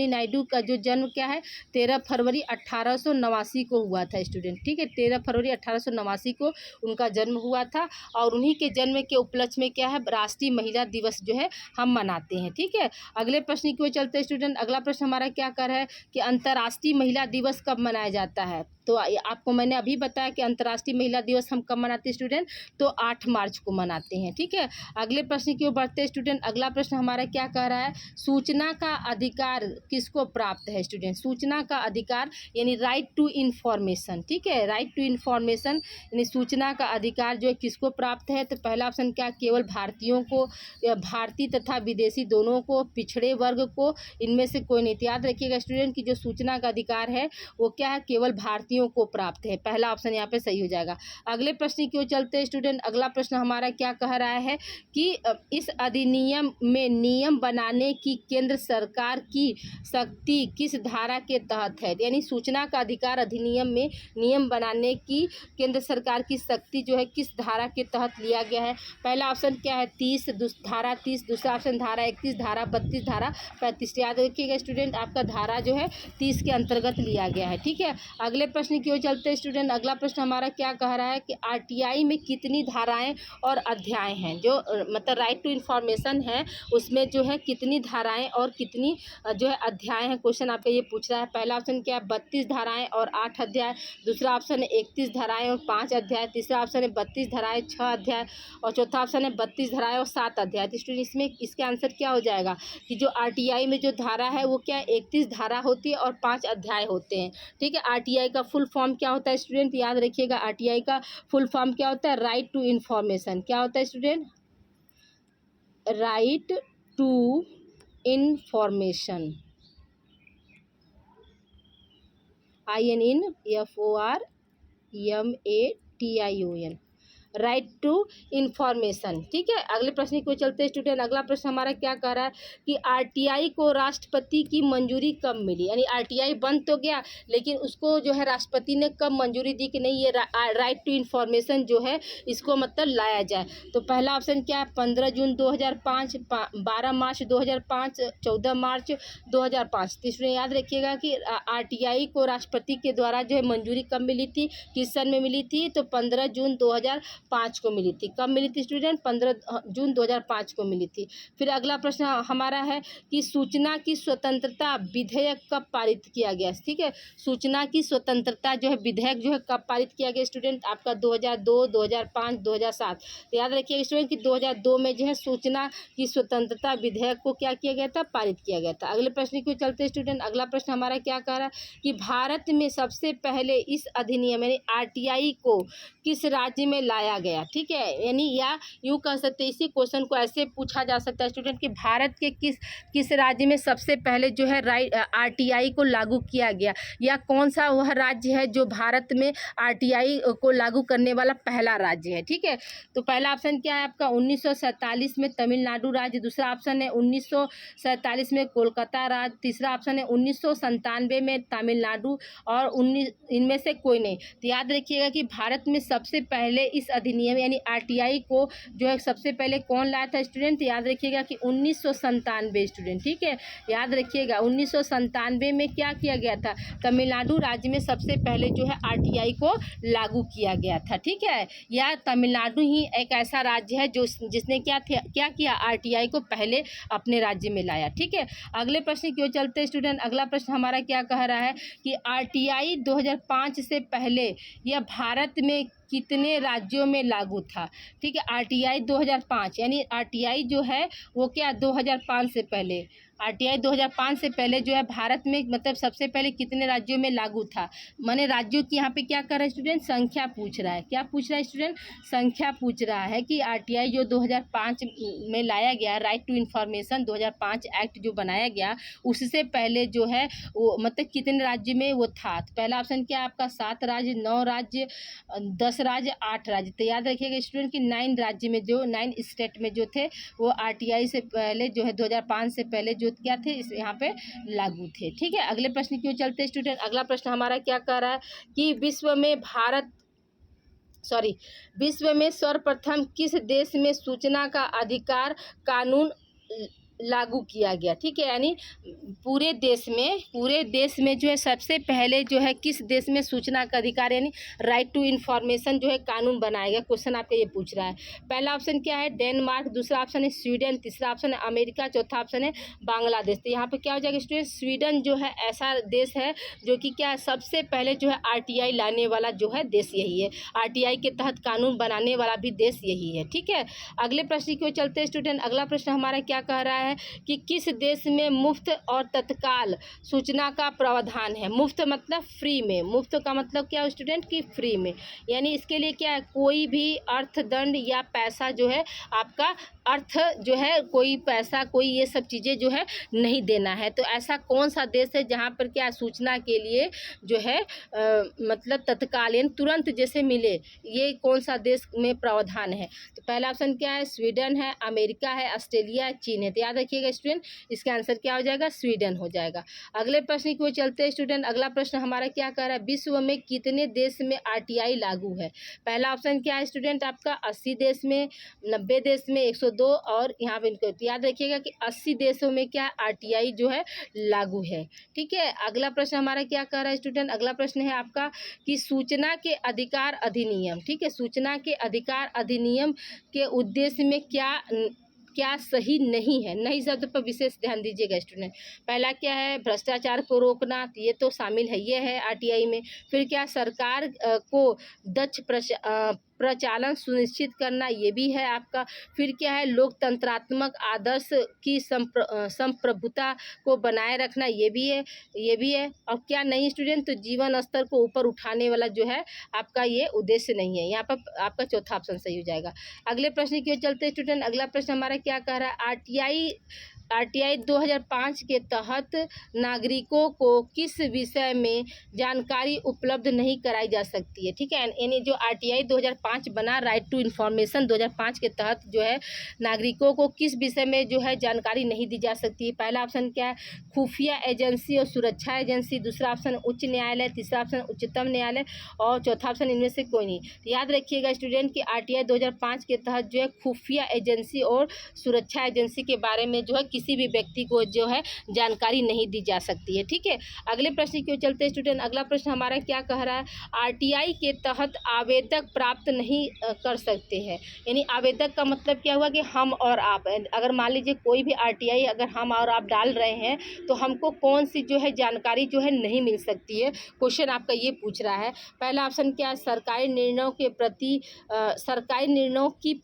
[SPEAKER 1] नायडू का जो जन्म क्या है, 13 फरवरी 1889 को हुआ था स्टूडेंट, ठीक है। 13 फरवरी 1889 को उनका जन्म हुआ था, और उन्हीं के जन्म के उपलक्ष्य में क्या है, राष्ट्रीय महिला दिवस जो है हम मनाते हैं, ठीक है। अगले प्रश्न की ओर चलते स्टूडेंट। अगला प्रश्न हमारा क्या कर रहा है कि अंतर्राष्ट्रीय महिला दिवस कब मनाया जाता है, तो आपको मैंने अभी बताया कि अंतर्राष्ट्रीय महिला दिवस हम कब मनाते हैं स्टूडेंट, तो 8 मार्च को मनाते हैं, ठीक है। अगले प्रश्न की ओर बढ़ते स्टूडेंट। अगला प्रश्न हमारा क्या कह रहा है, सूचना का अधिकार किसको प्राप्त है स्टूडेंट, सूचना का अधिकार यानी राइट टू इन्फॉर्मेशन, ठीक है। राइट टू इन्फॉर्मेशन यानी सूचना का अधिकार जो है किसको प्राप्त है, तो पहला ऑप्शन क्या, केवल भारतीयों को, भारतीय तथा विदेशी दोनों को, पिछड़े वर्ग को, इनमें से कोई नहीं। याद रखिएगा स्टूडेंट कि जो सूचना का अधिकार है वो क्या है, केवल भारतीयों को प्राप्त है, पहला ऑप्शन यहाँ पे सही हो जाएगा। अगले प्रश्न की ओर चलते हैं स्टूडेंट। अगला प्रश्न हमारा क्या कह रहा है कि इस अधिनियम में नियम बनाने की केंद्र सरकार की शक्ति किस धारा के तहत है, यानी सूचना का अधिकार अधिनियम में नियम बनाने की केंद्र सरकार की शक्ति जो है किस धारा के तहत लिया गया है, पहला ऑप्शन क्या है, 30 धारा 30, दूसरा ऑप्शन धारा 31, धारा 32, धारा 35। याद रखिएगा स्टूडेंट, आपका धारा जो है 30 के अंतर्गत लिया गया है, ठीक है। अगले प्रश्न की ओर चलते हैं स्टूडेंट। अगला प्रश्न हमारा क्या कह रहा है कि आरटीआई में कितनी धाराएं और अध्याय हैं, जो मतलब राइट टू इन्फॉर्मेशन है उसमें जो है कितनी धाराएं और कितनी जो है अध्याय हैं, क्वेश्चन आपका ये पूछ रहा है। पहला ऑप्शन क्या है, 32 धाराएं और 8 अध्याय, दूसरा ऑप्शन है 31 धाराएं और 5 अध्याय, तीसरा ऑप्शन है 32 धाराएं 6 अध्याय, और चौथा ऑप्शन है 32 धाराएं और 7 अध्याय। तो स्टूडेंट इसमें इसका आंसर क्या हो जाएगा कि जो आरटीआई में जो धारा है वो क्या 31 धारा होती है और 5 अध्याय होते हैं, ठीक है। आरटीआई का फुल फॉर्म क्या होता है स्टूडेंट, याद रखिएगा आरटीआई का फुल फॉर्म क्या होता है, राइट टू इन्फॉर्मेशन। क्या होता है student, right to information, ININFORMATION, right to information, ठीक है। अगले प्रश्न को चलते हैं स्टूडेंट। अगला प्रश्न हमारा क्या कह रहा है कि आरटीआई को राष्ट्रपति की मंजूरी कब मिली, यानी आरटीआई बन तो गया लेकिन उसको जो है राष्ट्रपति ने कब मंजूरी दी कि नहीं ये राइट टू इन्फॉर्मेशन जो है इसको मतलब लाया जाए, तो पहला ऑप्शन क्या है, 15 जून 2005, 12 मार्च 2005, 14 मार्च 2005। तो स्टूडेंट याद रखिएगा कि आरटीआई को राष्ट्रपति के द्वारा जो है मंजूरी कब मिली थी, किस सन में मिली थी, तो 15 जून 2005 को मिली थी। कब मिली थी स्टूडेंट, 15 जून 2005 को मिली थी। फिर अगला प्रश्न हमारा है कि सूचना की स्वतंत्रता विधेयक कब पारित किया गया, ठीक है। सूचना की स्वतंत्रता जो है विधेयक जो है कब पारित किया गया स्टूडेंट, आपका 2002, 2005, 2007। तो याद रखिए स्टूडेंट कि 2002 में जो है सूचना की स्वतंत्रता विधेयक को क्या किया गया था, पारित किया गया था। अगले प्रश्न की चलते स्टूडेंट। अगला प्रश्न हमारा क्या कह रहा है कि भारत में सबसे पहले इस अधिनियम यानी आरटीआई को किस राज्य में लाया किया गया, ठीक है। यानी या यूँ कह सकते हैं, इसी क्वेश्चन को ऐसे पूछा जा सकता है स्टूडेंट कि भारत के किस राज्य में सबसे पहले जो है आरटीआई को लागू किया गया, या कौन सा वह राज्य है जो भारत में आरटीआई को लागू करने वाला पहला राज्य है, ठीक है। तो पहला ऑप्शन क्या है आपका 1947 में तमिलनाडु राज्य, दूसरा ऑप्शन है 1947 में कोलकाता राज्य, तीसरा ऑप्शन है 1997 में तमिलनाडु, और 19 इनमें से कोई नहीं। तो याद रखिएगा कि भारत में सबसे पहले इस अधिनियम यानी आरटीआई को जो है सबसे पहले कौन लाया था स्टूडेंट, याद रखिएगा कि 1997 स्टूडेंट, ठीक है। याद रखिएगा 1997 में क्या किया गया था, तमिलनाडु राज्य में सबसे पहले जो है आरटीआई को लागू किया गया था, ठीक है। या तमिलनाडु ही एक ऐसा राज्य है जो जिसने क्या किया आरटीआई को पहले अपने राज्य में लाया, ठीक है। अगले प्रश्न की ओर चलते हैं स्टूडेंट। अगला प्रश्न हमारा क्या कह रहा है कि आरटीआई 2005 से पहले यह भारत में कितने राज्यों में लागू था, ठीक है। आरटीआई 2005 यानी आरटीआई जो है वो क्या 2005 से पहले, आरटीआई 2005 से पहले जो है भारत में मतलब सबसे पहले कितने राज्यों में लागू था। माने राज्यों की यहाँ पे क्या कर रहा है स्टूडेंट, संख्या पूछ रहा है। क्या पूछ रहा है स्टूडेंट, संख्या पूछ रहा है कि आरटीआई जो 2005 में लाया गया, राइट टू इन्फॉर्मेशन 2005 एक्ट जो बनाया गया, उससे पहले जो है वो मतलब कितने राज्य में वो था। तो पहला ऑप्शन क्या है आपका 7 राज्य, 9 राज्य, 10 राज्य, 8 राज्य। तो याद रखिएगा स्टूडेंट कि 9 राज्य में जो 9 स्टेट में जो थे वो आरटीआई से पहले जो है 2005 से पहले जो क्या थे इस यहाँ पे लागू थे, ठीक है। अगले प्रश्न की ओर चलते हैं स्टूडेंट। अगला प्रश्न हमारा क्या कह रहा है कि विश्व में सर्वप्रथम किस देश में सूचना का अधिकार कानून लागू किया गया, ठीक है। यानी पूरे देश में जो है सबसे पहले जो है किस देश में सूचना का अधिकार यानी राइट टू इन्फॉर्मेशन जो है कानून बनाया गया, क्वेश्चन आपका ये पूछ रहा है। पहला ऑप्शन क्या है डेनमार्क, दूसरा ऑप्शन है स्वीडन, तीसरा ऑप्शन है अमेरिका, चौथा ऑप्शन है बांग्लादेश। तो यहाँ पे क्या हो जाएगा स्टूडेंट, स्वीडन जो है ऐसा देश है जो कि क्या सबसे पहले जो है आरटीआई लाने वाला जो है देश यही है, आरटीआई के तहत कानून बनाने वाला भी देश यही है, ठीक है। अगले प्रश्न की ओर चलते हैं स्टूडेंट। अगला प्रश्न हमारा क्या कह रहा है कि किस देश में मुफ्त और तत्काल सूचना का प्रावधान है। मुफ्त मतलब फ्री में, मुफ्त का मतलब क्या स्टूडेंट की फ्री में, यानी इसके लिए क्या है कोई भी अर्थदंड या पैसा जो है आपका अर्थ जो है कोई पैसा कोई ये सब चीज़ें जो है नहीं देना है। तो ऐसा कौन सा देश है जहाँ पर क्या सूचना के लिए जो है मतलब तत्काल यानी तुरंत जैसे मिले, ये कौन सा देश में प्रावधान है। तो पहला ऑप्शन क्या है स्वीडन है, अमेरिका है, ऑस्ट्रेलिया है, चीन है। तो याद रखिएगा स्टूडेंट इसका आंसर क्या हो जाएगा स्वीडन हो जाएगा। अगले प्रश्न की ओर चलते हैं स्टूडेंट। अगला प्रश्न हमारा क्या कह रहा है विश्व में कितने देश में आरटीआई लागू है। पहला ऑप्शन क्या है स्टूडेंट आपका 80 देश में, 90 देश में, 102 और यहाँ पे इनको याद रखिएगा कि 80 देशों में क्या आरटीआई जो है लागू है, ठीक है। अगला प्रश्न हमारा क्या कह रहा है स्टूडेंट, अगला प्रश्न है आपका कि सूचना के अधिकार अधिनियम, ठीक है, सूचना के अधिकार अधिनियम के उद्देश्य में क्या सही नहीं है। नहीं शब्द पर विशेष ध्यान दीजिएगा स्टूडेंट। पहला क्या है भ्रष्टाचार को रोकना, तो ये तो शामिल है, ये है आरटीआई में। फिर क्या सरकार को दक्ष प्रचालन सुनिश्चित करना, ये भी है आपका। फिर क्या है लोकतंत्रात्मक आदर्श की संप्रभुता को बनाए रखना, ये भी है। और क्या नहीं स्टूडेंट, तो जीवन स्तर को ऊपर उठाने वाला जो है आपका ये उद्देश्य नहीं है। यहाँ पर आपका चौथा ऑप्शन सही हो जाएगा। अगले प्रश्न की ओर चलते स्टूडेंट। अगला प्रश्न हमारा क्या कह रहा है आरटीआई 2005 के तहत नागरिकों को किस विषय में जानकारी उपलब्ध नहीं कराई जा सकती है, ठीक है। यानी जो आरटीआई 2005 बना राइट टू इन्फॉर्मेशन 2005 के तहत जो है नागरिकों को किस विषय में जो है जानकारी नहीं दी जा सकती है। पहला ऑप्शन क्या है खुफिया एजेंसी और सुरक्षा एजेंसी, दूसरा ऑप्शन उच्च न्यायालय, तीसरा ऑप्शन उच्चतम न्यायालय और चौथा ऑप्शन इनमें से कोई नहीं। तो याद रखिएगा स्टूडेंट कि आरटीआई 2005 के तहत जो है खुफिया एजेंसी और सुरक्षा एजेंसी के बारे में जो है किसी भी व्यक्ति को जो है जानकारी नहीं दी जा सकती है, ठीक है। अगले प्रश्न की ओर चलते हैं स्टूडेंट। अगला प्रश्न हमारा क्या कह रहा है आरटीआई के तहत आवेदक प्राप्त नहीं कर सकते हैं। यानी आवेदक का मतलब क्या हुआ कि हम और आप, अगर मान लीजिए कोई भी आरटीआई अगर हम और आप डाल रहे हैं तो हमको कौन सी जो है जानकारी जो है नहीं मिल सकती है, क्वेश्चन आपका ये पूछ रहा है। पहला ऑप्शन क्या है सरकारी निर्णयों की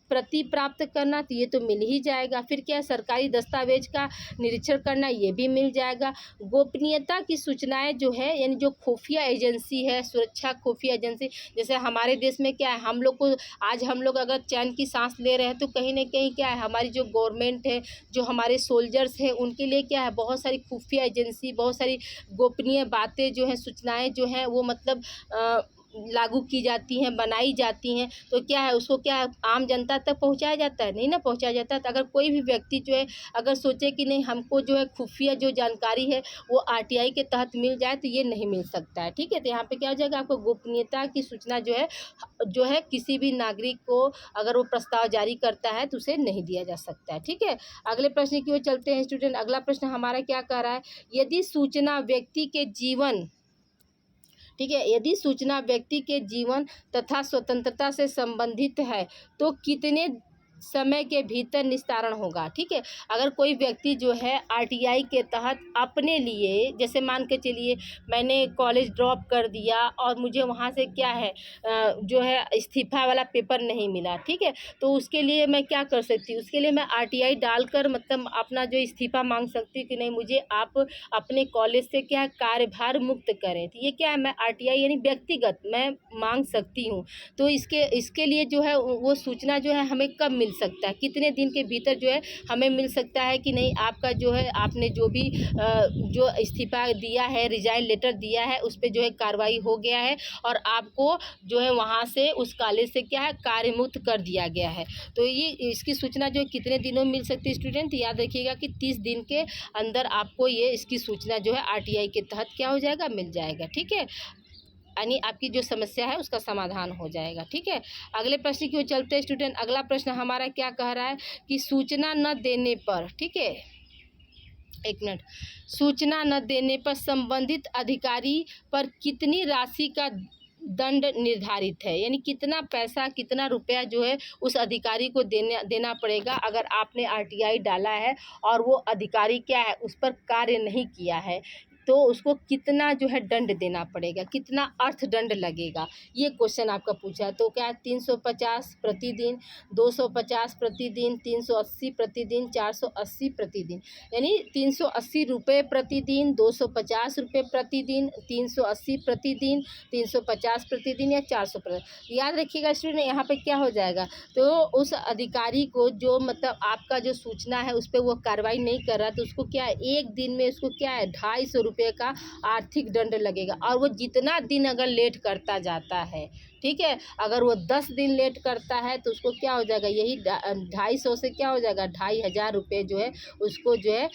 [SPEAKER 1] प्रति प्राप्त करना, तो ये तो मिल ही जाएगा। फिर क्या है सरकारी दस्तावेज दस्तावेज का निरीक्षण करना ये भी मिल जाएगा। गोपनीयता की सूचनाएं जो है यानी जो खुफिया एजेंसी है, सुरक्षा खुफिया एजेंसी, जैसे हमारे देश में क्या है, हम लोग को आज हम लोग अगर चैन की सांस ले रहे हैं तो कहीं ना कहीं क्या है, हमारी जो गवर्नमेंट है, जो हमारे सोल्जर्स हैं, उनके लिए क्या है, बहुत सारी खुफिया एजेंसी, बहुत सारी गोपनीय बातें जो हैं, सूचनाएं जो हैं वो मतलब लागू की जाती हैं, बनाई जाती हैं। तो क्या है, उसको क्या है, आम जनता तक पहुंचाया जाता है, नहीं ना पहुंचाया जाता है। तो अगर कोई भी व्यक्ति जो है अगर सोचे कि नहीं हमको जो है खुफिया जो जानकारी है वो आरटीआई के तहत मिल जाए, तो ये नहीं मिल सकता है। ठीक है, तो यहाँ पे क्या हो जाएगा, आपको गोपनीयता की सूचना जो है किसी भी नागरिक को अगर वो प्रस्ताव जारी करता है तो उसे नहीं दिया जा सकता है। ठीक है, अगले प्रश्न की ओर चलते हैं स्टूडेंट। अगला प्रश्न हमारा क्या कह रहा है, यदि सूचना व्यक्ति के जीवन, ठीक है, यदि सूचना व्यक्ति के जीवन तथा स्वतंत्रता से संबंधित है तो कितने समय के भीतर निस्तारण होगा। ठीक है, अगर कोई व्यक्ति जो है आरटीआई के तहत अपने लिए, जैसे मान के चलिए मैंने कॉलेज ड्रॉप कर दिया और मुझे वहाँ से क्या है जो है इस्तीफा वाला पेपर नहीं मिला, ठीक है, तो उसके लिए मैं क्या कर सकती हूँ, उसके लिए मैं आरटीआई डालकर मतलब अपना जो इस्तीफा मांग सकती हूँ कि नहीं मुझे आप अपने कॉलेज से क्या है कार्यभार मुक्त करें। तो ये क्या है, मैं आरटीआई यानी व्यक्तिगत मैं मांग सकती हूँ। तो इसके लिए जो है वो सूचना जो है हमें कब मिल सकता है, कितने दिन के भीतर जो है हमें मिल सकता है कि नहीं आपका जो है आपने जो भी जो इस्तीफा दिया है, रिजाइन लेटर दिया है, उस पर जो है कार्रवाई हो गया है और आपको जो है वहाँ से उस कॉलेज से क्या है कार्यमुक्त कर दिया गया है। तो ये इसकी सूचना जो है कितने दिनों में मिल सकती है स्टूडेंट, याद रखिएगा कि 30 दिन के अंदर आपको ये इसकी सूचना जो है आरटीआई के तहत क्या हो जाएगा, मिल जाएगा। ठीक है, यानी आपकी जो समस्या है उसका समाधान हो जाएगा। ठीक है, अगले प्रश्न की ओर चलते हैं स्टूडेंट। अगला प्रश्न हमारा क्या कह रहा है कि सूचना न देने पर, ठीक है, एक मिनट, सूचना न देने पर संबंधित अधिकारी पर कितनी राशि का दंड निर्धारित है, यानी कितना पैसा, कितना रुपया जो है उस अधिकारी को देना पड़ेगा अगर आपने आरटीआई डाला है और वो अधिकारी क्या है उस पर कार्य नहीं किया है, तो उसको कितना जो है दंड देना पड़ेगा, कितना अर्थदंड लगेगा, ये क्वेश्चन आपका पूछा है। तो क्या 350 प्रतिदिन, 250 प्रतिदिन, 380 प्रतिदिन, 480 प्रतिदिन, यानी 380 रुपये प्रतिदिन, 250 रुपये प्रतिदिन, 380 प्रतिदिन, 350 प्रतिदिन या 400 प्रतिदिन। याद रखिएगा स्टूडेंट, यहाँ पे क्या हो जाएगा, तो उस अधिकारी को जो मतलब आपका जो सूचना है उस पर वो कार्रवाई नहीं कर रहा, तो उसको क्या है एक दिन में उसको क्या है 250 रुपये का आर्थिक दंड लगेगा। और वो जितना दिन अगर लेट करता जाता है, ठीक है, अगर वो 10 दिन लेट करता है तो उसको क्या हो जाएगा, यही 250 से क्या हो जाएगा 2500 रुपये जो है उसको जो है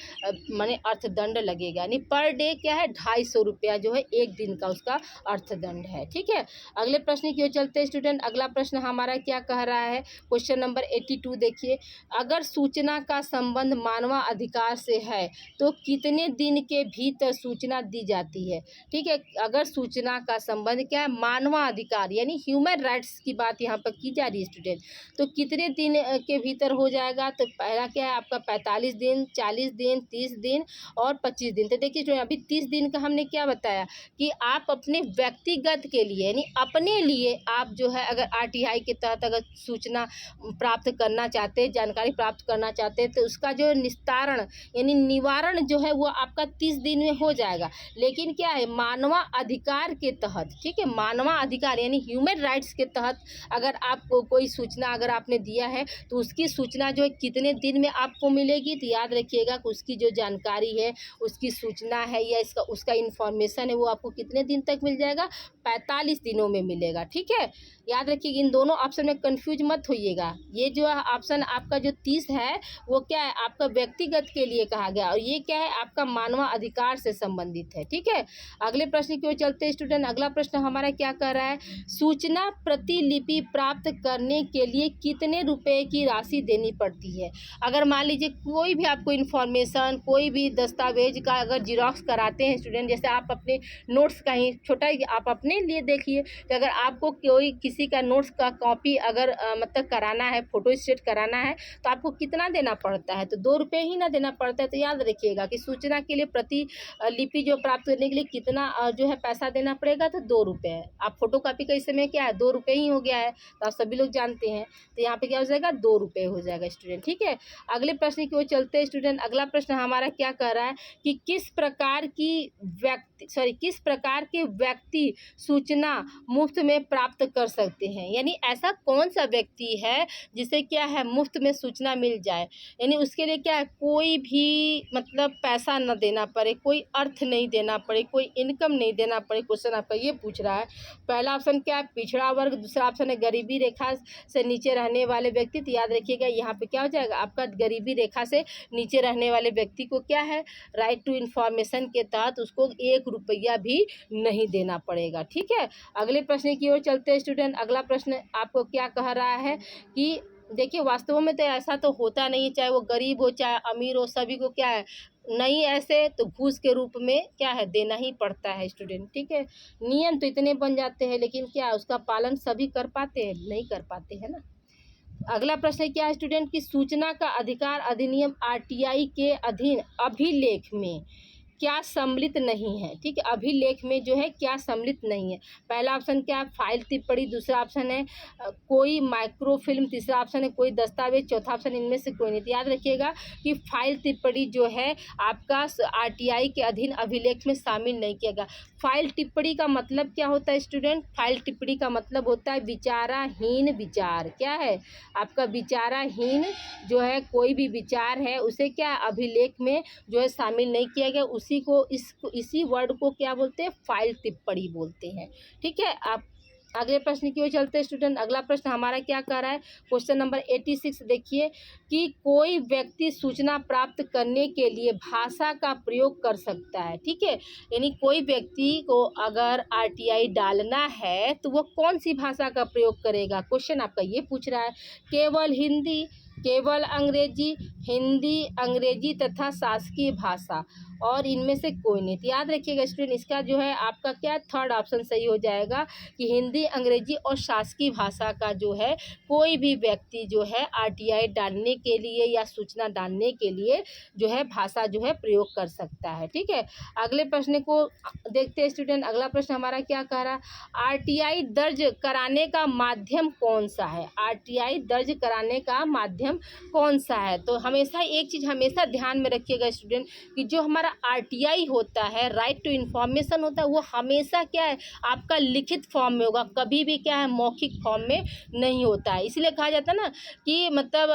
[SPEAKER 1] माने अर्थदंड लगेगा, यानी पर डे क्या है 250 रुपया जो है एक दिन का उसका अर्थदंड है। ठीक है, अगले प्रश्न की ओर चलते हैं स्टूडेंट। अगला प्रश्न हमारा क्या कह रहा है, क्वेश्चन नंबर 82 देखिए, अगर सूचना का संबंध मानवाधिकार से है तो कितने दिन के भीतर सूचना दी जाती है। ठीक है, अगर सूचना का संबंध क्या है मानवाधिकार यानी ह्यूमन राइट्स की बात यहाँ पर की जा रही है स्टूडेंट, तो कितने दिन के भीतर हो जाएगा, तो पहला क्या है आपका 45 दिन, 40 दिन, 30 दिन और 25 दिन। तो देखिए स्टूडेंट, अभी 30 दिन का हमने क्या बताया कि आप अपने व्यक्तिगत के लिए यानी अपने लिए आप जो है अगर आरटीआई के तहत अगर सूचना प्राप्त करना चाहते हैं, जानकारी प्राप्त करना चाहते हैं, तो उसका जो निस्तारण यानी निवारण जो है वो आपका 30 दिन में हो जाएगा। लेकिन क्या है मानवाधिकार के तहत, ठीक है, मानवाधिकार यानी ह्यूमन राइट्स के तहत अगर आपको कोई सूचना अगर आपने दिया है तो उसकी सूचना जो है कितने दिन में आपको मिलेगी, तो याद रखिएगा कि उसकी जो जानकारी है, उसकी सूचना है या उसका इन्फॉर्मेशन है वो आपको कितने दिन तक मिल जाएगा, 45 दिनों में मिलेगा। ठीक है, याद रखिएगा इन दोनों ऑप्शन में कंफ्यूज मत होइएगा। ये जो ऑप्शन आपका जो 30 है वो क्या है आपका व्यक्तिगत के लिए कहा गया और ये क्या है आपका मानवाधिकार से संबंधित है। ठीक है, अगले प्रश्न की ओर चलते हैं स्टूडेंट। अगला प्रश्न हमारा क्या कह रहा है, सूचना प्रतिलिपि प्राप्त करने के लिए कितने रुपए की राशि देनी पड़ती है। अगर मान लीजिए कोई भी आपको इन्फॉर्मेशन, कोई भी दस्तावेज का अगर जिरॉक्स कराते हैं स्टूडेंट, जैसे आप अपने नोट्स का ही छोटा ही आप अपने लिए देखिए, तो अगर आपको कोई किसी का नोट्स का कॉपी अगर मतलब कराना है, फोटो स्टेट कराना है, तो आपको कितना देना पड़ता है, तो 2 रुपये ही ना देना पड़ता है। तो याद रखिएगा कि सूचना के लिए प्रतिलिपि जो प्राप्त करने के लिए कितना जो है पैसा देना पड़ेगा, तो 2 रुपये है। आप फोटोकॉपी का इस समय क्या है, 2 रुपये ही हो गया है, तो आप सभी लोग जानते हैं। तो यहाँ पे क्या हो जाएगा, 2 रुपये हो जाएगा स्टूडेंट। ठीक है, अगले प्रश्न की ओर चलते हैं स्टूडेंट। अगला प्रश्न हमारा क्या कह रहा है कि किस प्रकार के व्यक्ति सूचना मुफ्त में प्राप्त कर सकते हैं। यानी ऐसा कौन सा व्यक्ति है जिसे क्या है, मुफ्त में सूचना मिल जाए, यानी उसके लिए क्या है, कोई भी मतलब पैसा न देना पड़े, कोई अर्थ नहीं देना पड़े, कोई इनकम नहीं देना पड़े। क्वेश्चन आपका ये पूछ रहा है। पहला ऑप्शन क्या है, पिछड़ा वर्ग, दूसरा ऑप्शन है गरीबी रेखा से नीचे रहने वाले व्यक्ति। तो याद रखिएगा यहाँ पे क्या हो जाएगा आपका, गरीबी रेखा से नीचे रहने वाले व्यक्ति को क्या है, राइट टू इन्फॉर्मेशन के तहत उसको 1 रुपया भी नहीं देना पड़ेगा। ठीक है, अगले प्रश्न की ओर चलते हैं स्टूडेंट। अगला प्रश्न आपको क्या कह रहा है कि देखिए वास्तव में तो ऐसा तो होता नहीं है, चाहे वो गरीब हो चाहे अमीर हो, सभी को क्या है, नहीं ऐसे तो घूस के रूप में क्या है, देना ही पड़ता है स्टूडेंट। ठीक है, नियम तो इतने बन जाते हैं, लेकिन क्या उसका पालन सभी कर पाते हैं, नहीं कर पाते हैं ना। अगला प्रश्न क्या है स्टूडेंट कि सूचना का अधिकार अधिनियम आरटीआई के अधीन अभिलेख में क्या सम्मिलित नहीं है। ठीक है, अभिलेख में जो है क्या सम्मिलित नहीं है। पहला ऑप्शन क्या है, फाइल टिप्पणी, दूसरा ऑप्शन है कोई माइक्रोफिल्म, तीसरा ऑप्शन है कोई दस्तावेज, चौथा ऑप्शन इनमें से कोई नहीं। तो याद रखिएगा कि फाइल टिप्पणी जो है आपका आरटीआई के अधीन अभिलेख में शामिल नहीं किया गया। फाइल टिप्पणी का मतलब क्या होता है स्टूडेंट, फाइल टिप्पणी का मतलब होता है विचाराहीन विचार। क्या है आपका, विचाराहीन जो है कोई भी विचार है उसे क्या अभिलेख में जो है शामिल नहीं किया गया, इसी वर्ड को क्या बोलते हैं, फाइल टिप्पणी बोलते हैं। ठीक है, आप अगले प्रश्न की ओर चलते हैं स्टूडेंट। अगला प्रश्न हमारा क्या कर रहा है, क्वेश्चन नंबर 86 देखिए कि कोई व्यक्ति सूचना प्राप्त करने के लिए भाषा का प्रयोग कर सकता है। ठीक है, यानी कोई व्यक्ति को अगर आरटीआई डालना है तो वो कौन सी भाषा का प्रयोग करेगा। क्वेश्चन आपका ये पूछ रहा है, केवल हिंदी, केवल अंग्रेजी, हिंदी, अंग्रेजी तथा शासकीय भाषा और इनमें से कोई नहीं। तो याद रखिएगा स्टूडेंट, इसका जो है आपका क्या थर्ड ऑप्शन सही हो जाएगा कि हिंदी, अंग्रेजी और शासकीय भाषा का जो है कोई भी व्यक्ति जो है आरटीआई डालने के लिए या सूचना डालने के लिए जो है भाषा जो है प्रयोग कर सकता है। ठीक है, अगले प्रश्न को देखते हैं स्टूडेंट। अगला प्रश्न हमारा क्या कह रहा है, आरटीआई दर्ज कराने का माध्यम कौन सा है। आरटीआई दर्ज कराने का माध्यम कौन सा है। तो हमेशा एक चीज़ हमेशा ध्यान में रखिएगा स्टूडेंट कि जो हमारा आरटीआई होता है, राइट टू इन्फॉर्मेशन होता है, वो हमेशा क्या है आपका लिखित फॉर्म में होगा, कभी भी क्या है मौखिक फॉर्म में नहीं होता है। इसलिए कहा जाता है ना कि मतलब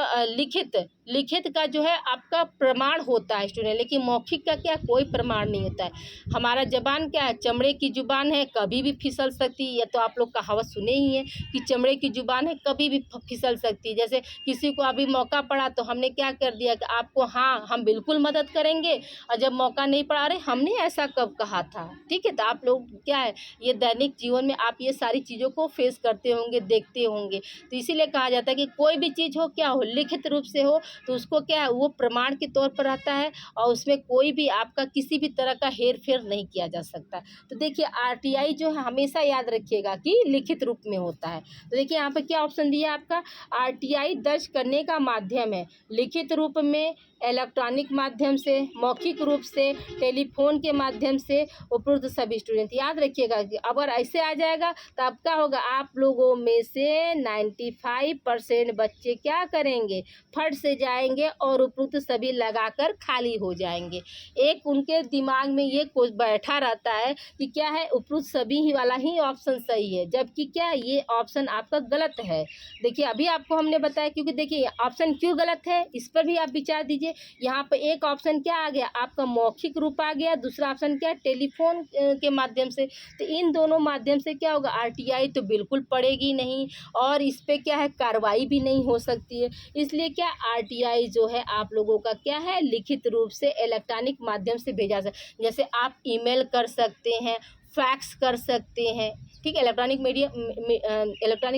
[SPEAKER 1] लिखित का जो है आपका प्रमाण होता है स्टूडेंट, लेकिन मौखिक का क्या कोई प्रमाण नहीं होता है। हमारा जबान क्या है, चमड़े की जुबान है, कभी भी फिसल सकती है। या तो आप लोग कहावत सुने ही है कि चमड़े की जुबान है, कभी भी फिसल सकती है। जैसे किसी को अभी मौका पड़ा तो हमने क्या कर दिया कि आपको हाँ हम बिल्कुल मदद करेंगे, और जब मौका नहीं पड़ा अरे हमने ऐसा कब कहा था। ठीक है, तो आप लोग क्या है ये दैनिक जीवन में आप ये सारी चीज़ों को फेस करते होंगे, देखते होंगे। तो इसीलिए कहा जाता है कि कोई भी चीज़ हो क्या हो, लिखित रूप से हो तो उसको क्या है वो प्रमाण के तौर पर रहता है, और उसमें कोई भी आपका किसी भी तरह का हेर फेर नहीं किया जा सकता। तो देखिए आरटीआई जो है हमेशा याद रखिएगा कि लिखित रूप में होता है। तो देखिए यहाँ पर क्या ऑप्शन दिया है आपका, आरटीआई दर्ज करने का माध्यम है लिखित रूप में, इलेक्ट्रॉनिक माध्यम से, मौखिक रूप से, टेलीफोन के माध्यम से, उपरोक्त सभी। स्टूडेंट याद रखिएगा कि अगर ऐसे आ जाएगा तो अब क्या होगा, आप लोगों में से 95% बच्चे क्या करेंगे, फट से जाएंगे और उपरोक्त सभी लगाकर खाली हो जाएंगे। एक उनके दिमाग में ये कुछ बैठा रहता है कि क्या है उपरोक्त सभी ही वाला ही ऑप्शन सही है, जबकि क्या ये ऑप्शन आपका गलत है। देखिए अभी आपको हमने बताया, क्योंकि देखिए ऑप्शन क्यों गलत है इस पर भी आप विचार दीजिए। यहाँ पे एक ऑप्शन क्या आ गया आपका मौखिक रूप आ गया, दूसरा ऑप्शन क्या टेलीफोन के माध्यम से। तो इन दोनों माध्यम से क्या होगा, आरटीआई तो बिल्कुल पड़ेगी नहीं, और इस पे क्या है कार्रवाई भी नहीं हो सकती है। इसलिए क्या आरटीआई जो है आप लोगों का क्या है लिखित रूप से इलेक्ट्रॉनिक माध्यम से भेजा सकते, जैसे आप ईमेल कर सकते हैं, फैक्स कर सकते हैं। ठीक है, इलेक्ट्रॉनिक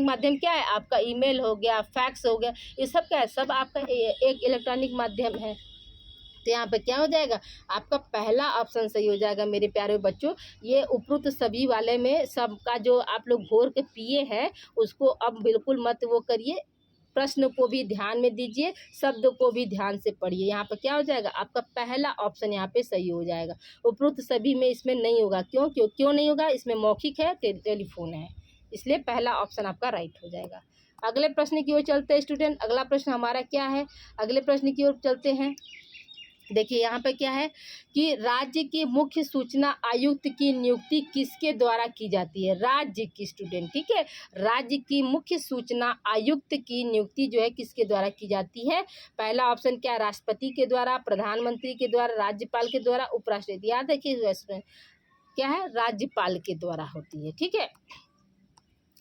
[SPEAKER 1] माध्यम क्या है आपका ईमेल हो गया, फैक्स हो गया, ये सब क्या है सब आपका एक इलेक्ट्रॉनिक माध्यम है। तो यहाँ पे क्या हो जाएगा आपका पहला ऑप्शन सही हो जाएगा मेरे प्यारे बच्चों। ये उपरोक्त सभी वाले में सबका जो आप लोग घोर के पिए हैं उसको अब बिल्कुल मत वो करिए, प्रश्न को भी ध्यान में दीजिए, शब्द को भी ध्यान से पढ़िए। यहाँ पर क्या हो जाएगा, आपका पहला ऑप्शन यहाँ पे सही हो जाएगा। उपरोक्त सभी में इसमें नहीं होगा। क्यों नहीं होगा, इसमें मौखिक है, टेलीफोन है, इसलिए पहला ऑप्शन आपका राइट हो जाएगा। अगले प्रश्न की ओर चलते हैं स्टूडेंट। अगला प्रश्न हमारा क्या है, अगले प्रश्न की ओर चलते हैं। देखिए यहाँ पे क्या है कि राज्य के मुख्य सूचना आयुक्त की नियुक्ति किसके द्वारा की जाती है। राज्य की स्टूडेंट, ठीक है, राज्य की मुख्य सूचना आयुक्त की नियुक्ति जो है किसके द्वारा की जाती है। पहला ऑप्शन क्या है, राष्ट्रपति के द्वारा, प्रधानमंत्री के द्वारा, राज्यपाल के द्वारा, उपराष्ट्रपति। याद रखिए स्टूडेंट, क्या है, राज्यपाल के द्वारा होती है, ठीक है।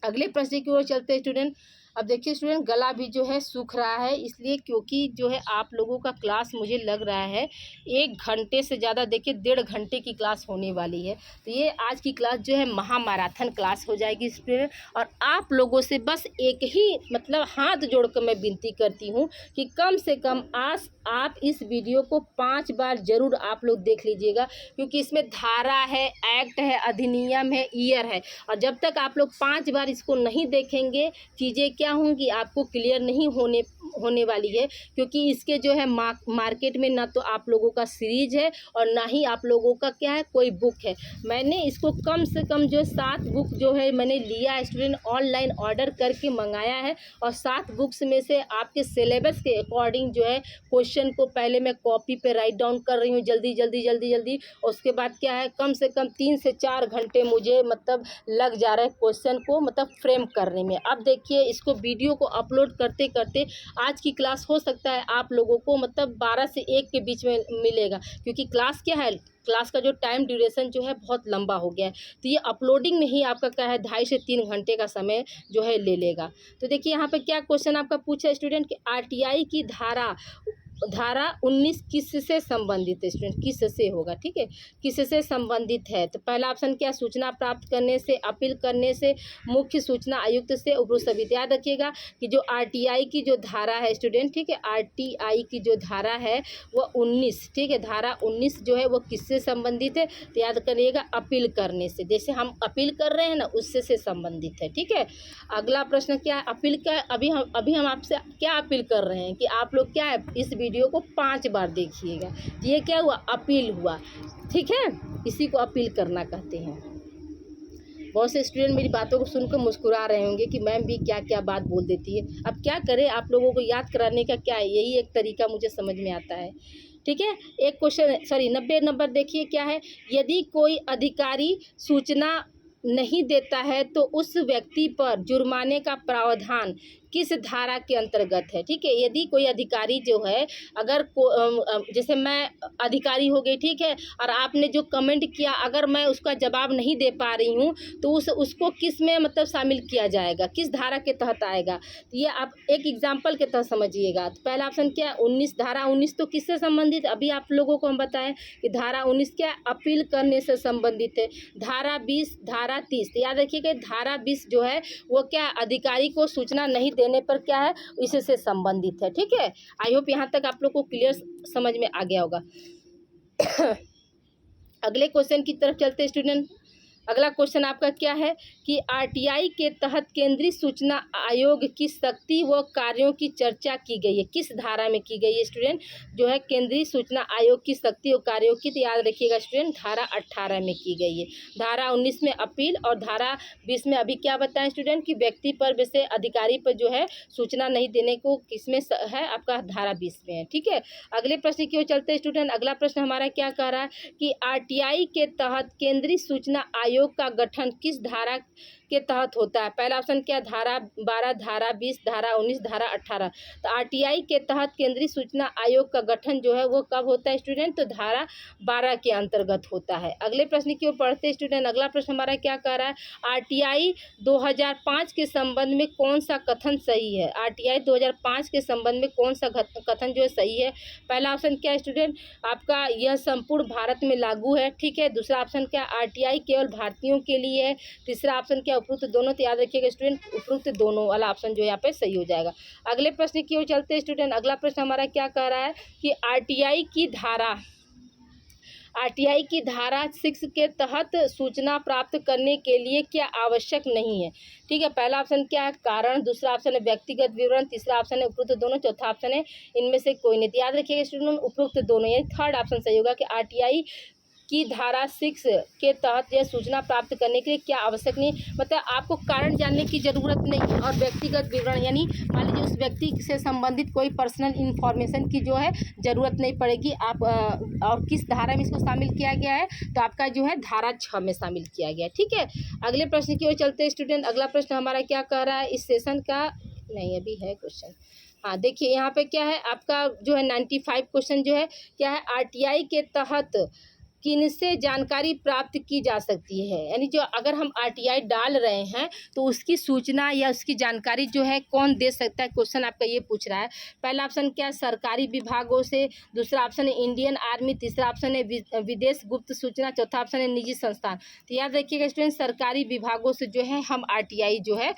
[SPEAKER 1] अगले प्रश्न की ओर चलते हैं स्टूडेंट। अब देखिए स्टूडेंट, गला भी जो है सूख रहा है, इसलिए क्योंकि जो है आप लोगों का क्लास मुझे लग रहा है 1 घंटे से ज़्यादा, देखिए 1.5 घंटे की क्लास होने वाली है। तो ये आज की क्लास जो है महामैराथन क्लास हो जाएगी स्टूडेंट। और आप लोगों से बस एक ही मतलब हाथ जोड़कर मैं विनती करती हूँ कि कम से कम आज आप इस वीडियो को 5 बार ज़रूर आप लोग देख लीजिएगा, क्योंकि इसमें धारा है, एक्ट है, अधिनियम है, ईयर है। और जब तक आप लोग 5 बार इसको नहीं देखेंगे, चीज़ें क्या होंगी आपको क्लियर नहीं होने वाली है। क्योंकि इसके जो है मार्केट में ना तो आप लोगों का सीरीज है और ना ही आप लोगों का क्या है कोई बुक है। मैंने इसको कम से कम जो 7 बुक जो है मैंने लिया स्टूडेंट, ऑनलाइन ऑर्डर करके मंगाया है। और 7 बुक्स में से आपके सिलेबस के अकॉर्डिंग जो है क्वेश्चन को पहले मैं कॉपी पे राइट डाउन कर रही हूँ जल्दी। उसके बाद क्या है, कम से कम 3 से 4 घंटे मुझे मतलब लग जा रहा है क्वेश्चन को मतलब फ्रेम करने में। अब देखिए इसको वीडियो को अपलोड करते करते आज की क्लास हो सकता है आप लोगों को मतलब 12 से 1 के बीच में मिलेगा, क्योंकि क्लास क्या है, क्लास का जो टाइम ड्यूरेशन जो है बहुत लंबा हो गया है। तो ये अपलोडिंग में ही आपका क्या है 2.5 से 3 घंटे का समय जो है ले लेगा। तो देखिए यहाँ पे क्या क्वेश्चन आपका पूछा है स्टूडेंट कि आरटीआई की धारा 19 किससे संबंधित है स्टूडेंट, किससे होगा, ठीक है, किससे संबंधित है। तो पहला ऑप्शन क्या, सूचना प्राप्त करने से, अपील करने से, मुख्य सूचना आयुक्त से, उपरोक्त सभी। याद रखिएगा कि जो आरटीआई की जो धारा है स्टूडेंट, ठीक है, आरटीआई की जो धारा है वो 19, ठीक है, धारा 19 जो है वो किससे संबंधित है। तो याद करिएगा अपील करने से, जैसे हम अपील कर रहे हैं ना उससे से संबंधित है, ठीक है। अगला प्रश्न क्या है, अपील का अभी हम आपसे क्या अपील कर रहे हैं कि आप लोग क्या है इस वीडियो को 5 बार देखिएगा। ये क्या हुआ, अपील हुआ, ठीक है, इसी को अपील करना कहते हैं। बहुत से स्टूडेंट मेरी बातों को सुनकर मुस्कुरा रहे होंगे कि मैम भी क्या क्या बात बोल देती है। अब क्या करें, आप लोगों को याद कराने का क्या है, यही एक तरीका मुझे समझ में आता है, ठीक है। एक क्वेश्चन 90 नंबर देखिए क्या है, यदि कोई अधिकारी सूचना नहीं देता है तो उस व्यक्ति पर जुर्माने का प्रावधान किस धारा के अंतर्गत है, ठीक है। यदि कोई अधिकारी जो है अगर जैसे मैं अधिकारी हो गई, ठीक है, और आपने जो कमेंट किया अगर मैं उसका जवाब नहीं दे पा रही हूँ तो उसको किस में मतलब शामिल किया जाएगा, किस धारा के तहत आएगा। तो ये आप एक एग्जाम्पल के तहत समझिएगा। तो पहला ऑप्शन क्या है 19, धारा 19 तो किससे संबंधित, अभी आप लोगों को हम बताएं कि धारा 19 क्या है, अपील करने से संबंधित है। धारा 20, धारा 30, तो याद रखिएगा धारा 20 जो है वो क्या अधिकारी को सूचना नहीं देने पर क्या है इससे संबंधित है, ठीक है। आई होप यहाँ तक आप लोग को क्लियर समझ में आ गया होगा। अगले क्वेश्चन की तरफ चलते हैं स्टूडेंट। अगला क्वेश्चन आपका क्या है कि आरटीआई के तहत केंद्रीय सूचना आयोग की शक्ति व कार्यों की चर्चा की गई है, किस धारा में की गई है स्टूडेंट, जो है केंद्रीय सूचना आयोग की शक्ति और कार्यों की। तो याद रखिएगा स्टूडेंट धारा 18 में की गई है। धारा 19 में अपील और धारा 20 में अभी क्या बताएं स्टूडेंट कि व्यक्ति पर वैसे अधिकारी पर जो है सूचना नहीं देने को किसमें है, आपका धारा 20 में है, ठीक है। अगले प्रश्न की ओर चलते हैं स्टूडेंट। अगला प्रश्न हमारा क्या कह रहा है कि आरटीआई के तहत केंद्रीय सूचना आयोग का गठन किस धारा के तहत होता है। पहला ऑप्शन क्या, धारा 12, धारा 20, धारा 19, धारा 18। तो आरटीआई के तहत केंद्रीय सूचना आयोग का गठन जो है वो कब होता है स्टूडेंट, तो धारा 12 के अंतर्गत होता है। अगले प्रश्न की ओर पढ़ते हैं स्टूडेंट। अगला प्रश्न हमारा क्या कह रहा है, आरटीआई 2005 के संबंध में कौन सा कथन सही है। आरटीआई 2005 के संबंध में कौन सा कथन जो है सही है। पहला ऑप्शन क्या है स्टूडेंट, आपका यह संपूर्ण भारत में लागू है, ठीक है। दूसरा ऑप्शन क्या, आरटीआई केवल भारतीयों के लिए है। तीसरा ऑप्शन क्या, उपरोक्त दोनों। तो याद रखिएगा स्टूडेंट उपरोक्त दोनों वाला ऑप्शन जो यहाँ पे सही हो जाएगा। अगले प्रश्न की ओर चलते हैं स्टूडेंट। अगला प्रश्न हमारा क्या कह रहा है कि आरटीआई की धारा आरटीआई की धारा 6 के तहत सूचना प्राप्त करने के लिए क्या आवश्यक नहीं है। ठीक है, पहला ऑप्शन क्या है, कारण, दूसरा ऑप्शन है व्यक्तिगत विवरण, तीसरा ऑप्शन है उपरोक्त दोनों, चौथा ऑप्शन है इनमें से कोई नहीं। तो याद रखिएगा स्टूडेंट, उपरोक्त दोनों, यानी थर्ड ऑप्शन सही होगा कि आरटीआई की धारा 6 के तहत यह सूचना प्राप्त करने के लिए क्या आवश्यक नहीं, मतलब आपको कारण जानने की ज़रूरत नहीं है, और व्यक्तिगत विवरण यानी मान लीजिए उस व्यक्ति से संबंधित कोई पर्सनल इन्फॉर्मेशन की जो है ज़रूरत नहीं पड़ेगी। आप और किस धारा में इसको शामिल किया गया है, तो आपका जो है धारा 6 में शामिल किया गया है। ठीक है, अगले प्रश्न की ओर चलते हैं स्टूडेंट। अगला प्रश्न हमारा क्या कह रहा है इस सेशन का, नहीं अभी है क्वेश्चन। हाँ देखिए यहाँ पे क्या है, आपका जो है 95 क्वेश्चन जो है क्या है, आरटीआई के तहत किनसे जानकारी प्राप्त की जा सकती है, यानी जो अगर हम आरटीआई डाल रहे हैं तो उसकी सूचना या उसकी जानकारी जो है कौन दे सकता है, क्वेश्चन आपका ये पूछ रहा है। पहला ऑप्शन क्या है, सरकारी विभागों से, दूसरा ऑप्शन है इंडियन आर्मी, तीसरा ऑप्शन है विदेश गुप्त सूचना, चौथा ऑप्शन है निजी संस्थान। तो याद रखिएगा स्टूडेंट, सरकारी विभागों से जो है हम आरटीआई जो है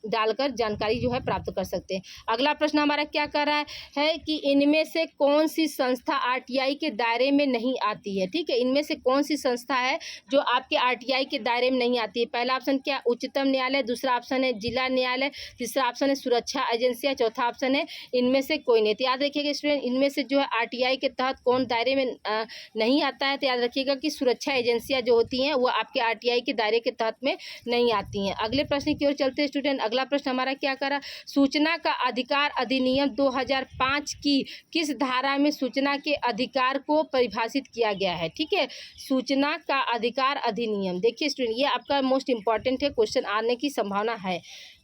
[SPEAKER 1] डालकर जानकारी जो है प्राप्त कर सकते हैं। अगला प्रश्न हमारा क्या कर रहा है कि इनमें से कौन सी संस्था आरटीआई के दायरे में नहीं आती है। ठीक है, इनमें से कौन सी संस्था है जो आपके आरटीआई के दायरे में नहीं आती है। पहला ऑप्शन क्या, उच्चतम न्यायालय, दूसरा ऑप्शन है जिला न्यायालय, तीसरा ऑप्शन है सुरक्षा एजेंसियाँ, चौथा ऑप्शन है इनमें से कोई नहीं। तो याद रखिएगा स्टूडेंट, इनमें से जो है आरटीआई के तहत कौन दायरे में नहीं आता है, तो याद रखिएगा कि सुरक्षा एजेंसियाँ जो होती हैं वो आपके आरटीआई के दायरे के तहत में नहीं आती हैं। अगले प्रश्न की ओर चलते हैं स्टूडेंट। अगला प्रश्न हमारा क्या करा, सूचना का अधिकार अधिनियम 2005 की किस धारा में सूचना के अधिकार को परिभाषित किया गया है। ठीक है, सूचना का अधिकार अधिनियम, देखिए स्टूडेंट ये आपका मोस्ट इंपॉर्टेंट है, क्वेश्चन आने की संभावना है।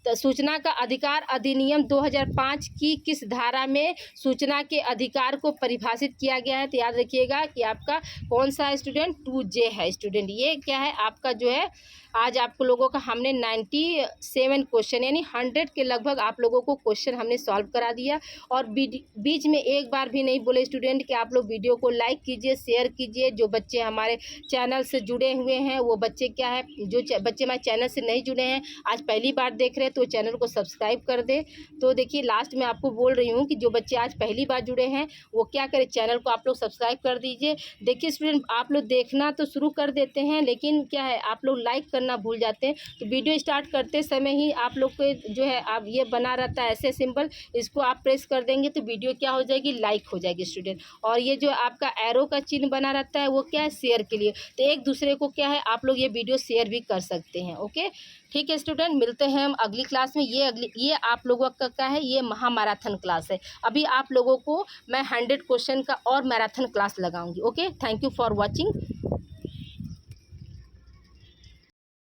[SPEAKER 1] तो सूचना का अधिकार अधिनियम 2005 की किस धारा में सूचना के अधिकार को परिभाषित किया गया है, तो याद रखिएगा कि आपका कौन सा है स्टूडेंट, 2J है स्टूडेंट। ये क्या है आपका जो है, आज आप लोगों का हमने 97 क्वेश्चन यानी 100 के लगभग आप लोगों को क्वेश्चन हमने सॉल्व करा दिया। और बीच में एक बार भी नहीं बोले स्टूडेंट कि आप लोग वीडियो को लाइक कीजिए, शेयर कीजिए। जो बच्चे हमारे चैनल से जुड़े हुए हैं वो बच्चे क्या है, जो बच्चे हमारे चैनल से नहीं जुड़े हैं, आज पहली बार देख रहे हैं तो चैनल को सब्सक्राइब कर दे। तो देखिए लास्ट में आपको बोल रही हूँ कि जो बच्चे आज पहली बार जुड़े हैं वो क्या करें, चैनल को आप लोग सब्सक्राइब कर दीजिए। देखिए स्टूडेंट, आप लोग देखना तो शुरू कर देते हैं, लेकिन क्या है आप लोग लाइक करना भूल जाते हैं। तो वीडियो स्टार्ट करते समय ही आप लोग को जो है आप ये बना रहता है ऐसे सिंबल, इसको आप प्रेस कर देंगे तो वीडियो क्या हो जाएगी, लाइक हो जाएगी स्टूडेंट। और ये जो आपका एरो का चिन्ह बना रहता है वो क्या है, शेयर के लिए। तो एक दूसरे को क्या है आप लोग ये वीडियो शेयर भी कर सकते हैं। ओके ठीक है स्टूडेंट, मिलते हैं हम अगली क्लास में। ये आप लोगों का क्या है, ये महामैराथन क्लास है। अभी आप लोगों को मैं 100 क्वेश्चन का और मैराथन क्लास लगाऊंगी। Okay, thank you for watching.